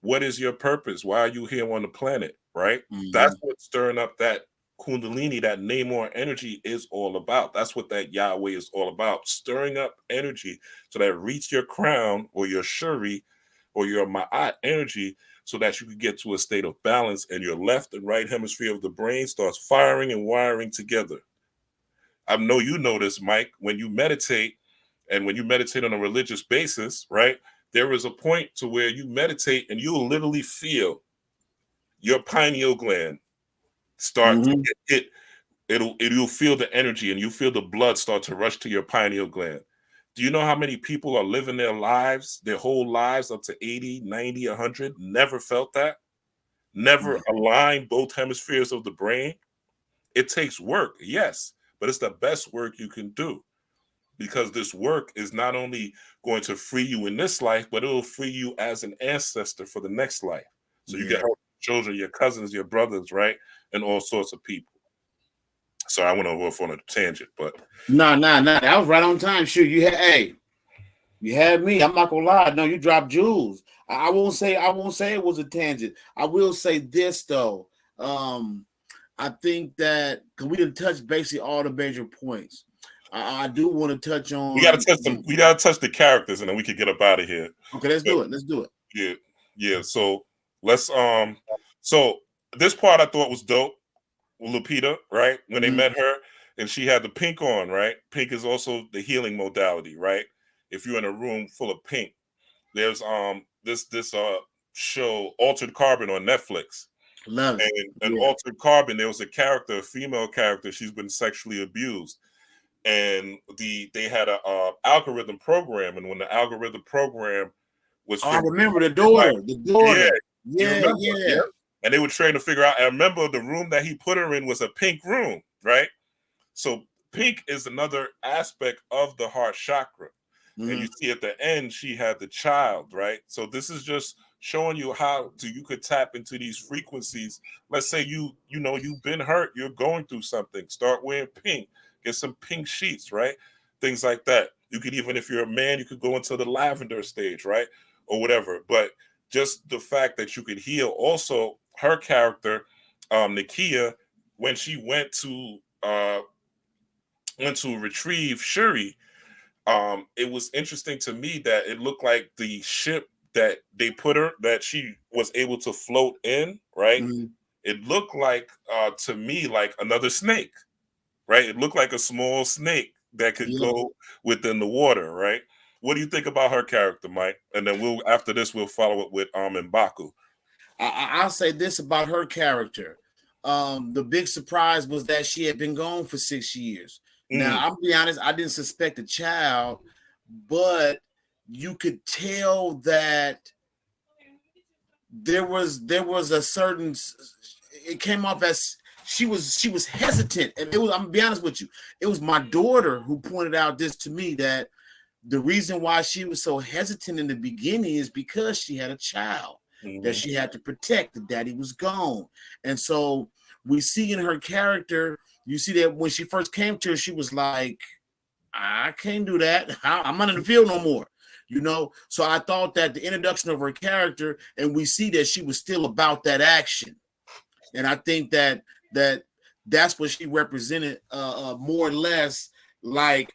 What is your purpose? Why are you here on the planet, right? That's what's stirring up that Kundalini, that Namor energy is all about. That's what that Yahweh is all about, stirring up energy so that it reach your crown or your Shuri or your Ma'at energy so that you can get to a state of balance and your left and right hemisphere of the brain starts firing and wiring together. I know you know this, Mike, when you meditate and when you meditate on a religious basis, right? There is a point to where you meditate and you'll literally feel your pineal gland start to get hit. You'll feel the energy and you feel the blood start to rush to your pineal gland. Do you know how many people are living their lives, their whole lives up to 80, 90, 100, never felt that? Never aligned both hemispheres of the brain? It takes work, yes, but it's the best work you can do. Because this work is not only going to free you in this life, but it will free you as an ancestor for the next life. So you can help your children, your cousins, your brothers, right? And all sorts of people. So I went off on a tangent, but Nah. That was right on time. Sure, you had me. I'm not gonna lie. No, you dropped jewels. I won't say it was a tangent. I will say this though. I think that because we didn't touch basically all the major points. I do want to touch on. We gotta touch the characters, and then we can get up out of here. Okay, let's do it. Yeah. So let's So this part I thought was dope. Lupita, right? When they met her, and she had the pink on, right? Pink is also the healing modality, right? If you're in a room full of pink, there's this show Altered Carbon on Netflix. Love it. And Altered Carbon, there was a female character. She's been sexually abused. And they had a algorithm program, and when the algorithm program was, I remember the daughter. Yeah. And they were trying to figure out. I remember the room that he put her in was a pink room, right? So pink is another aspect of the heart chakra, and you see at the end she had the child, right? So this is just showing you how you could tap into these frequencies. Let's say you've been hurt, you're going through something. Start wearing pink. Get some pink sheets, right? Things like that. You could even, if you're a man, you could go into the lavender stage, right? Or whatever. But just the fact that you could heal. Also, her character, Nakia, when she went to retrieve Shuri, it was interesting to me that it looked like the ship that they put her, that she was able to float in, right? Mm-hmm. It looked like to me like another snake, right? It looked like a small snake that could go within the water, right? What do you think about her character, Mike? And then we'll after this we'll follow it with M'Baku. I'll say this about her character. The big surprise was that she had been gone for 6 years. Now, I'll be honest, I didn't suspect a child, but you could tell that there was a certain, it came off as she was hesitant. And it was, I'm gonna be honest with you, it was my daughter who pointed out this to me, that the reason why she was so hesitant in the beginning is because she had a child that she had to protect. The daddy was gone. And so we see in her character, you see that when she first came to her, she was like, I can't do that. I'm not in the field no more. You know, so I thought that the introduction of her character, and we see that she was still about that action. And I think that that's what she represented, more or less, like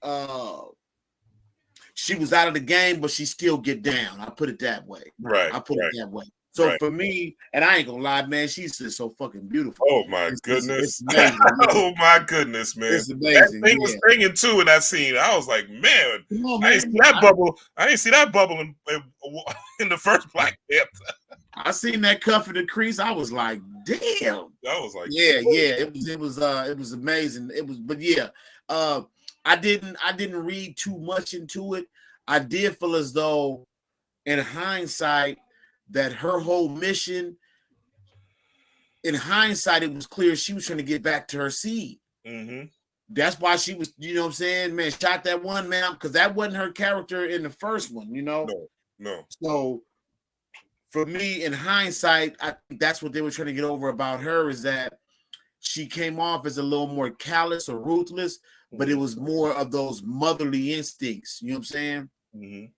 she was out of the game, but she still get down. I put it that way. Right. I put it that way. So for me, and I ain't gonna lie, man, she's just so fucking beautiful. Oh my goodness. It's amazing. Oh my goodness, man. It's amazing. That thing was singing too in that scene. I was like, man, on, I didn't see that bubble. I didn't see that bubble in the first Black Panther. I seen that cuff in the crease. I was like, damn. I was like, yeah. It was amazing. It was, but yeah. I didn't read too much into it. I did feel as though, in hindsight, that her whole mission, in hindsight, it was clear she was trying to get back to her seed. That's why she was, you know what I'm saying, man, shot that one man, because that wasn't her character in the first one, you know? No. So for me, in hindsight, I think that's what they were trying to get over about her, is that she came off as a little more callous or ruthless, but it was more of those motherly instincts. You know what I'm saying?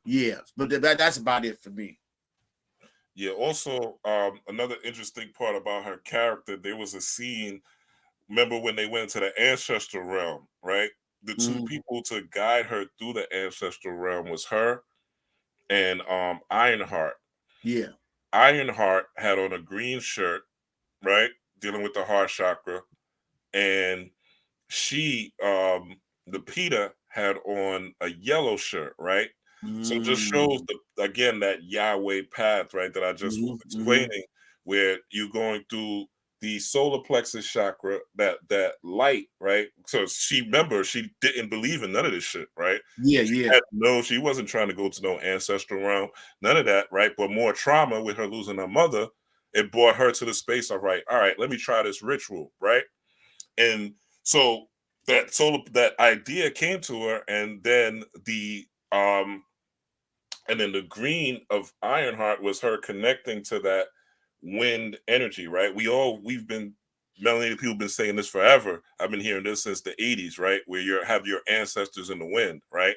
Yeah, but that's about it for me. Yeah. Also, another interesting part about her character, there was a scene. Remember when they went into the ancestral realm, right? The two people to guide her through the ancestral realm was her and Ironheart. Yeah. Ironheart had on a green shirt, right? Dealing with the heart chakra. And she, Lupita, had on a yellow shirt, right? So it just shows again that Yahweh path, right? That I just was explaining, where you're going through the solar plexus chakra, that light, right? So she didn't believe in none of this shit, right? She wasn't trying to go to no ancestral realm, none of that, right? But more trauma with her losing her mother, it brought her to the space of, right, all right, let me try this ritual, right? And so that idea came to her, and then the green of Ironheart was her connecting to that wind energy, right? We've been, melanated people been saying this forever. I've been hearing this since the 80s, right? Where you have your ancestors in the wind, right?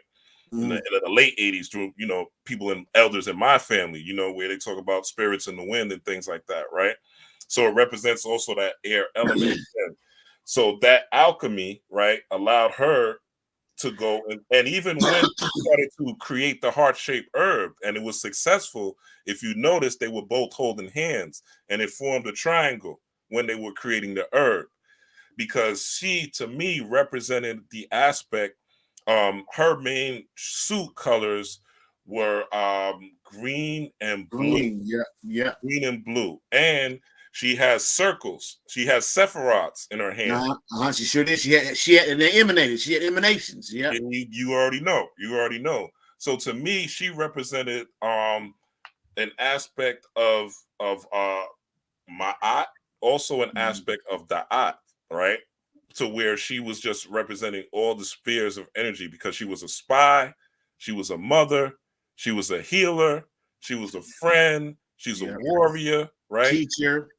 In the late 80s, through, you know, people and elders in my family, you know, where they talk about spirits in the wind and things like that, right? So it represents also that air element. So that alchemy, right, allowed her to go, and even when she started to create the heart-shaped herb and it was successful, if you notice, they were both holding hands and it formed a triangle when they were creating the herb, because she, to me, represented the aspect. Her main suit colors were green and blue. Green and blue. And she has circles. She has sephiroths in her hand. She sure did. She had, and they emanated. She had emanations. Yeah. And you already know. You already know. So to me, she represented an aspect of Ma'at, also an aspect of Da'at, right? To where she was just representing all the spheres of energy, because she was a spy, she was a mother, she was a healer, she was a friend, she's a warrior, right? Teacher.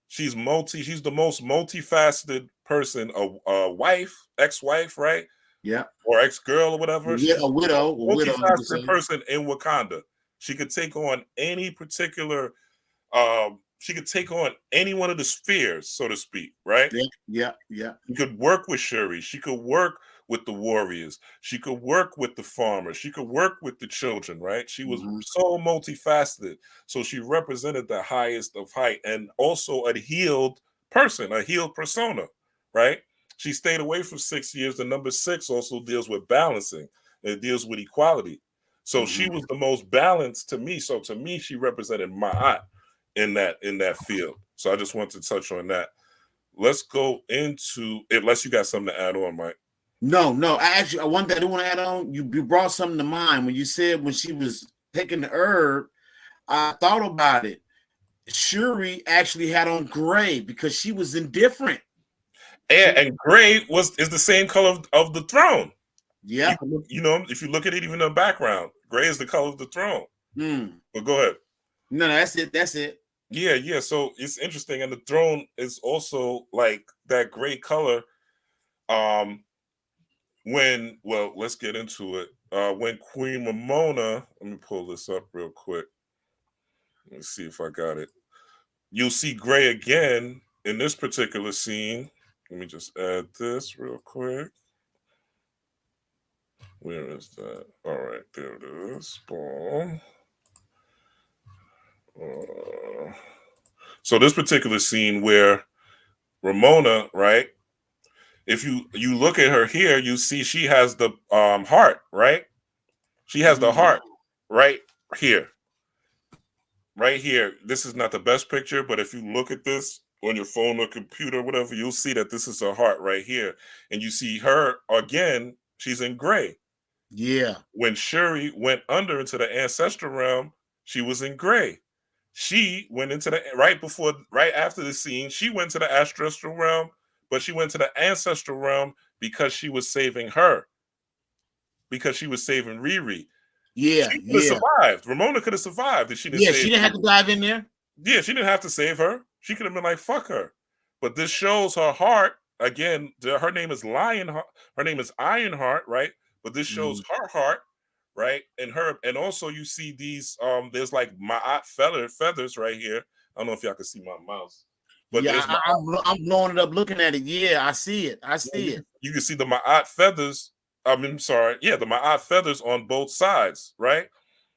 She's the most multifaceted person, a wife, ex-wife, right? Yeah. Or ex-girl or whatever. A widow. Multifaceted person in Wakanda. She could take on any particular, she could take on any one of the spheres, so to speak, right? Yeah. She could work with Shuri. She could work with the warriors. She could work with the farmers. She could work with the children, right? She was so multifaceted. So she represented the highest of height and also a healed person, a healed persona, right? She stayed away for 6 years. The number 6 also deals with balancing. It deals with equality. So she was the most balanced to me. So to me, she represented Ma'at in that field. So I just want to touch on that. Let's go into, unless you got something to add on, Mike. No. One thing I do want to add on. You brought something to mind when you said when she was taking the herb. I thought about it. Shuri actually had on gray because she was indifferent. And gray is the same color of the throne. Yeah. You know, if you look at it, even in the background, gray is the color of the throne. But go ahead. No, that's it. Yeah. So it's interesting, and the throne is also like that gray color. Let's get into it. When Queen Ramona, let me pull this up real quick. Let me see if I got it. You'll see gray again in this particular scene. Let me just add this real quick. Where is that? All right, there it is. Boom. So this particular scene where Ramona, right? If you look at her here, you see she has the heart, right? She has the heart right here. Right here. This is not the best picture, but if you look at this on your phone or computer, whatever, you'll see that this is her heart right here. And you see her again, she's in gray. Yeah. When Shuri went under into the ancestral realm, she was in gray. She went into right after the scene, she went to the ancestral realm, but she went to the ancestral realm because she was saving her. Because she was saving Riri. Yeah. She could have survived. Ramona could have survived if she didn't save she didn't have to dive in there. Yeah, she didn't have to save her. She could have been like, fuck her. But this shows her heart. Again, her name is Lionheart. Her name is Ironheart, right? But this shows her heart, right? And also you see these, there's like Ma'at feathers right here. I don't know if y'all can see my mouse. But yeah, I'm blowing it up looking at it. Yeah, I see it. You can see the Ma'at feathers. The Ma'at feathers on both sides, right?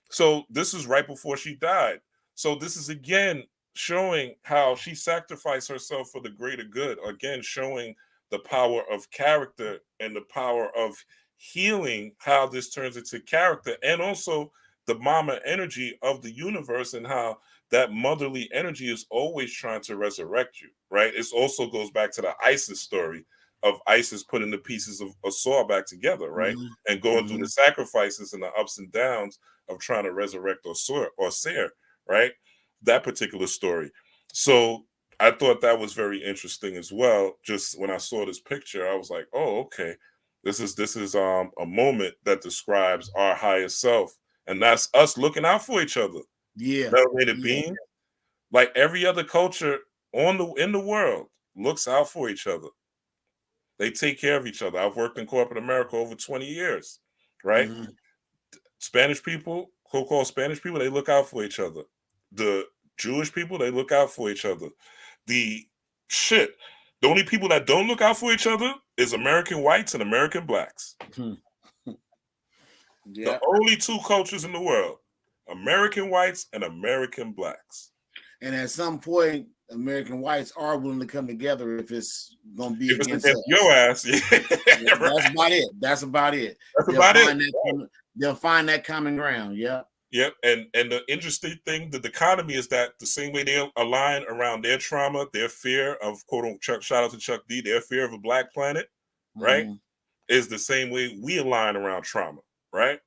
So this is right before she died. So this is again showing how she sacrificed herself for the greater good. Again, showing the power of character and the power of healing, how this turns into character, and also the mama energy of the universe and how that motherly energy is always trying to resurrect you, right? It also goes back to the Isis story of Isis putting the pieces of Asar back together, right? And going through the sacrifices and the ups and downs of trying to resurrect Osir, right? That particular story. So I thought that was very interesting as well. Just when I saw this picture, I was like, oh, okay. This is a moment that describes our highest self. And that's us looking out for each other. Yeah. Melanated being, like every other culture in the world, looks out for each other. They take care of each other. I've worked in corporate America over 20 years, right? Spanish people, so-called Spanish people, they look out for each other. The Jewish people, they look out for each other. The only people that don't look out for each other is American whites and American blacks. The only two cultures in the world, American whites and American blacks. And at some point, American whites are willing to come together if it's going to be against your ass. That's about it. They'll find that common ground. Yeah. Yep. And the interesting thing, the dichotomy is that the same way they align around their trauma, their fear of quote unquote, shout out to Chuck D, their fear of a black planet, right? Is the same way we align around trauma, right?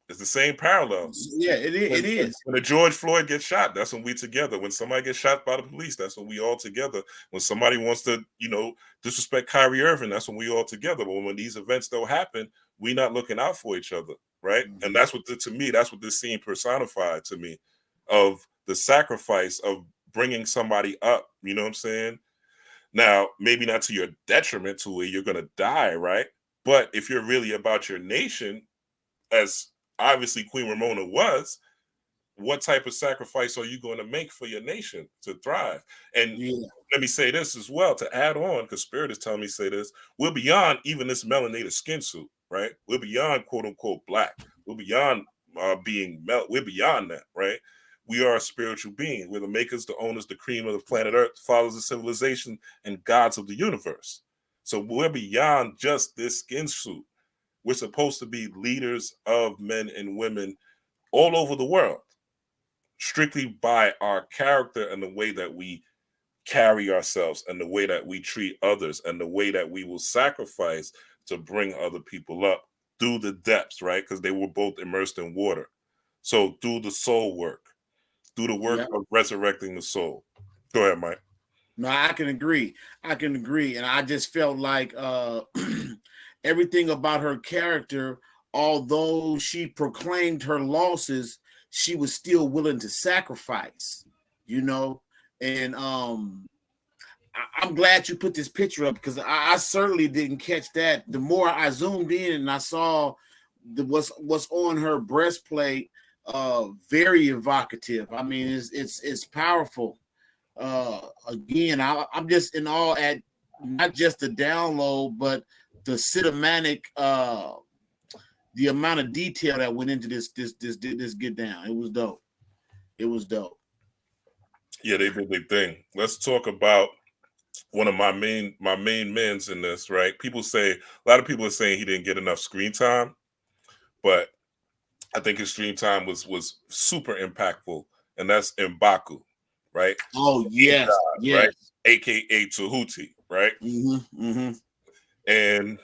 It's the same parallel. Yeah, it is. When a George Floyd gets shot, that's when we together. When somebody gets shot by the police, that's when we all together. When somebody wants to, disrespect Kyrie Irving, that's when we all together. But when these events don't happen, we not looking out for each other, right? And that's what that's what this scene personified to me, of the sacrifice of bringing somebody up. You know what I'm saying? Now, maybe not to your detriment, to where you're gonna die, right? But if you're really about your nation, as obviously Queen Ramona was, what type of sacrifice are you going to make for your nation to thrive? And let me say this as well to add on, because Spirit is telling me to say this. We're beyond even this melanated skin suit, right? We're beyond quote unquote black. We're beyond being we're beyond that, right? We are a spiritual being. We're the makers, the owners, the cream of the planet Earth, followers of civilization, and gods of the universe. So we're beyond just this skin suit. We're supposed to be leaders of men and women all over the world, strictly by our character and the way that we carry ourselves and the way that we treat others and the way that we will sacrifice to bring other people up through the depths, right? Because they were both immersed in water. So do the soul work, do the work of resurrecting the soul. Go ahead, Mike. No, I can agree. And I just felt like everything about her character, although she proclaimed her losses, she was still willing to sacrifice, you know. And I'm glad you put this picture up, because I certainly didn't catch that. The more I zoomed in and I saw what's on her breastplate, very evocative. I mean, it's powerful. Again, I'm just in awe at not just the download, but the cinematic, the amount of detail that went into this get down. It was dope. Yeah, they did their thing. Let's talk about one of my main men's in this, right? A lot of people are saying he didn't get enough screen time, but I think his screen time was super impactful, and that's M'Baku, right? Oh yes, right? AKA Tahuti, right? And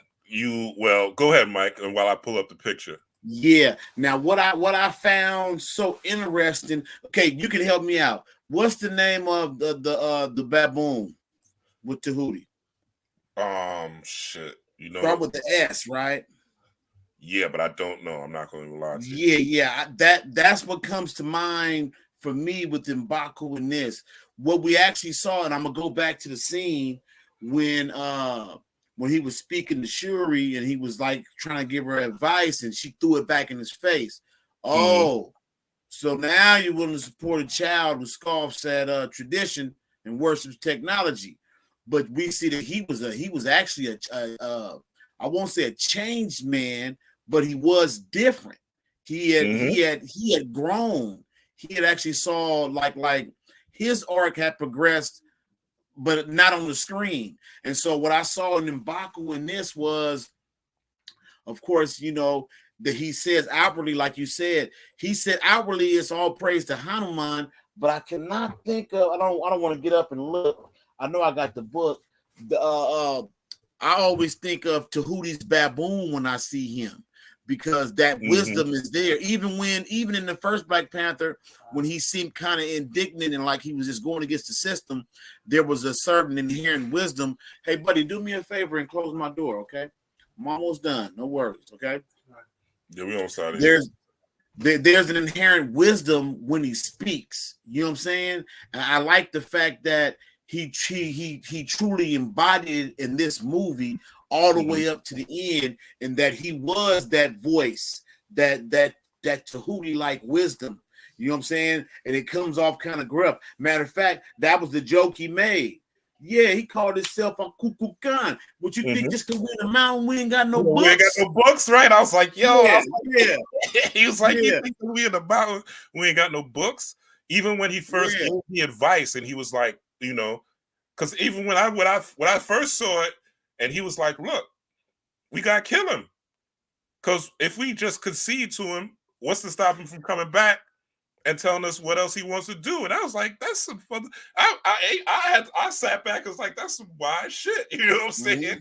go ahead, Mike, and while I pull up the picture. Yeah. Now, what I found so interesting. Okay, you can help me out. What's the name of the baboon with Tahuti? Shit. You know, start with the S, right? Yeah, but I don't know. I'm not going to lie to you. Yeah. That's what comes to mind for me with M'Baku in this. What we actually saw, and I'm gonna go back to the scene when he was speaking to Shuri and he was like trying to give her advice and she threw it back in his face. Oh, so now you're willing to support a child who scoffs at tradition and worships technology. But we see that he was actually I won't say a changed man, but he was different. He had grown. He had actually saw like his arc had progressed, but not on the screen. And so what I saw in M'Baku in this was, of course, you know, that he says outwardly, like you said, he said outwardly it's all praise to Hanuman, but I cannot think of, I don't want to get up and look. I know I got the book. I always think of Tahuti's baboon when I see him, because that wisdom is there. Even in the first Black Panther, when he seemed kind of indignant and like he was just going against the system, there was a certain inherent wisdom. Hey, buddy, do me a favor and close my door, okay? I'm almost done. No worries, okay? Yeah, we almost out of here. There's an inherent wisdom when he speaks. You know what I'm saying? And I like the fact that he truly embodied it in this movie all the way up to the end, and that he was that voice, that Tahuti-like wisdom. You know what I'm saying? And it comes off kind of gruff. Matter of fact, that was the joke he made. Yeah, he called himself a Kukulkan. What you think? Just because we're in the mountain, we ain't got no books? We ain't got no books, right? I was like, yo. Yeah. He was like, you think we in the mountain, we ain't got no books? Even when he first gave me advice, and he was like, you know, because even when I first saw it, and he was like, look, we got to kill him. Because if we just concede to him, what's to stop him from coming back and telling us what else he wants to do? And I was like, that's some fun. I sat back and was like, that's some wise shit. You know what I'm saying?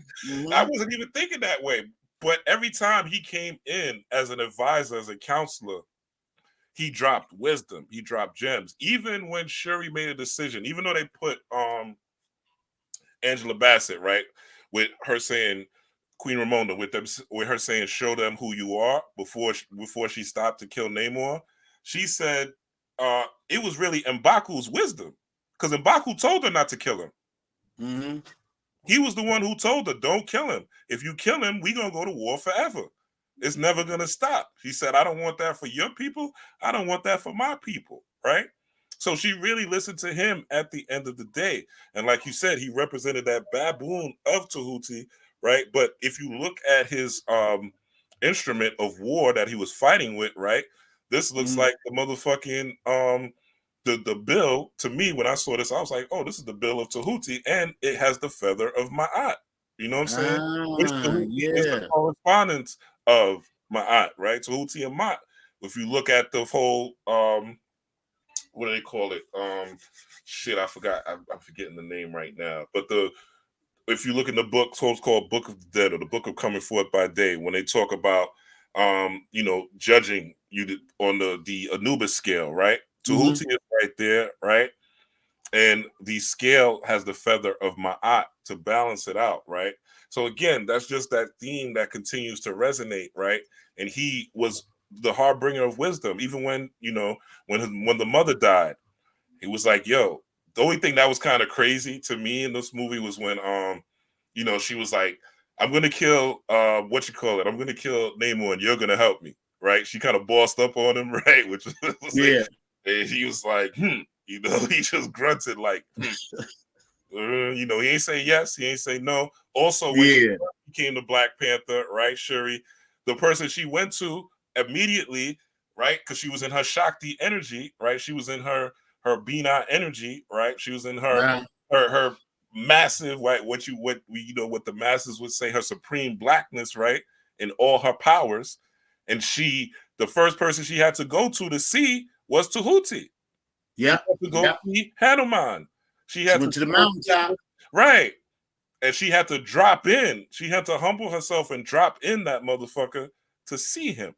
I wasn't even thinking that way. But every time he came in as an advisor, as a counselor, he dropped wisdom. He dropped gems. Even when Shuri made a decision, even though they put Angela Bassett, right, with her saying, Queen Ramonda, with her saying, show them who you are, before she stopped to kill Namor, she said it was really M'Baku's wisdom, because M'Baku told her not to kill him. He was the one who told her, don't kill him. If you kill him, we're going to go to war forever. It's never gonna stop. He said, I don't want that for your people. I don't want that for my people, right? So she really listened to him at the end of the day. And like you said, he represented that baboon of Tahuti, right? But if you look at his instrument of war that he was fighting with, right? This looks like the motherfucking the bill. To me, when I saw this, I was like, oh, this is the bill of Tahuti, and it has the feather of Ma'at. You know what I'm saying? Which Tahuti is the Yeah. correspondence of Ma'at, right? Tahuti and Ma'at. If you look at the whole what do they call it? Shit, I forgot. I'm forgetting the name right now. But if you look in the book, so it's called Book of the Dead or the Book of Coming Forth by Day, when they talk about judging you on the Anubis scale, right? Tahuti is right there, right? And the scale has the feather of Ma'at to balance it out, right? So again, that's just that theme that continues to resonate, right? And he was the harbinger of wisdom, even when when the mother died. He was like, "Yo." The only thing that was kind of crazy to me in this movie was when she was like, "I'm gonna kill what you call it? I'm gonna kill Namor, and you're gonna help me." Right? She kind of bossed up on him, right? Which was like, and he was like, he just grunted like, he ain't say yes, he ain't say no. Also, when she became the Black Panther, right, Shuri, the person she went to immediately, right, because she was in her Shakti energy, right, she was in her Bina energy, right, she was in her massive, right, what the masses would say, her supreme blackness, right, in all her powers, and the first person she had to go to see was Tahuti. Yeah. To go see Hanuman. She went to the mountaintop. Right. And she had to drop in. She had to humble herself and drop in that motherfucker to see him.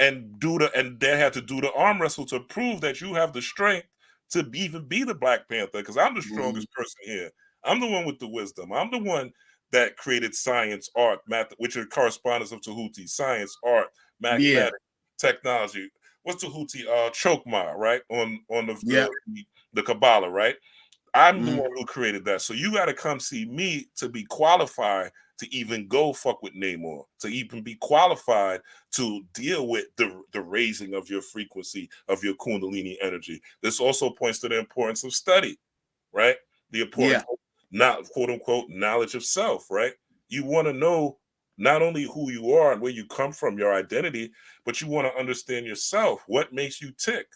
And they had to do the arm wrestle to prove that you have the strength to even be the Black Panther. Because I'm the strongest person here. I'm the one with the wisdom. I'm the one that created science, art, math, which are correspondence of Tahuti. Science, art, mathematics, technology. What's Tahuti? Chokmah, right? On the Kabbalah, right? I'm the one who created that. So you got to come see me to be qualified to even go fuck with Namor, to even be qualified to deal with the raising of your frequency, of your Kundalini energy. This also points to the importance of study, right? The importance of not quote unquote knowledge of self, right? You want to know not only who you are and where you come from, your identity, but you want to understand yourself. What makes you tick?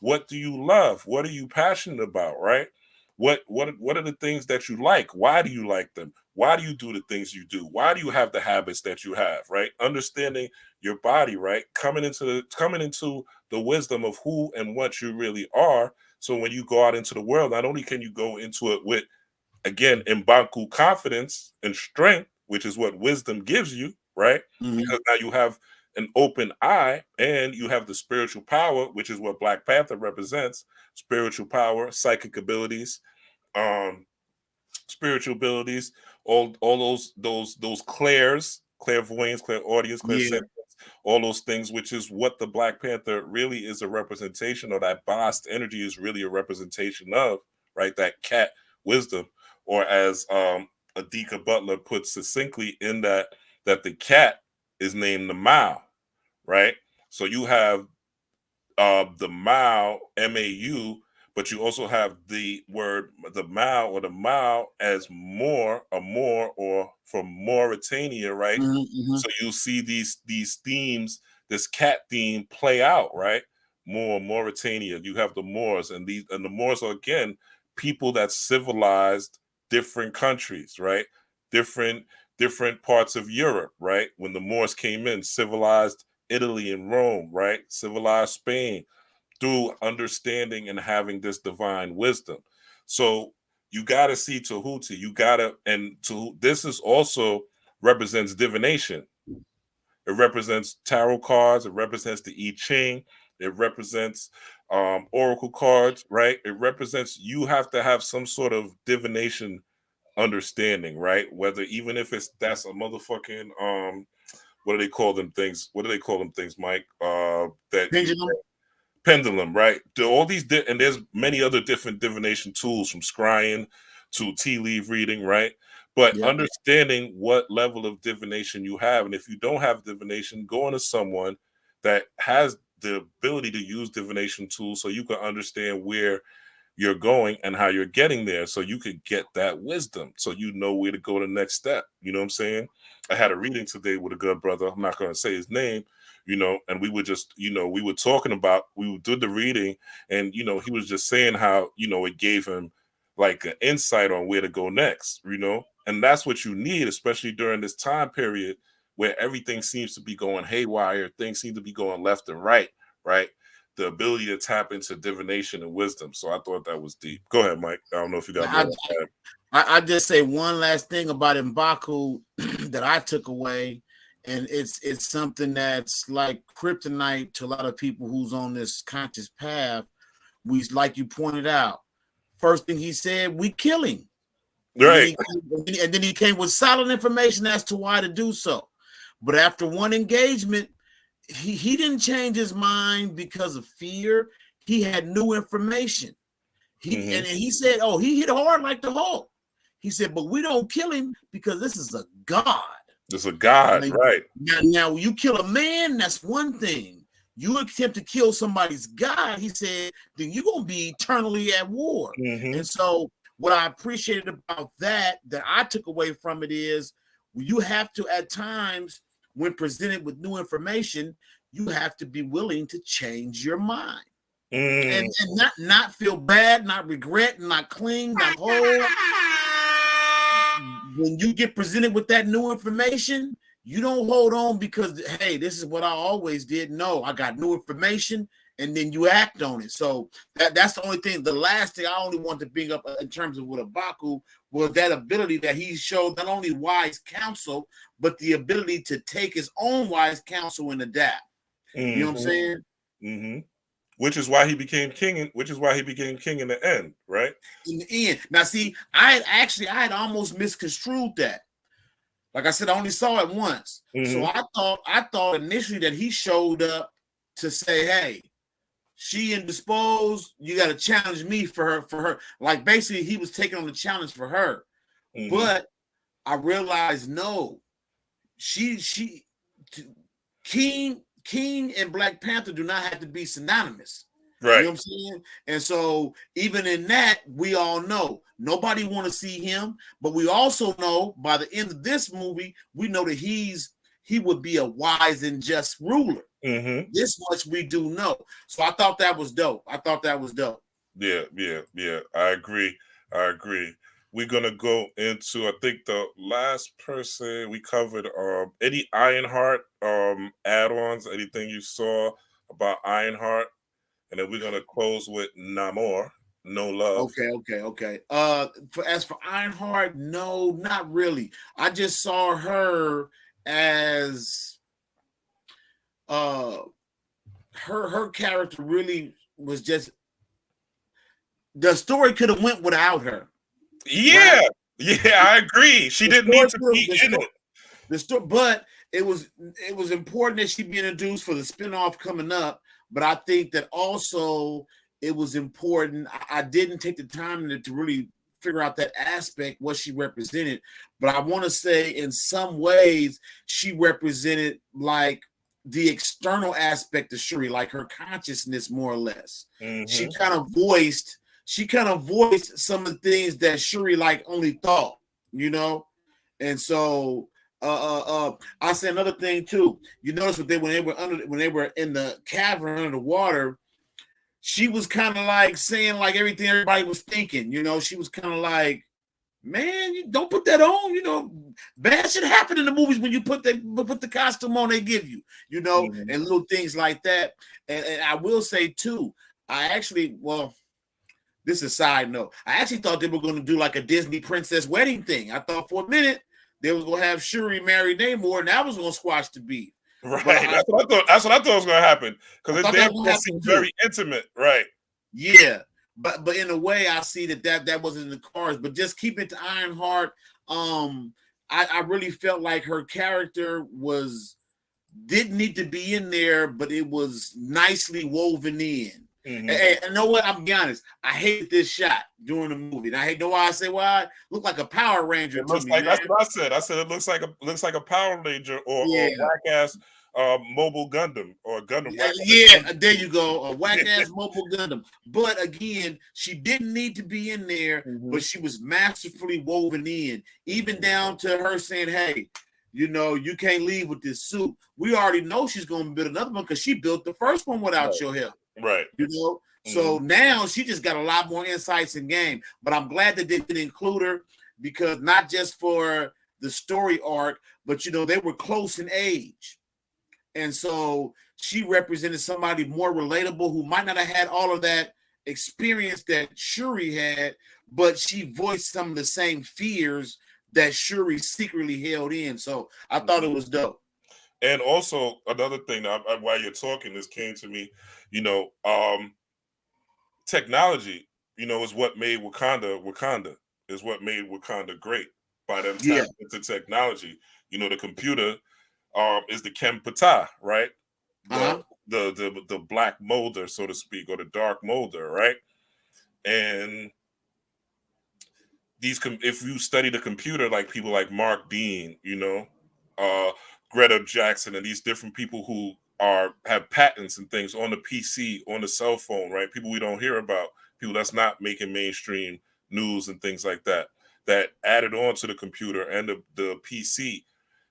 What do you love? What are you passionate about, right? What are the things that you like? Why do you like them? Why do you do the things you do? Why do you have the habits that you have, right? Understanding your body, right? Coming into the wisdom of who and what you really are. So when you go out into the world, not only can you go into it with, again, Mbanku confidence and strength, which is what wisdom gives you, right? Because now you have an open eye and you have the spiritual power, which is what Black Panther represents: spiritual power, psychic abilities, spiritual abilities, all those clairvoyance, clairaudience, clairsentience, all those things, which is what the Black Panther really is a representation, or that Bast energy is really a representation of, right? That cat wisdom, or as Adika Butler puts succinctly in that the cat is named the Mao, right? So you have the Mao, M-A-U, but you also have the word, the Mao or the Mao, as more, or from Mauritania, right? So you see these themes, this cat theme play out, right? Mauritania, you have the Moors, and the Moors are, again, people that civilized different countries, right? Different parts of Europe, right? When the Moors came in, civilized Italy and Rome, right? Civilized Spain, through understanding and having this divine wisdom. So you got to see Tahuti. This is also represents divination. It represents tarot cards. It represents the I Ching. It represents oracle cards, right? It represents, you have to have some sort of divination understanding, right? Whether, even if that's a motherfucking what do they call them things? What do they call them things, Mike? Pendulum, right? All these and there's many other different divination tools, from scrying to tea leaf reading, right? But understanding what level of divination you have, and if you don't have divination, going to someone that has the ability to use divination tools so you can understand where you're going and how you're getting there, so you could get that wisdom, so you know where to go the next step. You know what I'm saying? I had a reading today with a good brother. I'm not going to say his name, and we were just, we were talking about, we did the reading, and he was just saying how, it gave him like an insight on where to go next, and that's what you need, especially during this time period where everything seems to be going haywire, things seem to be going left and right. The ability to tap into divination and wisdom. So I thought that was deep. Go ahead, Mike. I don't know if you got more. I just say one last thing about M'Baku that I took away, and it's something that's like kryptonite to a lot of people who's on this conscious path. We, like you pointed out, first thing he said, we kill him. Right. And then he came with solid information as to why to do so. But after one engagement, he didn't change his mind because of fear. He had new information. And he said, "Oh, he hit hard like the Hulk." He said, "But we don't kill him because this is a god. It's a god, right? Now, you kill a man, that's one thing. You attempt to kill somebody's god," he said, "then you're gonna be eternally at war." And so, what I appreciated about that I took away from it is, you have to, at times, when presented with new information, you have to be willing to change your mind and not feel bad, not regret, not cling, not hold. When you get presented with that new information, you don't hold on because, hey, this is what I always did. No, I got new information, and then you act on it. So that's the only thing. The last thing I only want to bring up in terms of with M'Baku was that ability that he showed, not only wise counsel, but the ability to take his own wise counsel and adapt. You know what I'm saying? Which is why he became king. Which is why he became king in the end, right? In the end. Now, see, I had almost misconstrued that. Like I said, I only saw it once. So I thought initially that he showed up to say, "Hey, she indisposed. You got to challenge me for her." Like, basically, he was taking on the challenge for her. But I realized, no, King and Black Panther do not have to be synonymous. Right. You know what I'm saying? And so even in that, we all know nobody want to see him, but we also know by the end of this movie, we know that he would be a wise and just ruler. This much we do know. So I thought that was dope. Yeah. I agree. We're gonna go into, I think, the last person we covered, any Ironheart add-ons, anything you saw about Ironheart, and then we're gonna close with Namor, No Love. Okay. As for Ironheart, no, not really. I just saw her as her character really was just, the story could have went without her. Yeah, right? Yeah, I agree. She didn't need to be in it. The story, but it was important that she be introduced for the spinoff coming up. But I think that also it was important. I didn't take the time to really figure out that aspect, what she represented. But I want to say in some ways she represented like the external aspect of Shuri, like her consciousness, more or less. She kind of voiced some of the things that Shuri like only thought, and so I say another thing too. You notice when they were in the cavern under the water, she was kind of like saying like everything everybody was thinking. She was kind of like, "Man, you don't put that on. Bad shit happen in the movies when you put the costume on they give you, and little things like that." And I will say too, this is a side note. I actually thought they were going to do like a Disney princess wedding thing. I thought for a minute they was going to have Shuri marry Namor, and that was going to squash the beef. Right. That's what I thought was going to happen, because it seemed very intimate. Right. Yeah. But in a way, I see that wasn't in the cards. But just keep it to Ironheart. I really felt like her character didn't need to be in there, but it was nicely woven in. Mhm. And you know what? I'm be honest. I hated this shot during the movie. And I hate know why I say why. Looked like a Power Ranger It to looks me, like man. that's what I said. I said it looks like a Power Ranger or Yeah. whack ass mobile Gundam or Gundam. Yeah, there you go. A whack ass mobile Gundam. But again, she didn't need to be in there, but she was masterfully woven in, even down to her saying, "Hey, you know, you can't leave with this suit." We already know she's going to build another one because she built the first one without your help. Right. You know, so now she just got a lot more insights in game. But I'm glad that they didn't include her because not just for the story arc, but you know, they were close in age. And so she represented somebody more relatable who might not have had all of that experience that Shuri had, but she voiced some of the same fears that Shuri secretly held in. So I thought it was dope. And also another thing, while you're talking, this came to me, you know, technology, you know, is what made Wakanda is what made Wakanda great by them tapping into technology. You know, the computer is the Kempata, right? The black molder, so to speak, or the dark molder, right? And if you study the computer, like people like Mark Dean, you know, Greta Jackson, and these different people who have patents and things on the PC, on the cell phone, right? People we don't hear about, people that's not making mainstream news and things like that, that added on to the computer and the PC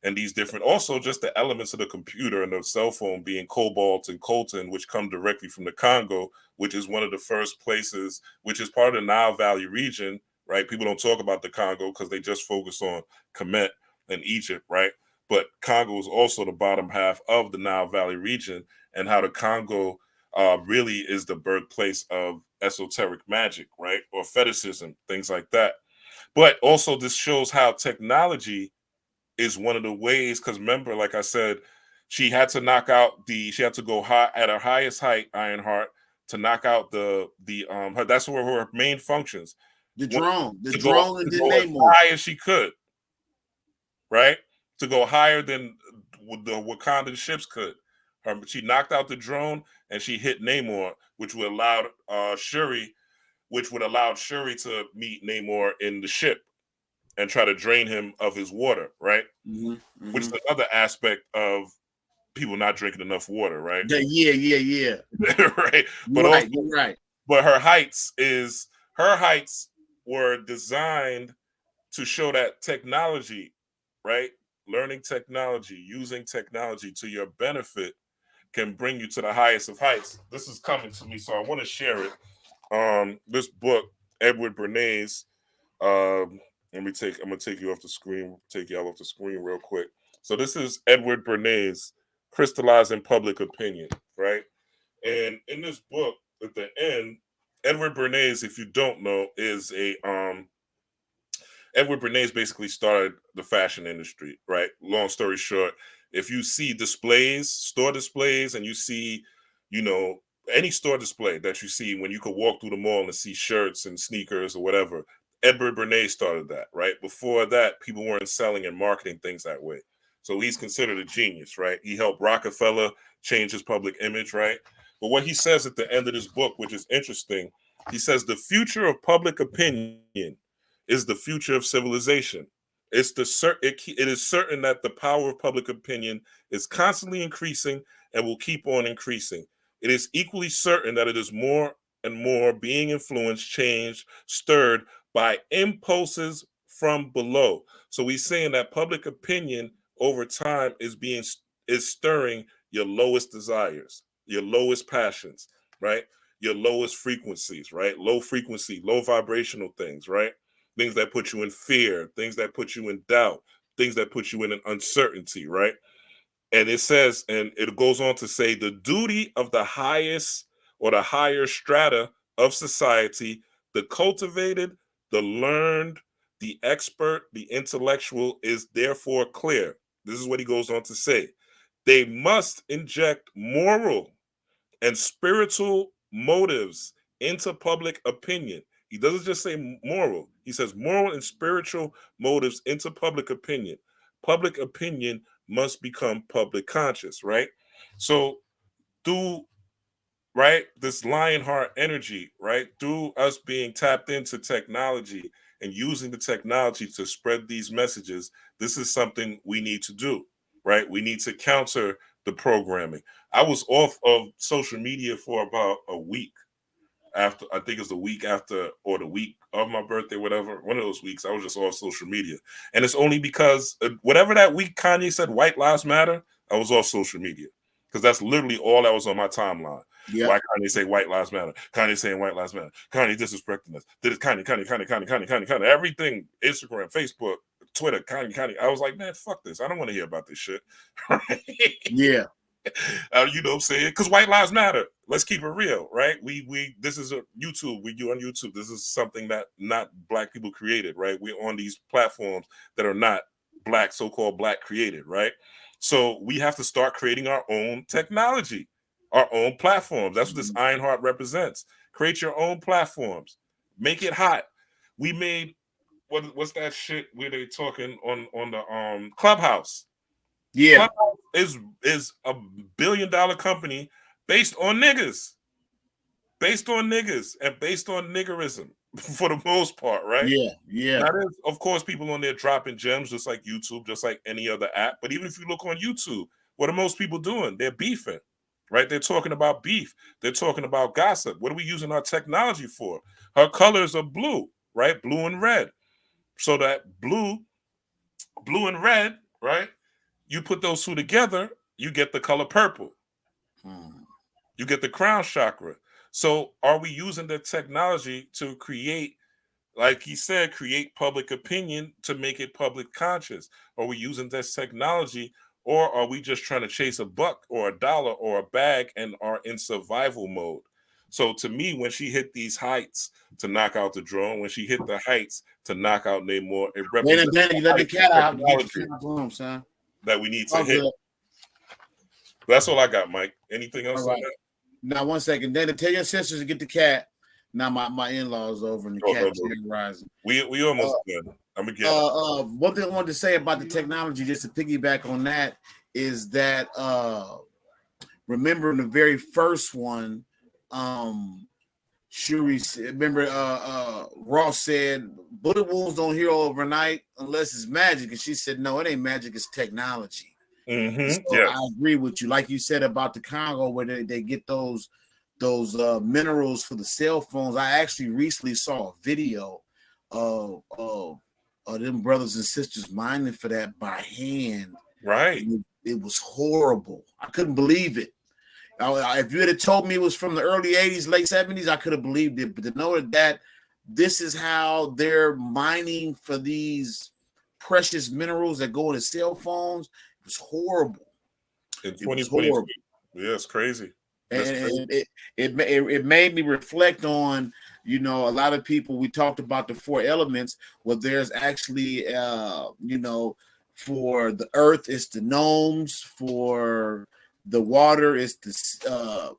and these different, also just the elements of the computer and the cell phone being cobalt and coltan, which come directly from the Congo, which is one of the first places, which is part of the Nile Valley region, right? People don't talk about the Congo because they just focus on Kemet and Egypt, right? But Congo is also the bottom half of the Nile Valley region, and how the Congo really is the birthplace of esoteric magic, right? Or fetishism, things like that. But also this shows how technology is one of the ways, because remember, like I said, she had to she had to go high at her highest height, Ironheart, to knock out that's where her main functions. The drone and the Namor. As high as she could, right? To go higher than the Wakandan ships could. She knocked out the drone and she hit Namor, which would allow Shuri to meet Namor in the ship and try to drain him of his water, right? Which is another aspect of people not drinking enough water, right? Yeah. Right. You're right. But her heights were designed to show that technology, right? Learning technology, using technology to your benefit can bring you to the highest of heights. This is coming to me, so I want to share it. This book, Edward Bernays. I'm gonna take you off the screen, take y'all off the screen real quick. So this is Edward Bernays, Crystallizing Public Opinion, right? And in this book, at the end, Edward Bernays, if you don't know, is Edward Bernays basically started the fashion industry, right? Long story short, if you see store displays, and you see, you know, any store display that you see when you could walk through the mall and see shirts and sneakers or whatever, Edward Bernays started that, right? Before that, people weren't selling and marketing things that way. So he's considered a genius, right? He helped Rockefeller change his public image, right? But what he says at the end of this book, which is interesting, he says the future of public opinion is the future of civilization. It is certain that the power of public opinion is constantly increasing and will keep on increasing. It is equally certain that it is more and more being influenced, changed, stirred by impulses from below. So he's saying that public opinion over time is stirring your lowest desires, your lowest passions, right? Your lowest frequencies, right? Low frequency, low vibrational things, right? Things that put you in fear, things that put you in doubt, things that put you in an uncertainty, right? And it says, and it goes on to say, the duty of the highest or the higher strata of society, the cultivated, the learned, the expert, the intellectual, is therefore clear. This is what he goes on to say. They must inject moral and spiritual motives into public opinion. He doesn't just say moral, he says moral and spiritual motives into public opinion. Public opinion must become public conscious, right? So through right? This Lionheart energy, right? Through us being tapped into technology and using the technology to spread these messages, this is something we need to do, right? We need to counter the programming. I was off of social media for about a week after, I think it's the week after or the week of my birthday, whatever. One of those weeks, I was just off social media. And it's only because whatever that week Kanye said, White Lives Matter, I was off social media. Because that's literally all that was on my timeline. Yep. Why Kanye say White Lives Matter? Kanye saying White Lives Matter. Kanye disrespecting us. Did it Kanye. Everything, Instagram, Facebook, Twitter, Kanye. I was like, man, fuck this. I don't want to hear about this shit. Yeah. You know what I'm saying? Because White Lives Matter. Let's keep it real, right? We this is a YouTube. We do on YouTube. This is something that not Black people created, right? We're on these platforms that are not Black, so-called Black created, right? So we have to start creating our own technology, our own platforms. That's what this Ironheart represents. Create your own platforms. Make it hot. We made what's that shit where they talking on the Clubhouse? Yeah. Clubhouse is a $1 billion company based on niggas. Based on niggas and based on niggerism for the most part, right? Yeah. Yeah. Now, there's, of course, people on there dropping gems just like YouTube, just like any other app. But even if you look on YouTube, what are most people doing? They're beefing, right? They're talking about beef. They're talking about gossip. What are we using our technology for? Her colors are blue, right? Blue and red. So that blue and red, right? You put those two together, you get the color purple. You get the crown chakra. So are we using the technology to create, like he said, create public opinion to make it public conscious? Are we using this technology, or are we just trying to chase a buck or a dollar or a bag and are in survival mode? So to me, when she hit these heights to knock out the drone, when she hit the heights to knock out Namor, it represents You let the cat out. technology that we need to hit. That's all I got, Mike. Anything else on that? Now, 1 second. Dana, tell your sisters to get the cat. Now, my in-laws over and the cat rising. We almost done. I'm gonna get one thing I wanted to say about the technology, just to piggyback on that, is that remember in the very first one, Shuri, remember Ross said bullet wounds don't heal overnight unless it's magic, and she said no, it ain't magic, it's technology. So I agree with you, like you said about the Congo, where they get those minerals for the cell phones. I actually recently saw a video of them brothers and sisters mining for that by hand. Right. It was horrible. I couldn't believe it. If you had told me it was from the early 80s, late 70s, I could have believed it. But to know that this is how they're mining for these precious minerals that go into cell phones, it was horrible. In 2022. Yeah, it's crazy. And it made me reflect on, a lot of people, we talked about the 4 elements. Well, there's actually, for the earth, it's the gnomes. For the water, it's the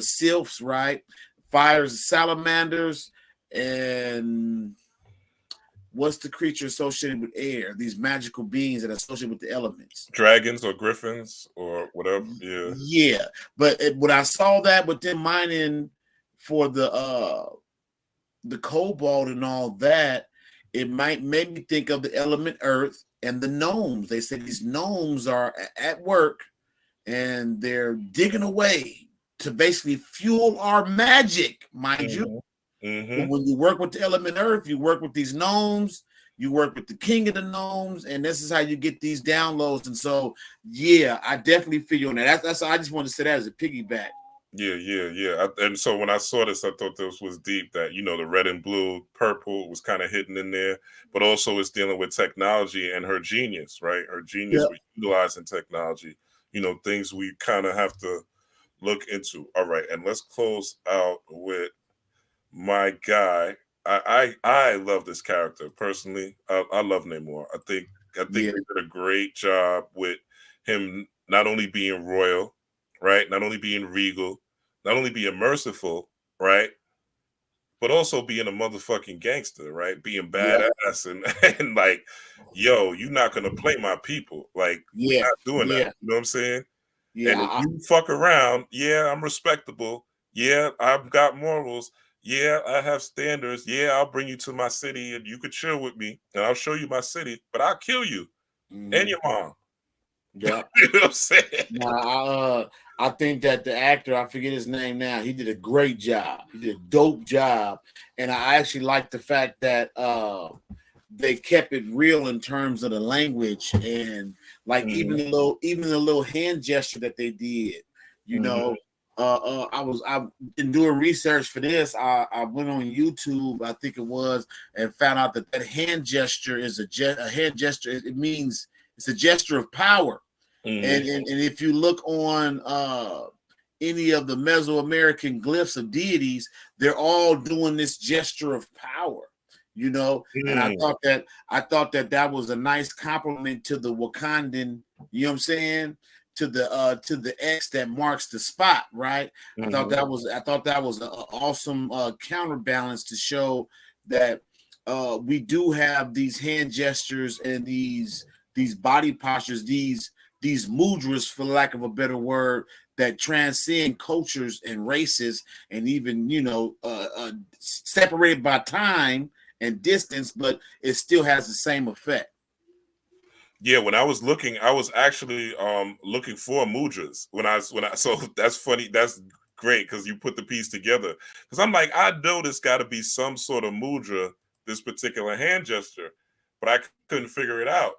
sylphs, right? Fires, salamanders, and what's the creature associated with air? These magical beings that are associated with the elements. Dragons or griffins or whatever. Yeah. Yeah. But when I saw that with them mining for the cobalt and all that, it might make me think of the element earth and the gnomes. They said these gnomes are at work and they're digging away to basically fuel our magic, mind you. But when you work with the element earth, you work with these gnomes, you work with the king of the gnomes, and this is how you get these downloads. And so, yeah, I definitely feel you on that. That's I just wanted to say that as a piggyback. Yeah. And so when I saw this, I thought this was deep, that, the red and blue, purple was kind of hidden in there, but also it's dealing with technology and her genius, right? Her genius with utilizing technology, things we kind of have to look into. All right. And let's close out with my guy. I love this character personally. I love Namor. I think they did a great job with him not only being royal, right? Not only being regal, not only being merciful, right? But also being a motherfucking gangster, right? Being badass and like, yo, you're not gonna play my people. Like, we're not doing that. You know what I'm saying? Yeah. And if you fuck around, I'm respectable. Yeah, I've got morals. Yeah, I have standards. Yeah, I'll bring you to my city and you could chill with me and I'll show you my city, but I'll kill you and your mom. Yeah. You know what I'm saying? Now, I think that the actor, I forget his name now, he did a great job. He did a dope job. And I actually like the fact that they kept it real in terms of the language and like even the little hand gesture that they did, you know. I've been doing research for this. I went on YouTube, I think it was, and found out that hand gesture is a hand gesture. It means it's a gesture of power. And if you look on any of the Mesoamerican glyphs of deities, they're all doing this gesture of power, you know. And I thought that was a nice compliment to the Wakandan, you know what I'm saying, to the X that marks the spot, right? I thought that was an awesome counterbalance to show that we do have these hand gestures and these body postures, these mudras, for lack of a better word, that transcend cultures and races, and even, you know, separated by time and distance, but it still has the same effect. Yeah, when I was looking, I was actually looking for mudras so that's funny. That's great because you put the piece together. Because I'm like, I know this got to be some sort of mudra, this particular hand gesture, but I couldn't figure it out.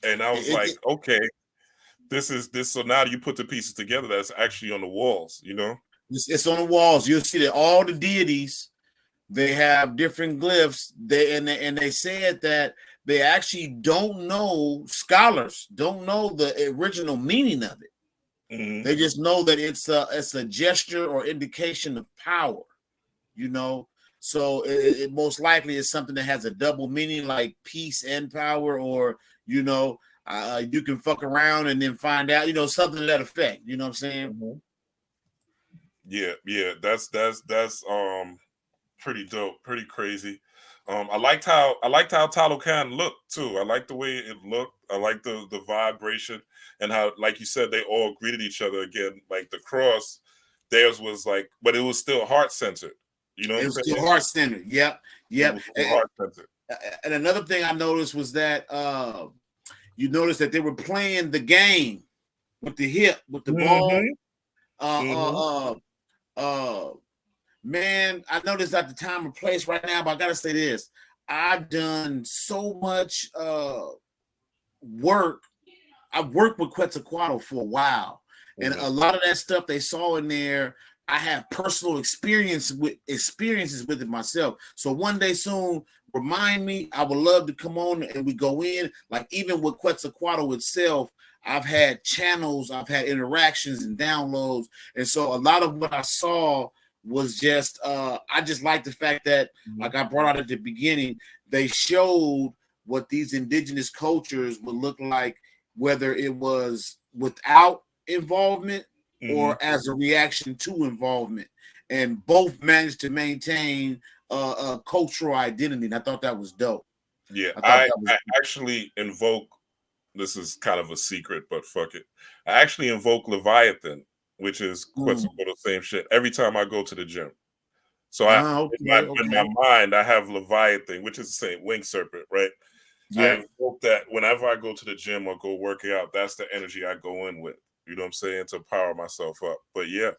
And I was like, okay, this is this. So now you put the pieces together. That's actually on the walls, you know. It's on the walls. You'll see that all the deities, they have different glyphs. They said that they actually don't know, scholars don't know the original meaning of it. They just know that it's a gesture or indication of power, you know. So it most likely is something that has a double meaning, like peace and power, or, you know, you can fuck around and then find out, you know, something to that effect. You know what I'm saying? Yeah. That's pretty dope, pretty crazy. I liked how Talocan looked too. I liked the way it looked. I liked the vibration and how, like you said, they all greeted each other again. Like the cross, theirs was like, but it was still heart centered. You know what I'm saying? It was still heart centered. Yep. Heart centered. And another thing I noticed was that you noticed that they were playing the game with the hip, with the ball. Man, I know this is not the time or place right now, but I gotta say this. I've done so much work. I've worked with Quetzalcoatl for a while, and a lot of that stuff they saw in there, I have personal experiences with it myself. So one day soon, remind me. I would love to come on and we go in. Like even with Quetzalcoatl itself, I've had channels, I've had interactions and downloads, and so a lot of what I saw was just I just like the fact that, like I brought out at the beginning, they showed what these indigenous cultures would look like, whether it was without involvement or as a reaction to involvement, and both managed to maintain a cultural identity. And I thought that was dope. Yeah, I actually invoke, this is kind of a secret, but fuck it, I actually invoke Leviathan, which is Quetzalcoatl, same shit, every time I go to the gym. So in my mind, I have Leviathan, which is the same winged serpent, right? Yeah. I hope that whenever I go to the gym or go working out, that's the energy I go in with. You know what I'm saying? To power myself up. But yeah.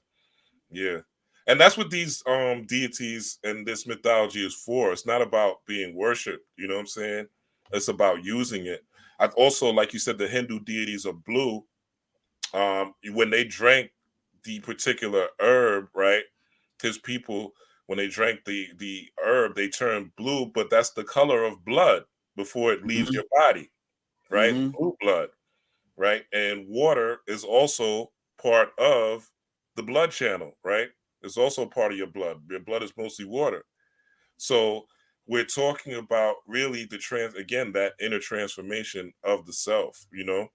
And that's what these deities and this mythology is for. It's not about being worshipped, you know what I'm saying? It's about using it. I've also, like you said, the Hindu deities are blue. When they drank the particular herb, right? His people, when they drank the herb, they turned blue, but that's the color of blood before it leaves your body, right? Blue blood, right? And water is also part of the blood channel, right? It's also part of your blood. Your blood is mostly water. So we're talking about really that inner transformation of the self, you know?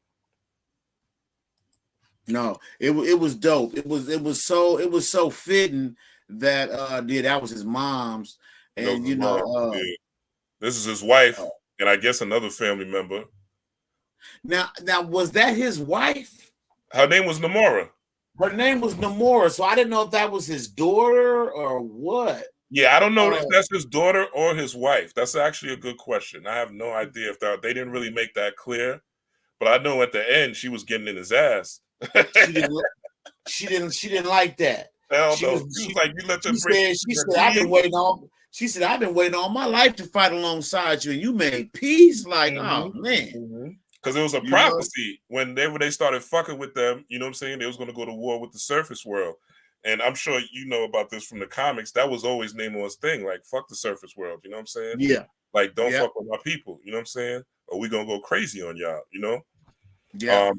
No, it was dope. It was so fitting that that was his mom's, and this is his wife, and I guess another family member. Now was that his wife? Her name was Namora. Her name was Namor, so I didn't know if that was his daughter or what. Yeah, I don't know if that's his daughter or his wife. That's actually a good question. I have no idea if they didn't really make that clear. But I know at the end she was getting in his ass. She didn't like that. Hell no. She was like, you let them break. She said, I've been waiting all my life to fight alongside you, and you made peace. Like, oh man. Because it was a prophecy when they started fucking with them, you know what I'm saying? They was going to go to war with the surface world. And I'm sure you know about this from the comics. That was always Namor's thing. Like, fuck the surface world, you know what I'm saying? Yeah. Like, don't fuck with my people, you know what I'm saying? Or we going to go crazy on y'all, you know? Yeah.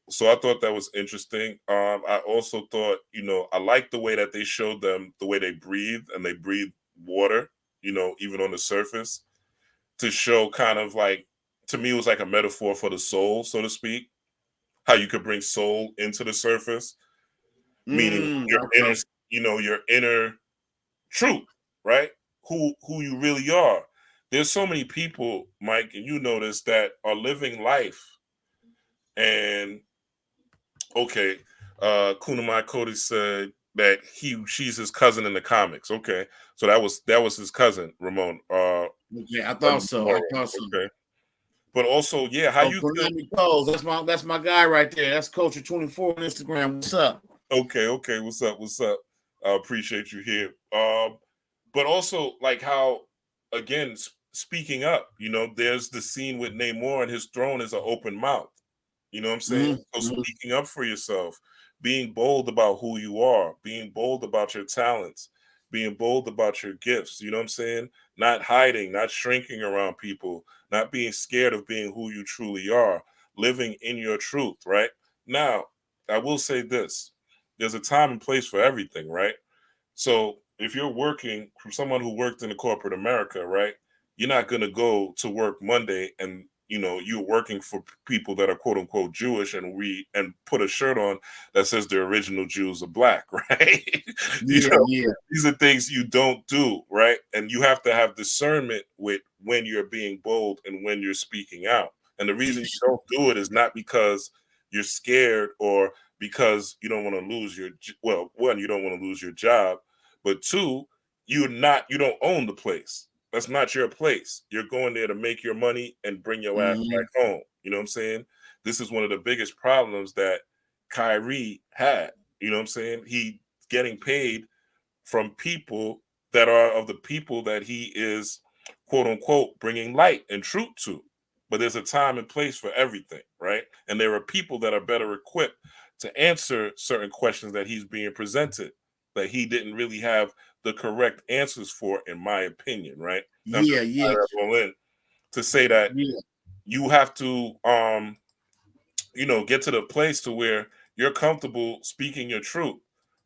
So I thought that was interesting. I also thought, you know, I liked the way that they showed them the way they breathe, and they breathe water, you know, even on the surface, to show kind of like, to me, it was like a metaphor for the soul, so to speak. How you could bring soul into the surface, meaning your inner, you know, your inner truth, right? Who you really are. There's so many people, Mike, and you notice, that are living life. And okay, Kunamai Cody said that she's his cousin in the comics. Okay, so that was his cousin, Ramon. Yeah, I thought so. Okay. But also, yeah, how you feel? That's my guy right there. That's Culture 24 on Instagram. What's up? Okay. What's up? I appreciate you here. But also, like, how, again, speaking up, you know, there's the scene with Namor and his throne is an open mouth. You know what I'm saying? So speaking up for yourself, being bold about who you are, being bold about your talents, being bold about your gifts, you know what I'm saying? Not hiding, not shrinking around people, not being scared of being who you truly are, living in your truth, right? Now, I will say this. There's a time and place for everything, right? So if you're working from someone who worked in the corporate America, right? You're not going to go to work Monday and, you know, you're working for people that are quote unquote Jewish and put a shirt on that says the original Jews are black, right? These are things you don't do, right? And you have to have discernment with when you're being bold and when you're speaking out. And the reason you don't do it is not because you're scared or because you don't want to lose you don't want to lose your job, but two, you don't own the place. That's not your place. You're going there to make your money and bring your ass back home. You know what I'm saying? This is one of the biggest problems that Kyrie had. You know what I'm saying? He getting paid from people that are of the people that he is, quote unquote, bringing light and truth to. But there's a time and place for everything, right? And there are people that are better equipped to answer certain questions that he's being presented, that he didn't really have the correct answers for, in my opinion, right? To say that you have to, you know, get to the place to where you're comfortable speaking your truth,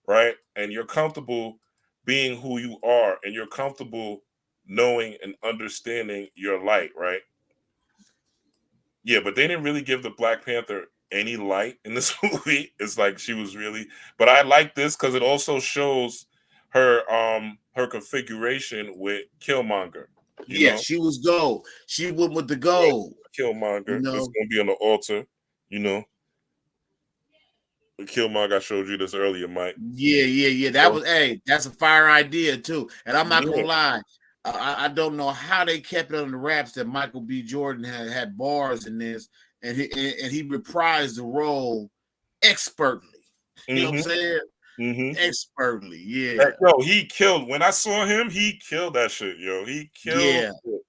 right? And you're comfortable being who you are, and you're comfortable knowing and understanding your light, right? Yeah, but they didn't really give the Black Panther any light in this movie. It's like she was really, but I like this because it also shows her configuration with Killmonger. You know? She was gold. She went with the gold. Killmonger. You know? It's gonna be on the altar, you know. The Killmonger, I showed you this earlier, Mike. Yeah. That's a fire idea too. And I'm not gonna lie. I don't know how they kept it on the wraps that Michael B. Jordan had bars in this, and he reprised the role expertly. You know what I'm saying? Expertly, yeah. Yo, he killed. When I saw him, he killed that shit, yo. He killed it.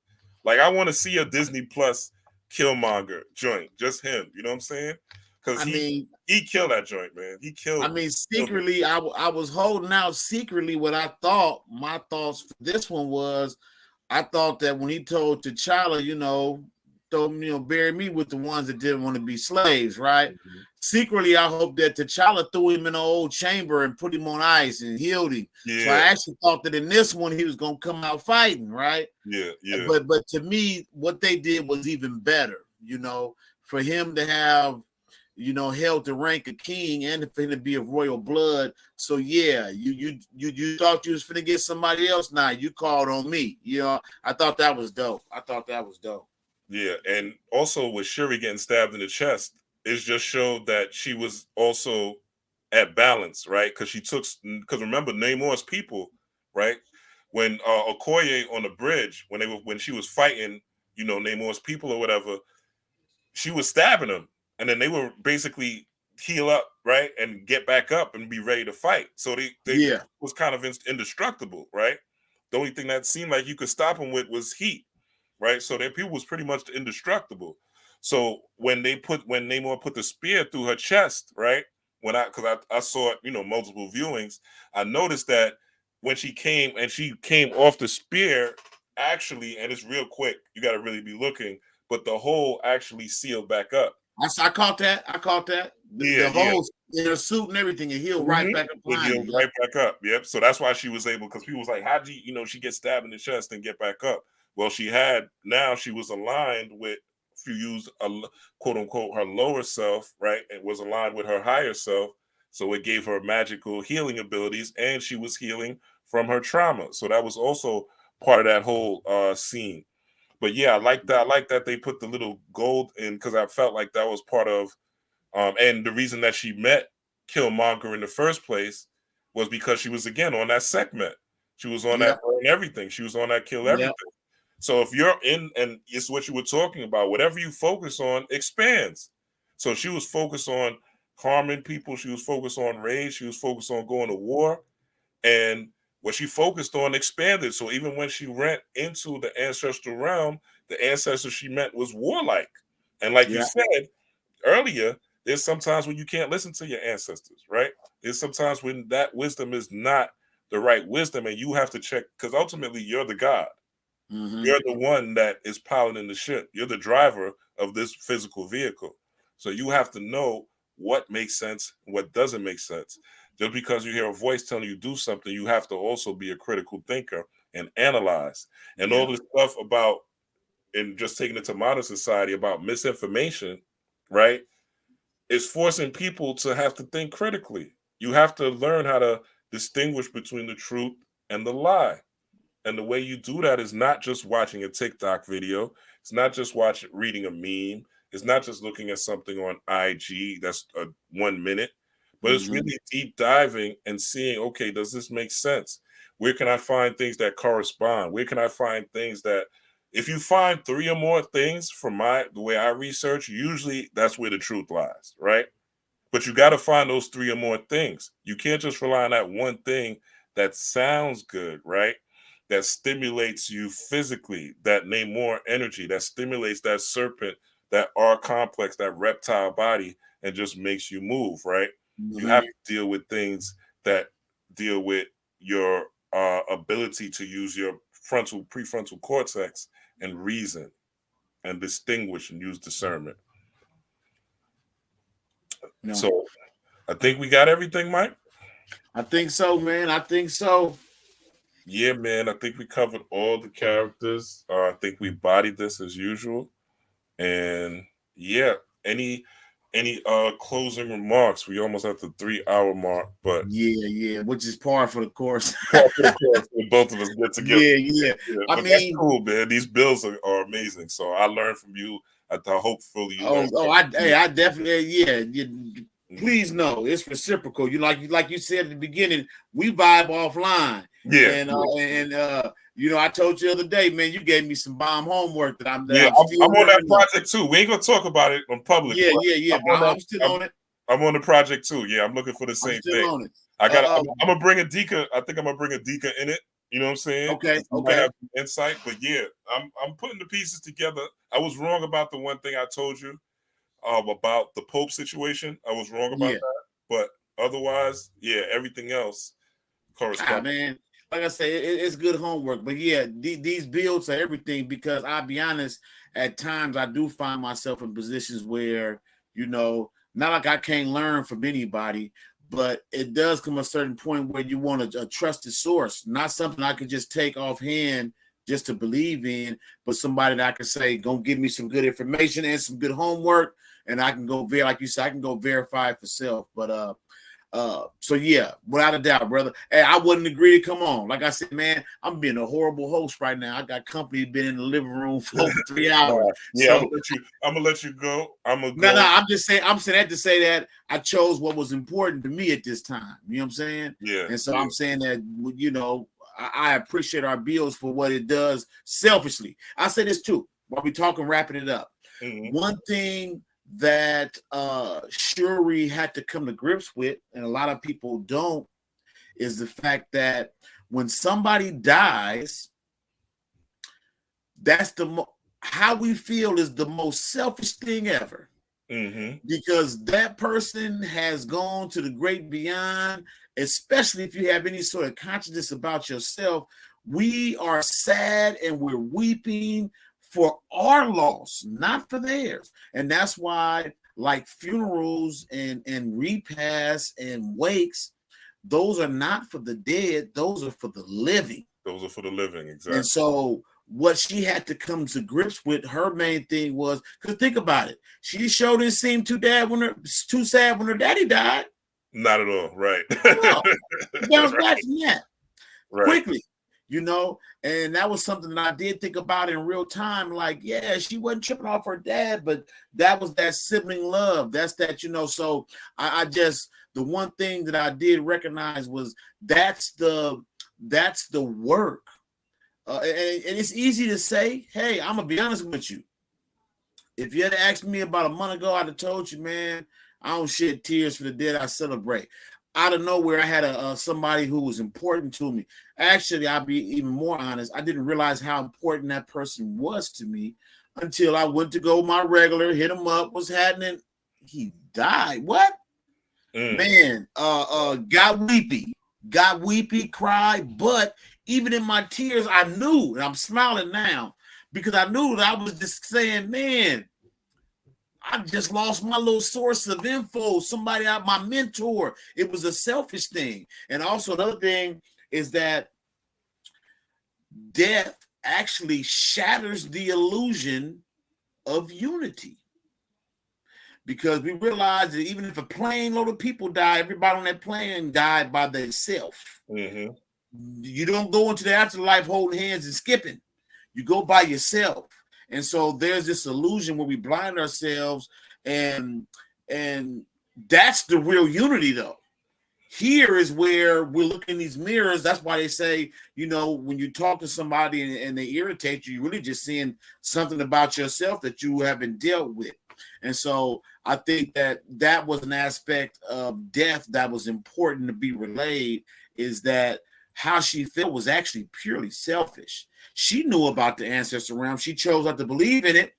Like, I want to see a Disney Plus Killmonger joint, just him. You know what I'm saying? Because he killed that joint, man. He killed. I mean, secretly, I was holding out secretly what I thought. My thoughts for this one was, I thought that when he told T'Challa, bury me with the ones that didn't want to be slaves, right? Secretly, I hope that T'Challa threw him in an old chamber and put him on ice and healed him. Yeah. So I actually thought that in this one he was gonna come out fighting, right? Yeah. But to me, what they did was even better. For him to have, held the rank of king and for him to be of royal blood. So yeah, you thought you was finna get somebody else. Nah, you called on me. I thought that was dope. Yeah, and also with Shuri getting stabbed in the chest, it just showed that she was also at balance, right? Because because remember Namor's people, right? When Okoye on the bridge, when she was fighting, Namor's people or whatever, she was stabbing them, and then they were basically heal up, right, and get back up and be ready to fight. So they was kind of indestructible, right? The only thing that seemed like you could stop them with was heat, right? So their people was pretty much indestructible. So when Namor put the spear through her chest, right? Because I saw it, multiple viewings, I noticed that when she came off the spear, actually, and it's real quick, you got to really be looking, but the hole actually sealed back up. I caught that. The holes in her suit and everything, it healed right back up. It healed right back up. Yep. So that's why she was able, because people was like, how'd you, she get stabbed in the chest and get back up? Well, she was aligned with, if you use a quote unquote her lower self, right? It was aligned with her higher self. So it gave her magical healing abilities, and she was healing from her trauma. So that was also part of that whole scene. But yeah, I like that. I like that they put the little gold in, because I felt like that was part of, and the reason that she met Killmonger in the first place was because she was again on that Sekhmet. She was on that burn everything. She was on that kill everything. So if you're in, and it's what you were talking about, whatever you focus on expands. So she was focused on harming people. She was focused on rage. She was focused on going to war, and what she focused on expanded. So even when she went into the ancestral realm, the ancestor she met was warlike. And like you said earlier, there's sometimes when you can't listen to your ancestors, right? There's sometimes when that wisdom is not the right wisdom, and you have to check, because ultimately you're the God. You're the one that is piloting the ship. You're the driver of this physical vehicle. So you have to know what makes sense and what doesn't make sense. Just because you hear a voice telling you do something, you have to also be a critical thinker and analyze. And all this stuff about, and just taking it to modern society, about misinformation, right, is forcing people to have to think critically. You have to learn how to distinguish between the truth and the lie. And the way you do that is not just watching a TikTok video. It's not just reading a meme. It's not just looking at something on IG that's 1 minute, but it's really deep diving and seeing, okay, does this make sense? Where can I find things that correspond? Where can I find things that, if you find 3 or more things from the way I research, usually that's where the truth lies, right? But you got to find those 3 or more things. You can't just rely on that one thing that sounds good, right? That stimulates you physically, that Namor energy, that stimulates that serpent, that R complex, that reptile body, and just makes you move, right? You have to deal with things that deal with your ability to use your prefrontal cortex and reason and distinguish and use discernment. So I think we got everything, Mike. I think so, man. I think so. Yeah, man. I think we covered all the characters. I think we bodied this as usual. And yeah, any closing remarks? We almost at the 3-hour mark, but yeah, which is par for the course. Both of us get together. Yeah. I mean, that's cool, man. These bills are amazing. So I learned from you. Hopefully you. I definitely, please know it's reciprocal. Like you said at the beginning, we vibe offline. I told you the other day, man, you gave me some bomb homework that I'm on that project too. We ain't gonna talk about it on public. I'm still on it. I'm on the project too. Yeah, I'm looking for the same thing. On it. I'm gonna bring a Dika. I think I'm gonna bring a Dika in it. You know what I'm saying? Okay. Have insight, but yeah, I'm putting the pieces together. I was wrong about the one thing I told you about the Pope situation. I was wrong about that, but otherwise, yeah, everything else corresponds. Man, like I say, it's good homework. But yeah, these builds are everything, because I'll be honest, at times I do find myself in positions where, not like I can't learn from anybody, but it does come a certain point where you want a trusted source, not something I could just take offhand just to believe in, but somebody that I can say, go give me some good information and some good homework, and I can go like you said, I can go verify it for self. But So yeah, without a doubt, brother. Hey, I wouldn't agree to come on. Like I said, man, I'm being a horrible host right now. I got company been in the living room for over 3 hours. Yeah, So I'm gonna let you go. no, I'm just saying, I'm saying that to say that I chose what was important to me at this time. You know what I'm saying? Yeah. And so I'm saying that, you know, I appreciate our bills for what it does selfishly. I say this too, while we talking, wrapping it up. Mm-hmm. One thing that Shuri had to come to grips with, and a lot of people don't, is the fact that when somebody dies, that's how we feel is the most selfish thing ever. Mm-hmm. Because that person has gone to the great beyond, especially if you have any sort of consciousness about yourself. We are sad and we're weeping for our loss, not for theirs. And that's why, like funerals and repasts and wakes, those are not for the dead, those are for the living. Those are for the living, exactly. And so what she had to come to grips with, her main thing was, because think about it, she sure didn't seem too sad when her daddy died. Not at all, right? No, bounce back from that quickly, you know. And that was something that I did think about in real time. Like, yeah, she wasn't tripping off her dad, but that was that sibling love. That's that, you know. So I just, the one thing that I did recognize was that's the work. And it's easy to say, hey, I'm gonna be honest with you. If you had asked me about a month ago, I'd have told you, man, I don't shed tears for the dead. I celebrate. Out of nowhere, I had somebody who was important to me. Actually, I'll be even more honest. I didn't realize how important that person was to me until I went to go my regular, hit him up, what's happening? He died. What? Man, got weepy, cried, but even in my tears, I knew, and I'm smiling now, because I knew that I was just saying, man, I just lost my little source of info, somebody out, my mentor. It was a selfish thing. And also another thing is that death actually shatters the illusion of unity. Because we realize that even if a plane load of people die, everybody on that plane died by themselves. Mm-hmm. You don't go into the afterlife holding hands and skipping. You go by yourself. And so there's this illusion where we blind ourselves, and that's the real unity, though. Here is where we're looking in these mirrors. That's why they say, you know, when you talk to somebody and they irritate you, you're really just seeing something about yourself that you haven't dealt with. And so I think that was an aspect of death that was important to be relayed, is that how she felt was actually purely selfish. She knew about the ancestor realm. She chose not to believe in it,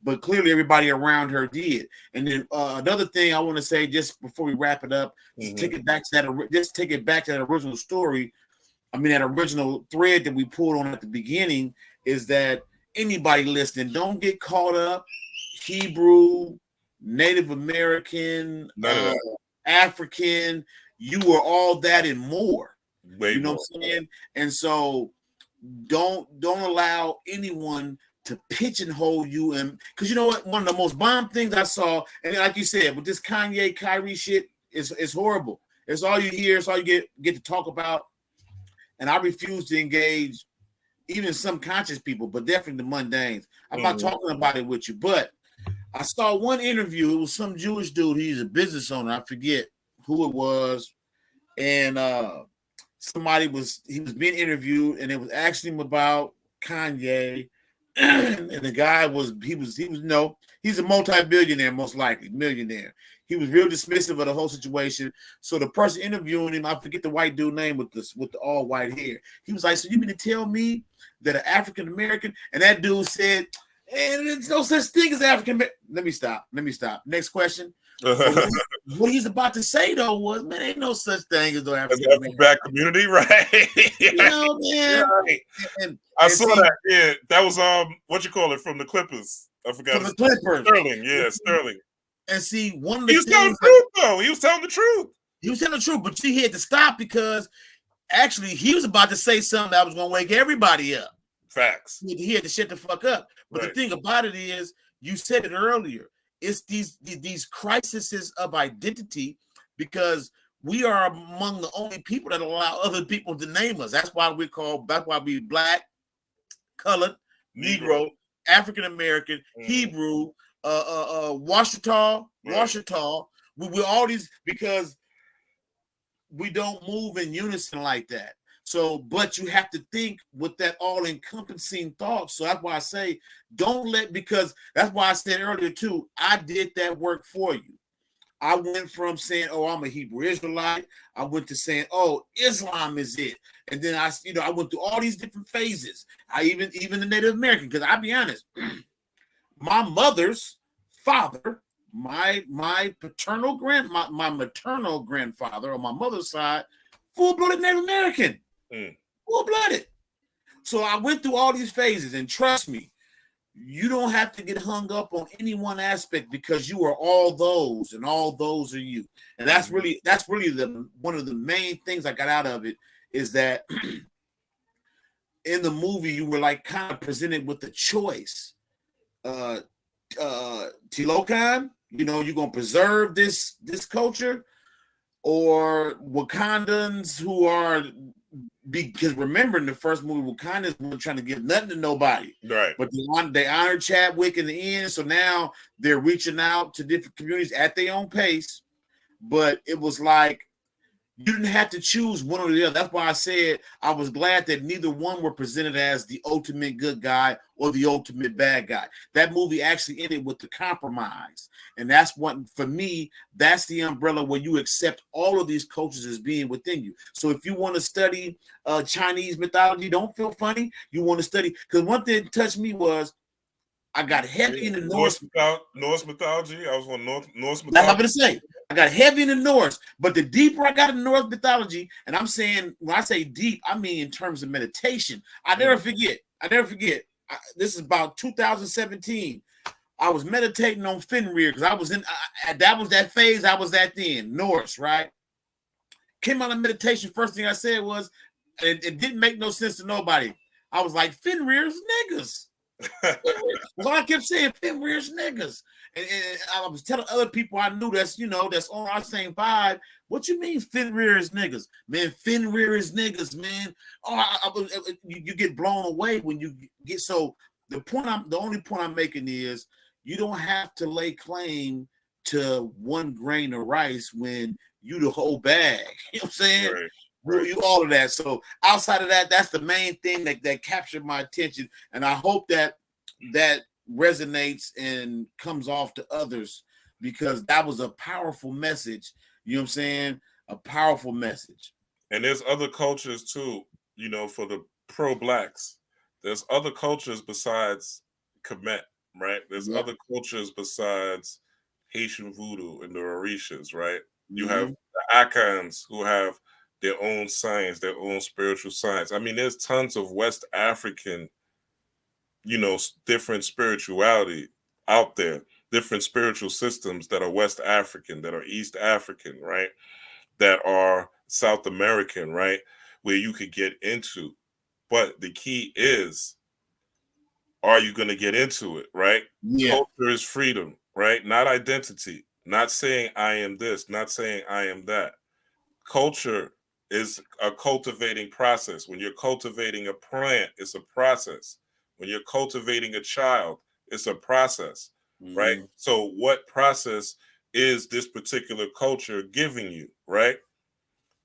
but clearly everybody around her did. And then another thing I want to say, just before we wrap it up, just take it back to that original story. I mean, that original thread that we pulled on at the beginning, is that anybody listening, don't get caught up. Hebrew, Native American, African, you are all that and more. You know what I'm saying? And so don't allow anyone to pigeonhole you. And because you know what, one of the most bomb things I saw, and like you said, with this Kanye Kyrie shit, is horrible. It's all you hear, it's all you get to talk about. And I refuse to engage even some conscious people, but definitely the mundanes. I'm not talking about it with you, but I saw one interview. It was some Jewish dude. He's a business owner. I forget who it was. And he was being interviewed, and it was asking him about Kanye. And the guy he's a multi-billionaire, most likely millionaire. He was real dismissive of the whole situation. So the person interviewing him, I forget the white dude name with the all white hair. He was like, "So you mean to tell me that an African American?" And that dude said, "And there's no such thing as African." Let me stop. Next question. What he's about to say though was, man, ain't no such thing as no African black community, right? You know, man. Right. And I saw that. Yeah, that was what you call it, from the Clippers. I forgot. From the Clippers. Sterling, yeah, Sterling. And see, one of the things, telling the truth, though. He was telling the truth. He was telling the truth, but he had to stop because actually he was about to say something that was going to wake everybody up. Facts. He had to shut the fuck up. But the thing about it is, you said it earlier, it's these crises of identity, because we are among the only people that allow other people to name us. That's why we black, colored, Negro, African American, Hebrew, Washita. We're all these because we don't move in unison like that. So, but you have to think with that all-encompassing thought. So that's why I say, because that's why I said earlier too, I did that work for you. I went from saying, oh, I'm a Hebrew Israelite. I went to saying, oh, Islam is it. And then I went through all these different phases. I even the Native American, because I'll be honest, my mother's father, my maternal grandfather on my mother's side, full-blooded Native American. Full-blooded. So I went through all these phases, and trust me, you don't have to get hung up on any one aspect because you are all those, and all those are you. And that's really one of the main things I got out of it is that in the movie you were like kind of presented with the choice. Tilokan, you're gonna preserve this culture, or Wakandans who are. Because remember in the first movie, Wakanda weren't trying to give nothing to nobody, right? But they honored Chadwick in the end, so now they're reaching out to different communities at their own pace. But it was like you didn't have to choose one or the other. That's why I said I was glad that neither one were presented as the ultimate good guy or the ultimate bad guy. That movie actually ended with the compromise. And that's what, for me, that's the umbrella where you accept all of these cultures as being within you. So if you want to study Chinese mythology, don't feel funny. You want to study, because one thing that touched me was I got heavy in the Norse mythology. I was on Norse mythology. That's what I'm going to say. I got heavy in the Norse, but the deeper I got in Norse mythology, and I'm saying when I say deep, I mean in terms of meditation. I never forget. This is about 2017. I was meditating on Fenrir because I was in. That was that phase I was at then. Norse, right? Came out of meditation. First thing I said was, it didn't make no sense to nobody. I was like, Fenrir's niggas. Well, I kept saying Fenrir's niggas. And I was telling other people I knew that's on our same vibe. What you mean Fenrir is niggas? Man, Fenrir is niggas, man. Oh, you get blown away when you get so. The only point I'm making is you don't have to lay claim to one grain of rice when you the whole bag. You know what I'm saying? Right. You all of that. So outside of that, that's the main thing that captured my attention, and I hope that resonates and comes off to others, because that was a powerful message. You know what I'm saying? A powerful message. And there's other cultures too, for the pro-blacks. There's other cultures besides Kemet, right? There's other cultures besides Haitian voodoo and the Orishas, right? You have the Akans who have their own science, their own spiritual science. I mean, there's tons of West African different spirituality out there, different spiritual systems that are West African, that are East African, right? That are South American, right? Where you could get into. But the key is, are you going to get into it, right? Yeah. Culture is freedom, right? Not identity. Not saying I am this, not saying I am that. Culture is a cultivating process. When you're cultivating a plant, it's a process. When you're cultivating a child, it's a process, right? So what process is this particular culture giving you, right?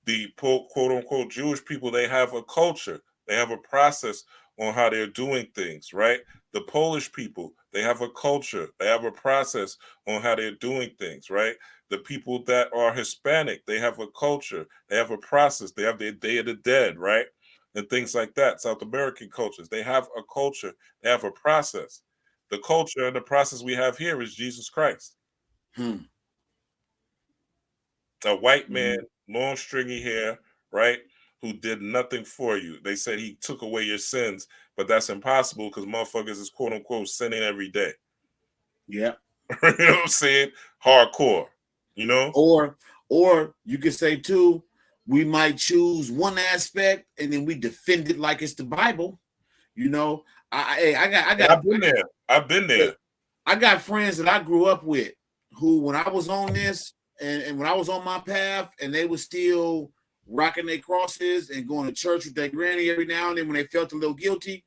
The quote unquote Jewish people, they have a culture. They have a process on how they're doing things, right? The Polish people, they have a culture. They have a process on how they're doing things, right? The people that are Hispanic, they have a culture. They have a process. They have their Day of the Dead, right? And things like that. South American cultures, they have a culture, they have a process. The culture and the process we have here is Jesus Christ. A white man, long stringy hair, right? Who did nothing for you. They said he took away your sins, but that's impossible because motherfuckers is quote unquote sinning every day. Yeah. You know what I'm saying? Hardcore, Or you could say too, we might choose one aspect and then we defend it like it's the Bible. I've been there. I got friends that I grew up with who, when I was on this, and when I was on my path, and they were still rocking their crosses and going to church with their granny every now and then when they felt a little guilty,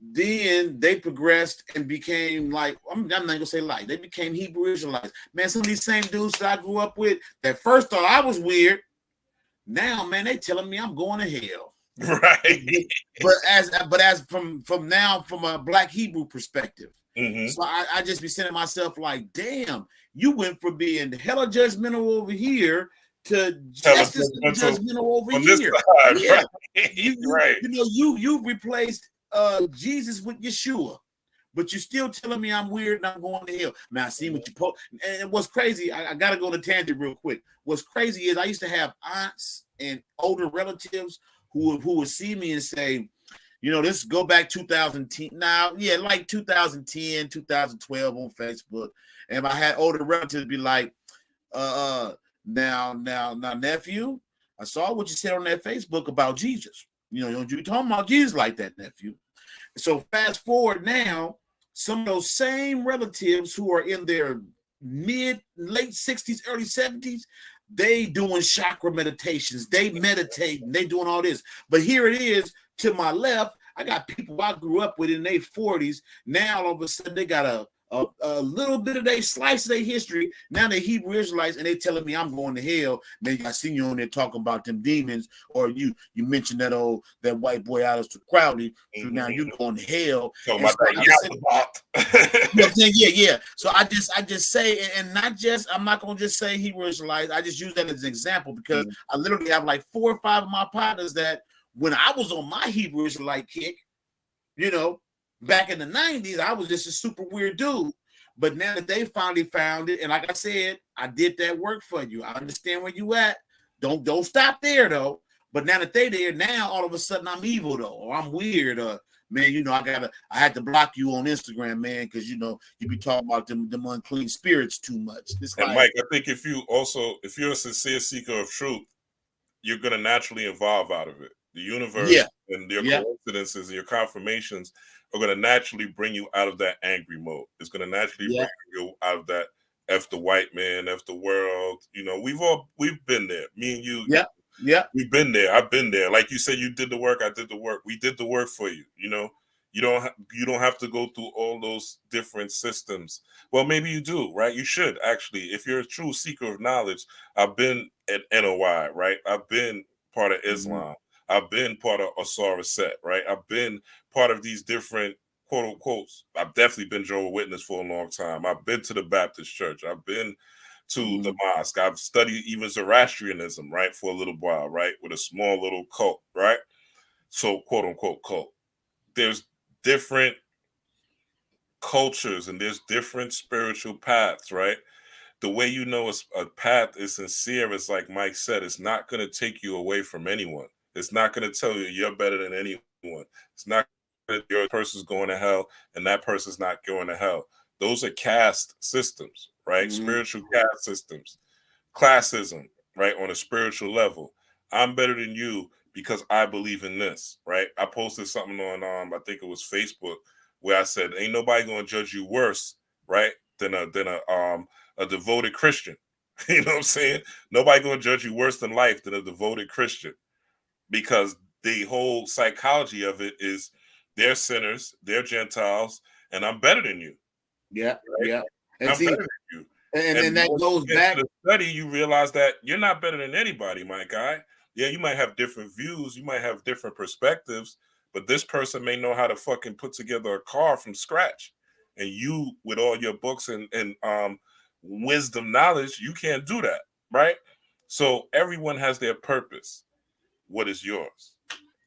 then they progressed and became like, I'm not gonna say like, they became Hebrew Israelites. Man, some of these same dudes that I grew up with that first thought I was weird, now, man, they telling me I'm going to hell. Right. But as from a Black Hebrew perspective. So I just be saying to myself, like, damn, you went from being hella judgmental over here to just as judgmental over here. Side, yeah. Right. You replaced Jesus with Yeshua, but you're still telling me I'm weird and I'm going to hell. Now I see what you post. And what's crazy, I gotta go on a tangent real quick. What's crazy is I used to have aunts and older relatives who would see me and say, this go back 2010 now, like 2010, 2012 on Facebook. And I had older relatives be like, now, nephew, I saw what you said on that Facebook about Jesus. You talking about Jesus like that, nephew. So fast forward now, some of those same relatives who are in their late 60s, early 70s, they doing chakra meditations, they meditating, they doing all this. But here it is to my left, I got people I grew up with in their 40s. Now all of a sudden they got a little bit of their slice of their history. Now they're Hebrew Israelites and they telling me I'm going to hell. Maybe I seen you on there talking about them demons, or you mentioned that white boy Alistair Crowley. So now you're going to hell. So yeah. So I just say, and not just, I'm not gonna just say Hebrew Israelites. I just use that as an example because I literally have like 4 or 5 of my partners that when I was on my Hebrew Israelite kick, back in the 90s, I was just a super weird dude. But now that they finally found it, and like I said, I did that work for you. I understand where you at. Don't stop there though. But now that they there, now all of a sudden I'm evil though, or I'm weird. Man, I had to block you on Instagram, man, because you be talking about them unclean spirits too much. And Mike, I think if you're a sincere seeker of truth, you're gonna naturally evolve out of it. The universe and your coincidences and your confirmations are going to naturally bring you out of that angry mode. It's going to naturally bring you out of that F the white man, F the world. We've been there. Me and you. Yeah. We've been there. I've been there. Like you said, you did the work. I did the work. We did the work for you. You don't have to go through all those different systems. Well, maybe you do, right? You should actually. If you're a true seeker of knowledge, I've been at NOI, right? I've been part of Islam. I've been part of Osiris Set, right? I've been part of these different quote unquote. I've definitely been Jehovah's Witness for a long time. I've been to the Baptist church. I've been to the mosque. I've studied even Zoroastrianism, right, for a little while, right, with a small little cult, right? So quote unquote cult. There's different cultures and there's different spiritual paths, right? The way a path is sincere is like Mike said, it's not going to take you away from anyone. It's not going to tell you you're better than anyone. It's not that your person's going to hell and that person's not going to hell. Those are caste systems, right? Spiritual caste systems. Classism, right? On a spiritual level. I'm better than you because I believe in this, right? I posted something on, I think it was Facebook, where I said, ain't nobody going to judge you worse, right? Than a devoted Christian. You know what I'm saying? Nobody going to judge you worse than life than a devoted Christian, because the whole psychology of it is they're sinners, they're Gentiles, and I'm better than you. Yeah, right? Yeah. And I'm better than you. And that goes back to the study, you realize that you're not better than anybody, my guy. Yeah, you might have different views, you might have different perspectives, but this person may know how to fucking put together a car from scratch. And you, with all your books and wisdom knowledge, you can't do that, right? So everyone has their purpose. What is yours?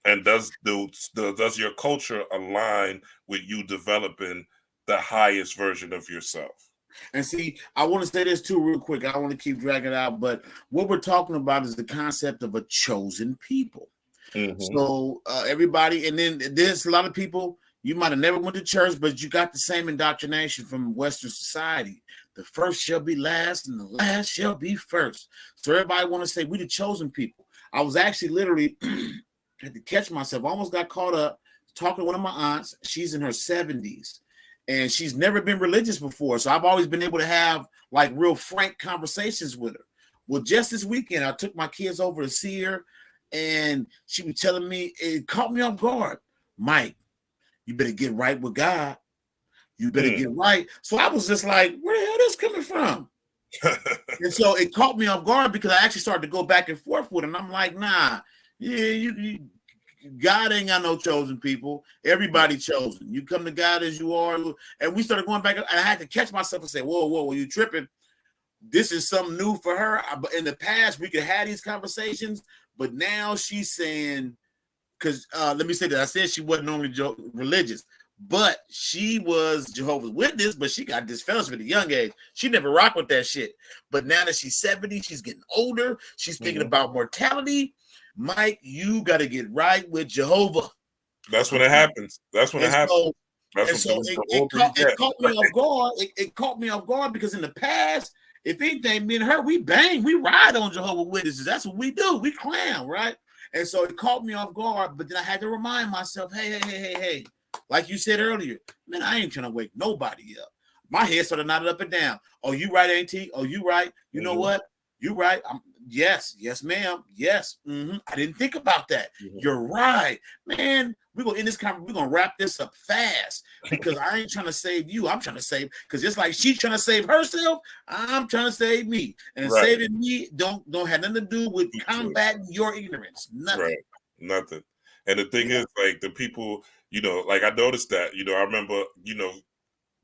And does your culture align with you developing the highest version of yourself? And see, I want to say this too real quick. I don't want to keep dragging it out, but what we're talking about is the concept of a chosen people. So everybody, and then there's a lot of people, you might have never went to church, but you got the same indoctrination from Western society. The first shall be last and the last shall be first. So everybody want to say we the chosen people. I was actually literally had to catch myself. I almost got caught up talking to one of my aunts. She's in her 70s. and she's never been religious before. So I've always been able to have like real frank conversations with her. Well, just this weekend, I took my kids over to see her, and she was telling me, it caught me off guard. Mike, you better get right with God. You better get right. So I was just like, where the hell is this coming from? And so it caught me off guard because I actually started to go back and forth with her. And I'm like, nah, yeah, God ain't got no chosen people. Everybody chosen. You come to God as you are. And we started going back, and I had to catch myself and say, whoa, you tripping? This is something new for her. But in the past, we could have these conversations, but now she's saying, because let me say that I said she wasn't normally religious, but she was Jehovah's Witness, but she got disfellowship at a young age. She never rocked with that shit. But now that she's 70, she's getting older. She's thinking about mortality. Mike, you got to get right with Jehovah. That's when it happens. That's when it happens. It caught me off guard. It caught me off guard because in the past, if anything, me and her, we bang, we ride on Jehovah's Witnesses. That's what we do. We clown, right? And so it caught me off guard, but then I had to remind myself, hey. Like you said earlier, man, I ain't trying to wake nobody up. My head started nodding up and down. Oh, you right, Auntie? Oh, you right? You know what? You right. Yes, ma'am. Yes. I didn't think about that. You're right. Man, we're going to end this conversation. We're going to wrap this up fast because I ain't trying to save you. I'm trying to save, because just like she's trying to save herself, I'm trying to save me. And saving me don't have nothing to do with combating your ignorance. Nothing. Right. Nothing. And the thing is, like, the people, like I noticed that, I remember,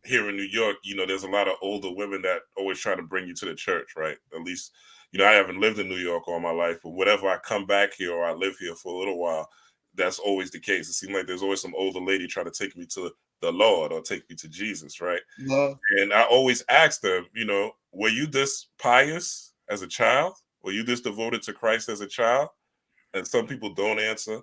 here in New York, there's a lot of older women that always try to bring you to the church, right? At least, I haven't lived in New York all my life, but whenever I come back here or I live here for a little while, that's always the case. It seems like there's always some older lady trying to take me to the Lord or take me to Jesus, right? And I always ask them, were you this pious as a child? Were you this devoted to Christ as a child? And some people don't answer.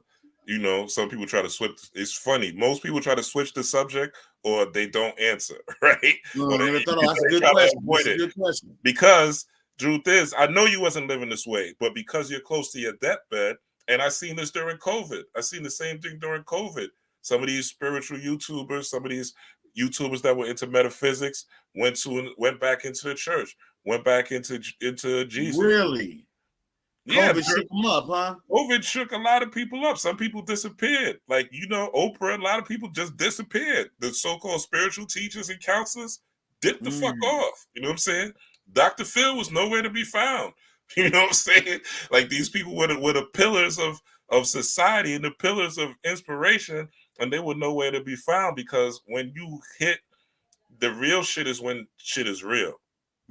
Some people try to switch. It's funny. Most people try to switch the subject or they don't answer, right? That's a good question. Because truth is, I know you wasn't living this way, but because you're close to your deathbed, and I seen this during COVID. I seen the same thing during COVID. Some of these spiritual YouTubers, some of these YouTubers that were into metaphysics went back into the church, went back into Jesus. Really? Yeah, COVID shook them up, huh? COVID shook a lot of people up. Some people disappeared. Like, Oprah, a lot of people just disappeared. The so-called spiritual teachers and counselors dipped the fuck off. You know what I'm saying? Dr. Phil was nowhere to be found. You know what I'm saying? Like, these people were the pillars of society and the pillars of inspiration, and they were nowhere to be found, because when you hit the real shit is when shit is real.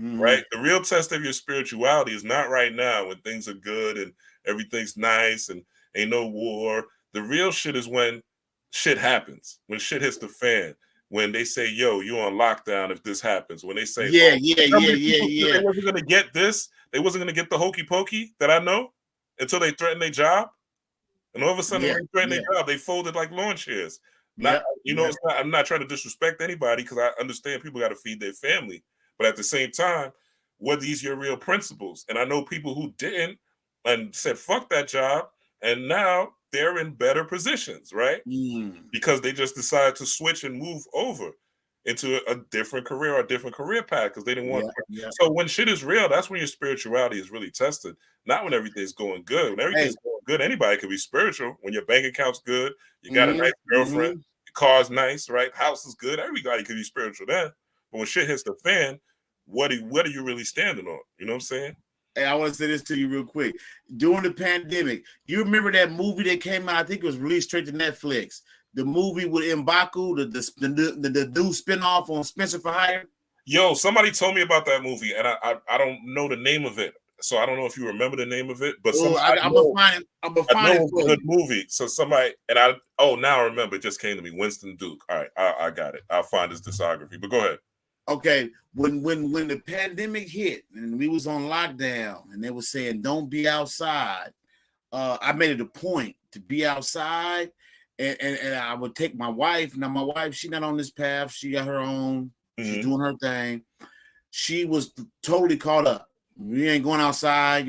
Right? The real test of your spirituality is not right now when things are good and everything's nice and ain't no war. The real shit is when shit happens, when shit hits the fan, when they say, yo, you on lockdown if this happens, when they say, yeah. They wasn't going to get this. They wasn't going to get the hokey pokey that I know until they threatened their job. And all of a sudden, when they threatened their job, they folded like lawn chairs. I'm not trying to disrespect anybody, because I understand people got to feed their family. But at the same time, were these your real principles? And I know people who didn't and said, fuck that job. And now they're in better positions, right? Because they just decided to switch and move over into a different career or a different career path because they didn't want to. So when shit is real, that's when your spirituality is really tested. Not when everything's going good. When everything's going good, anybody can be spiritual. When your bank account's good, you got a nice girlfriend, your car's nice, right? House is good. Everybody can be spiritual then. But when shit hits the fan, what are you really standing on? You know what I'm saying? Hey, I want to say this to you real quick. During the pandemic, you remember that movie that came out? I think it was released straight to Netflix. The movie with M'Baku, the new spinoff on Spencer for Hire. Yo, somebody told me about that movie, and I don't know the name of it, so I don't know if you remember the name of it. But I'm gonna find it. I'm gonna find it. It's a good movie. So somebody now I remember. It just came to me. Winston Duke. All right, I got it. I'll find his discography. But go ahead. Okay, when the pandemic hit and we was on lockdown and they were saying don't be outside, I made it a point to be outside, and I would take my wife. Now my wife, she's not on this path. She got her own. She's doing her thing. She was totally caught up. We ain't going outside.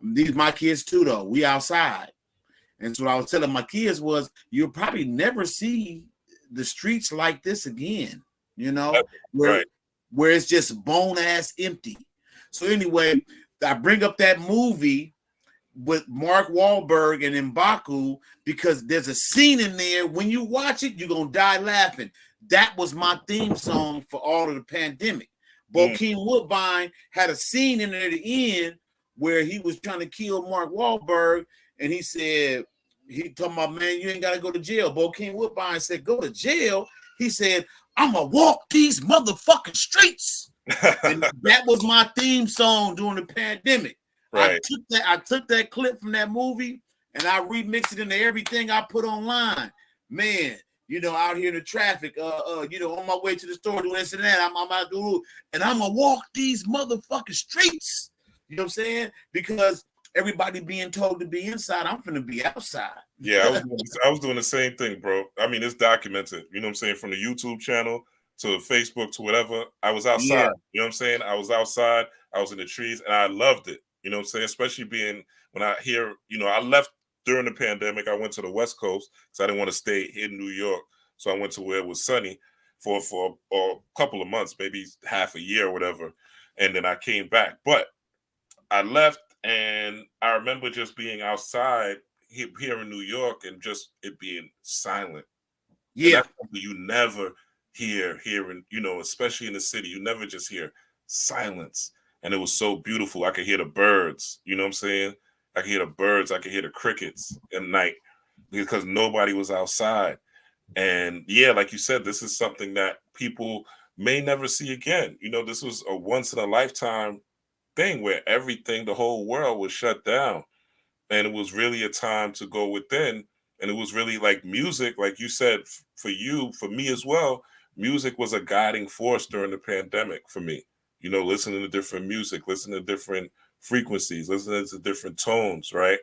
These my kids too though. We outside, and so what I was telling my kids was you'll probably never see the streets like this again, you know, where Right. where it's just bone ass empty. So anyway, I bring up that movie with Mark Wahlberg and M'Baku because there's a scene in there. When you watch it, you're gonna die laughing. That was my theme song for all of the pandemic. Bokeem Woodbine had a scene in there at the end where he was trying to kill Mark Wahlberg, and he said, he told my man, you ain't gotta go to jail. Bokeem Woodbine said, go to jail. He said, I'm gonna walk these motherfucking streets. And that was my theme song during the pandemic. Right. I took that clip from that movie and I remixed it into everything I put online. Man, you know, out here in the traffic, you know, on my way to the store doing this and that. I'm out doing, and I'm gonna walk these motherfucking streets. You know what I'm saying? Because everybody being told to be inside, I'm gonna be outside. Yeah, I was doing the same thing, bro. I mean, it's documented. You know what I'm saying? From the YouTube channel to Facebook to whatever, I was outside. Yeah. You know what I'm saying? I was outside. I was in the trees, and I loved it. You know what I'm saying? Especially being when I hear, you know, I left during the pandemic. I went to the West Coast because I didn't want to stay in New York. So I went to where it was sunny for a couple of months, maybe half a year or whatever. And then I came back. But I left, and I remember just being outside here in New York and just it being silent. Yeah. You never hear in, you know, especially in the city, you never just hear silence. And it was so beautiful. I could hear the birds, you know what I'm saying? I could hear the birds, I could hear the crickets at night because nobody was outside. And yeah, like you said, this is something that people may never see again. You know, this was a once in a lifetime thing where everything, the whole world was shut down. And it was really a time to go within. And it was really like music, like you said, for you, for me as well, music was a guiding force during the pandemic for me. You know, listening to different music, listening to different frequencies, listening to different tones, right?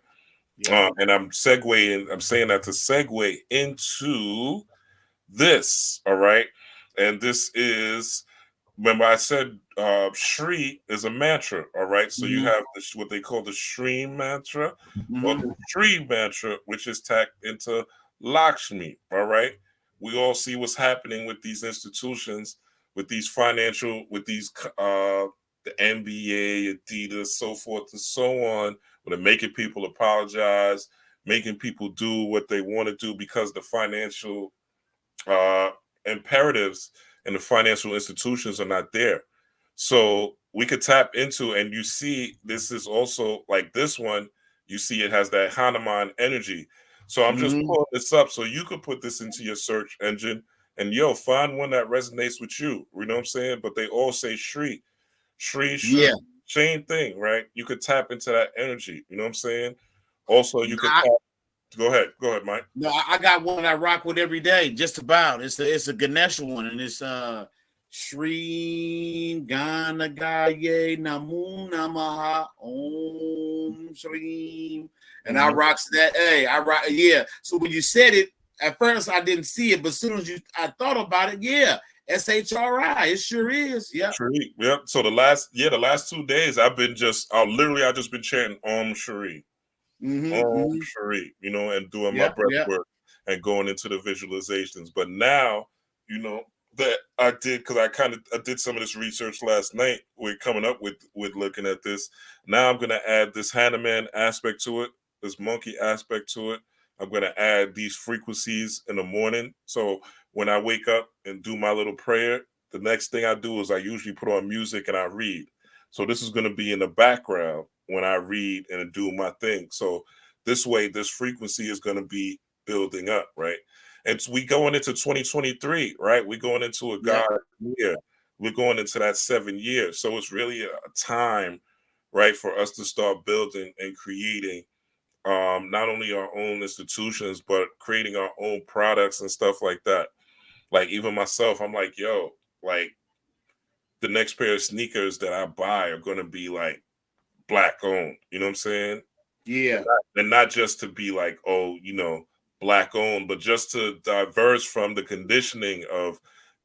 Yeah. And I'm saying that to segue into this, all right? And this is, remember I said Shri is a mantra, all right? So you have this, what they call the Shri mantra, or the Shri mantra, which is tacked into Lakshmi, all right? We all see what's happening with these institutions, with these financial, with these the NBA, Adidas, so forth and so on, where they're making people apologize, making people do what they want to do because the financial imperatives and the financial institutions are not there. So we could tap into, and you see, this is also like this one, you see it has that Hanuman energy. So I'm just pulling this up so you could put this into your search engine and find one that resonates with you. You know what I'm saying? But they all say Shri, Shri, Shri, Yeah. same thing, right? You could tap into that energy. You know what I'm saying? Also, you could tap. Go ahead, Mike. No, I got one I rock with every day, just about. It's a Ganesh one, and it's Shri Ganagaye Namu Namaha Om Shri. And I rocks that. Hey, I rock, yeah. So when you said it, at first I didn't see it, but as soon as I thought about it, yeah. SHRI, it sure is. Yeah. Shri. Yep. So the last 2 days I just been chanting Om Shri. Om Shri, you know, and doing my breath work and going into the visualizations. But now, you know, that I did, because I did some of this research last night. We're coming up with looking at this. Now I'm gonna add this Hanuman aspect to it, this monkey aspect to it. I'm gonna add these frequencies in the morning. So when I wake up and do my little prayer, the next thing I do is I usually put on music and I read. So this is gonna be in the background when I read and do my thing. So this way, this frequency is going to be building up, right? And we going into 2023, right? We're going into a God year. We're going into that 7 years. So it's really a time, right, for us to start building and creating not only our own institutions, but creating our own products and stuff like that. Like even myself, I'm like, yo, like the next pair of sneakers that I buy are going to be like Black owned, you know what I'm saying? Yeah. And not just to be like, oh, you know, Black owned, but just to diverse from the conditioning of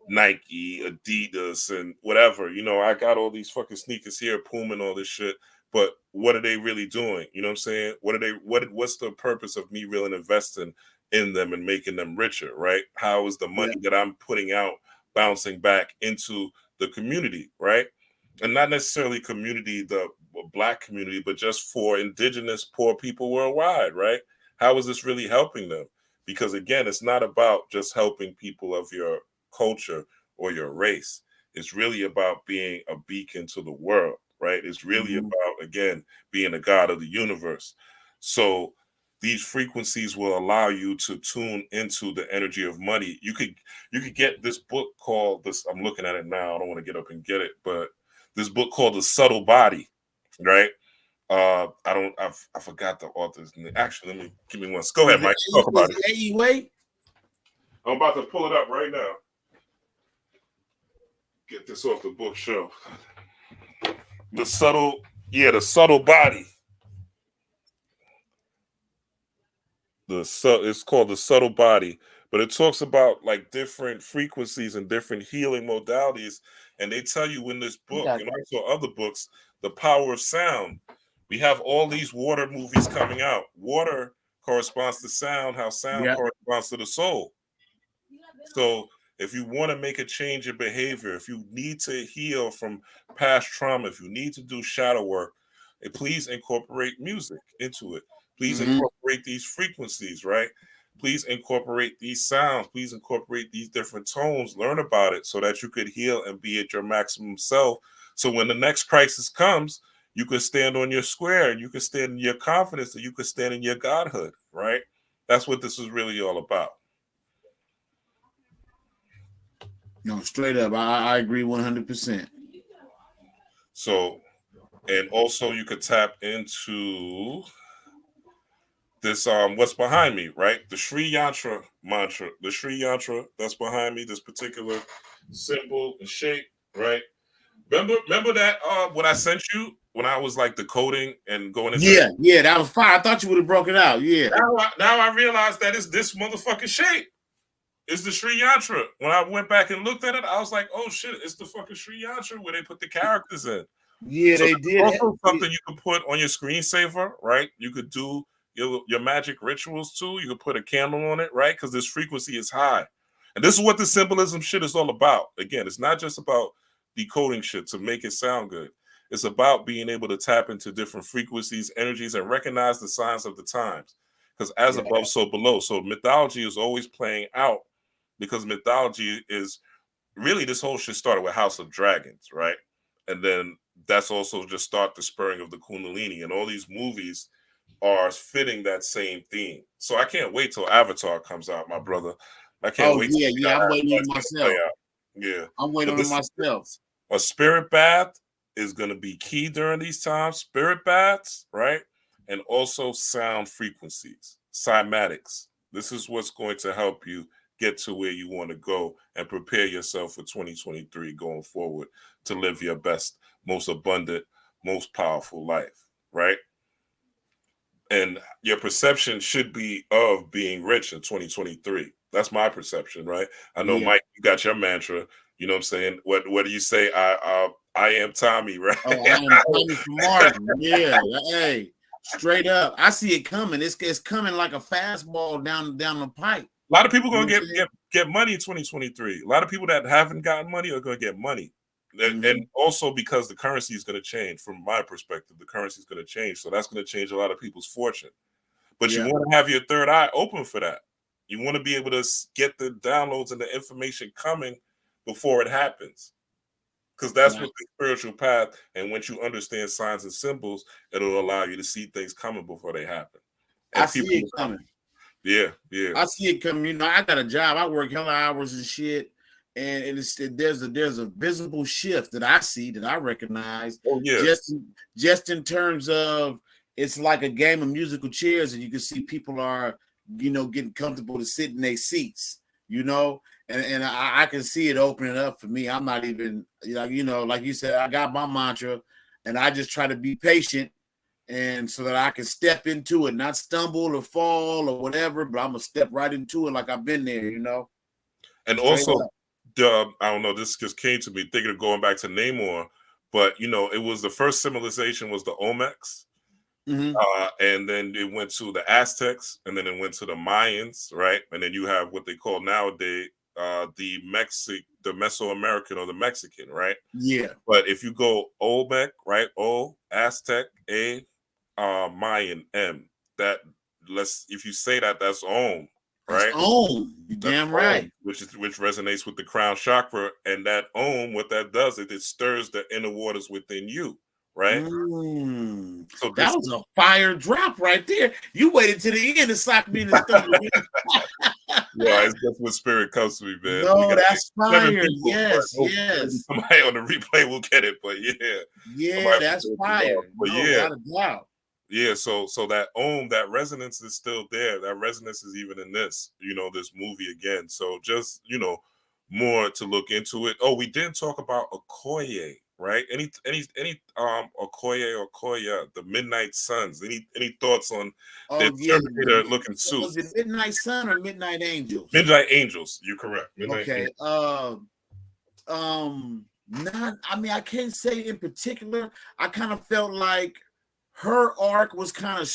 Nike, Adidas, and whatever. You know, I got all these fucking sneakers here, Puma and all this shit. But what are they really doing? You know what I'm saying? What's the purpose of me really investing in them and making them richer, right? How is the money that I'm putting out bouncing back into the community, right? And not necessarily community, the Black community, but just for indigenous poor people worldwide, right? How is this really helping them? Because again, it's not about just helping people of your culture or your race. It's really about being a beacon to the world, right? It's really about, again, being a god of the universe. So these frequencies will allow you to tune into the energy of money. You could get this book called this. I'm looking at it now. I don't want to get up and get it, but this book called The Subtle Body, right? I forgot the author's name. Actually, give me one. Go ahead, Mike. Talk about it. Wait. I'm about to pull it up right now. Get this off the bookshelf. The Subtle Body. It's called The Subtle Body, but it talks about like different frequencies and different healing modalities. And they tell you in this book and also other books, the power of sound. We have all these water movies coming out. Water corresponds to sound, how sound corresponds to the soul. So if you want to make a change in behavior, if you need to heal from past trauma, if you need to do shadow work, please incorporate music into it. Please incorporate these frequencies, right? Please incorporate these sounds. Please incorporate these different tones. Learn about it so that you could heal and be at your maximum self. So when the next crisis comes, you can stand on your square and you can stand in your confidence and you can stand in your godhood, right? That's what this is really all about. No, straight up. I agree 100%. So, and also you could tap into this what's behind me, right? The Sri Yantra mantra, the Sri Yantra that's behind me, this particular symbol and shape, right? Remember that what I sent you when I was like decoding and going into that was fire. I thought you would have broken it out. Yeah. Now I realize that it's this motherfucking shape. It's the Sri Yantra. When I went back and looked at it, I was like, oh shit, it's the fucking Sri Yantra where they put the characters in. Yeah, so they did. Also something you could put on your screensaver, right? You could do your magic rituals too. You could put a candle on it, right? Because this frequency is high. And this is what the symbolism shit is all about. Again, it's not just about decoding shit to make it sound good. It's about being able to tap into different frequencies, energies, and recognize the signs of the times. Because as above, so below. So mythology is always playing out because mythology is really, this whole shit started with House of Dragons, right? And then that's also just start the spurring of the Kundalini, and all these movies are fitting that same theme. So I can't wait till Avatar comes out, my brother. I can't wait. I'm waiting on myself. Yeah, I'm waiting on myself. A spirit bath is going to be key during these times. Spirit baths, right? And also sound frequencies, cymatics. This is what's going to help you get to where you want to go and prepare yourself for 2023 going forward to live your best, most abundant, most powerful life, right? And your perception should be of being rich in 2023. That's my perception, right? I know, Mike, you got your mantra. You know what I'm saying? What do you say? I am Tommy, right? Oh, I am Tommy from Martin. Yeah, hey, straight up. I see it coming. It's coming like a fastball down the pipe. A lot of people are going to get money in 2023. A lot of people that haven't gotten money are going to get money. And also because the currency is going to change. From my perspective, the currency is going to change. So that's going to change a lot of people's fortune. But you want to have your third eye open for that. You want to be able to get the downloads and the information coming before it happens. Because that's what the spiritual path, and once you understand signs and symbols, it'll allow you to see things coming before they happen. And I see it coming. Yeah. I see it coming. You know, I got a job. I work hella hours and shit. And there's a visible shift that I see, that I recognize. Oh, yeah. Just in terms of, it's like a game of musical chairs, and you can see people are, getting comfortable to sit in their seats, and I can see it opening up for me. I'm not even, like you said, I got my mantra, and I just try to be patient, and so that I can step into it, not stumble or fall or whatever, but I'm gonna step right into it like I've been there, And also, I don't know, this just came to me thinking of going back to Namor, but it was the first civilization was the Olmecs. And then it went to the Aztecs, and then it went to the Mayans, right? And then you have what they call nowadays the Mesoamerican or the Mexican, right? Yeah. But if you go Olmec, right? O, Aztec, A, Mayan, M. That if you say that, that's Om, right? That's Om. You damn right. Om, which resonates with the crown chakra, and that Om, what that does is it stirs the inner waters within you, right? So that was a fire drop right there. You waited to the end to sock me in the stomach. Yeah, it's just what spirit comes to me, man. No, that's fire. Yes, yes. Somebody on the replay will get it, but yeah, that's fire. But no, not a doubt. Yeah, so that Om, that resonance is still there. That resonance is even in this, this movie again. So just, more to look into it. Oh, we didn't talk about Okoye, right? Any Okoye or Koya, the Midnight Suns. Any thoughts on the Terminator looking suit? Was it Midnight Sun or Midnight Angels? Midnight Angels, you're correct. Midnight Angels. I can't say in particular. I kind of felt like her arc was kind of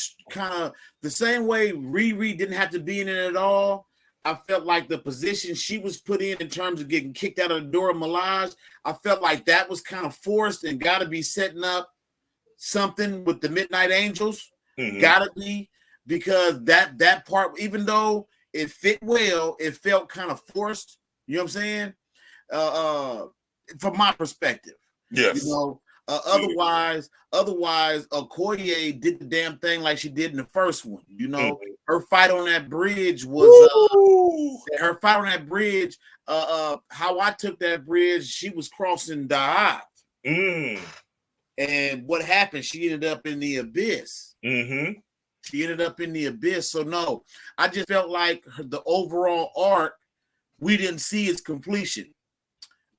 the same way Riri didn't have to be in it at all. I felt like the position she was put in terms of getting kicked out of the door of Malaj, I felt like that was kind of forced and got to be setting up something with the Midnight Angels. Got to be, because that part, even though it fit well, it felt kind of forced. You know what I'm saying? From my perspective. Yes. Otherwise, Okoye did the damn thing like she did in the first one. Her fight on that bridge was how I took that bridge. She was crossing Da'at, and what happened? She ended up in the abyss. She ended up in the abyss. So no, I just felt like the overall arc we didn't see its completion.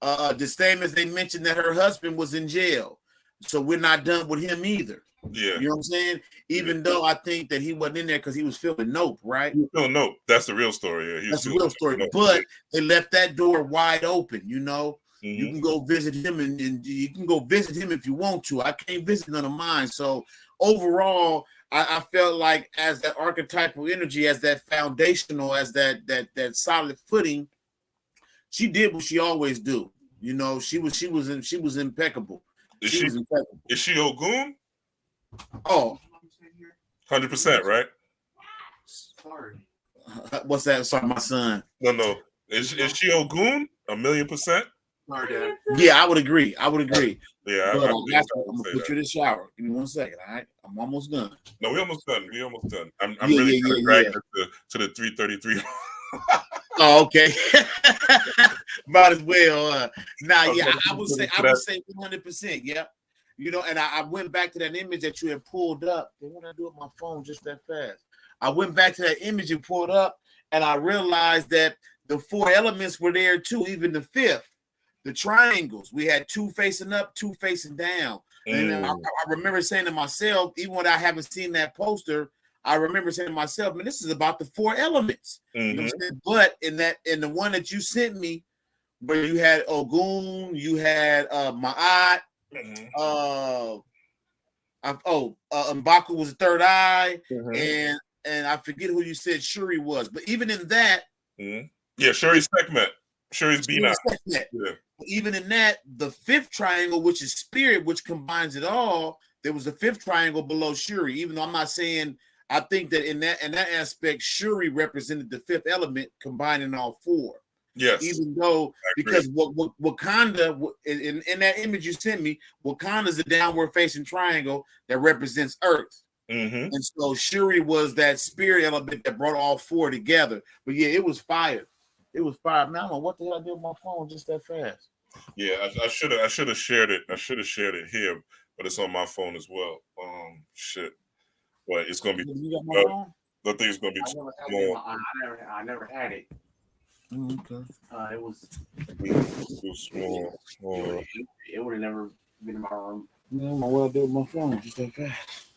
The same as they mentioned that her husband was in jail. So we're not done with him either. Yeah. You know what I'm saying? Even though I think that he wasn't in there because he was filming Nope, right? Nope. That's the real story. Yeah, that's the real story. Nope. But they left that door wide open, You can go visit him and you can go visit him if you want to. I can't visit none of mine. So overall, I felt like as that archetypal energy, as that foundational, as that solid footing, she did what she always do. She was impeccable. Is she Ogun? Oh, 100%, right? Sorry. What's that? Sorry, my son. No. Is she Ogun? 1,000,000%? Sorry, Dad. Yeah, I would agree. Yeah, I'm gonna put you in the shower. Give me 1 second, all right? I'm almost done. No, we almost done. I'm really gonna drag it to the 3:33. Oh, okay. Might as well. I would say 100%. Yep. And I went back to that image that you had pulled up. What I do with my phone just that fast? I went back to that image you pulled up, and I realized that the 4 elements were there too, even the 5th. The triangles. We had 2 facing up, 2 facing down. And I remember saying to myself, even when I haven't seen that poster, I remember saying to myself, man, this is about the 4 elements. But in the one that you sent me, where you had Ogun, you had Ma'at, M'Baku was the third eye, and I forget who you said Shuri was. But even in that, Shuri's Sekhmet. Shuri's Bina. Yeah. Even in that, the 5th triangle, which is spirit, which combines it all, there was a 5th triangle below Shuri. Even though I'm not saying, I think that in that aspect, Shuri represented the 5th element, combining all 4. Yes. Even though, because Wakanda, in that image you sent me, Wakanda is a downward facing triangle that represents Earth. And so Shuri was that spirit element that brought all 4 together. But yeah, it was fire. It was fire. Man, I don't know what the hell I did with my phone just that fast. Yeah, I should have shared it. I should have shared it here, but it's on my phone as well. Shit. But it's gonna be. You got my phone? I think it's gonna be too small. I never had it. Okay. It was too small. It would have never been in my room. I don't know what I did with my phone just that fast.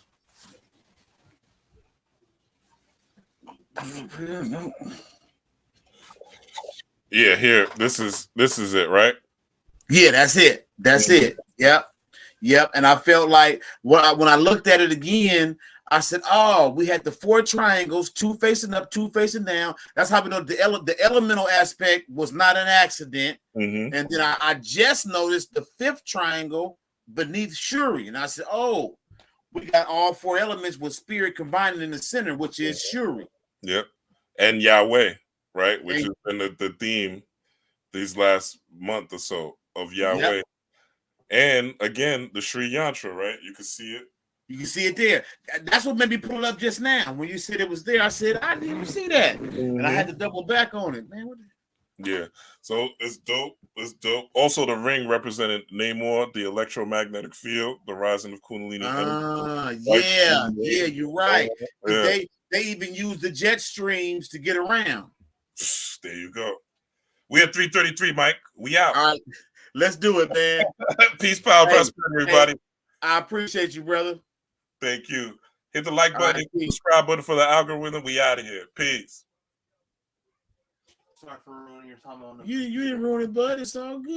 Yeah, here. This is it, right? Yeah, that's it. That's it. Yep. Yep. And I felt like when I looked at it again, I said, "Oh, we had the 4 triangles, 2 facing up, 2 facing down." That's how we know the elemental aspect was not an accident. Mm-hmm. And then I just noticed the 5th triangle beneath Shuri, and I said, "Oh, we got all 4 elements with spirit combining in the center, which is Shuri." Yep. And Yahweh, right? Which And- has been the theme these last month or so of Yahweh. Yep. And again, the Sri Yantra, right? You can see it. You can see it there. That's what made me pull it up just now. When you said it was there, I said, "I didn't see that." And I had to double back on it. Man, what the- Yeah. So it's dope. It's dope. Also, the ring represented Namor, the electromagnetic field, the rising of Kundalini. Yeah, you're right. Yeah. They even use the jet streams to get around. There you go. We at 3:33, Mike. We out. All right, let's do it, man. Peace, power, Hey, prosperity, everybody. I appreciate you, brother. Thank you. Hit the like All button, right, hit the peace. subscribe button for the algorithm. We out of here. Peace. Sorry for ruining your time on the You didn't ruin it, bud. It's all good.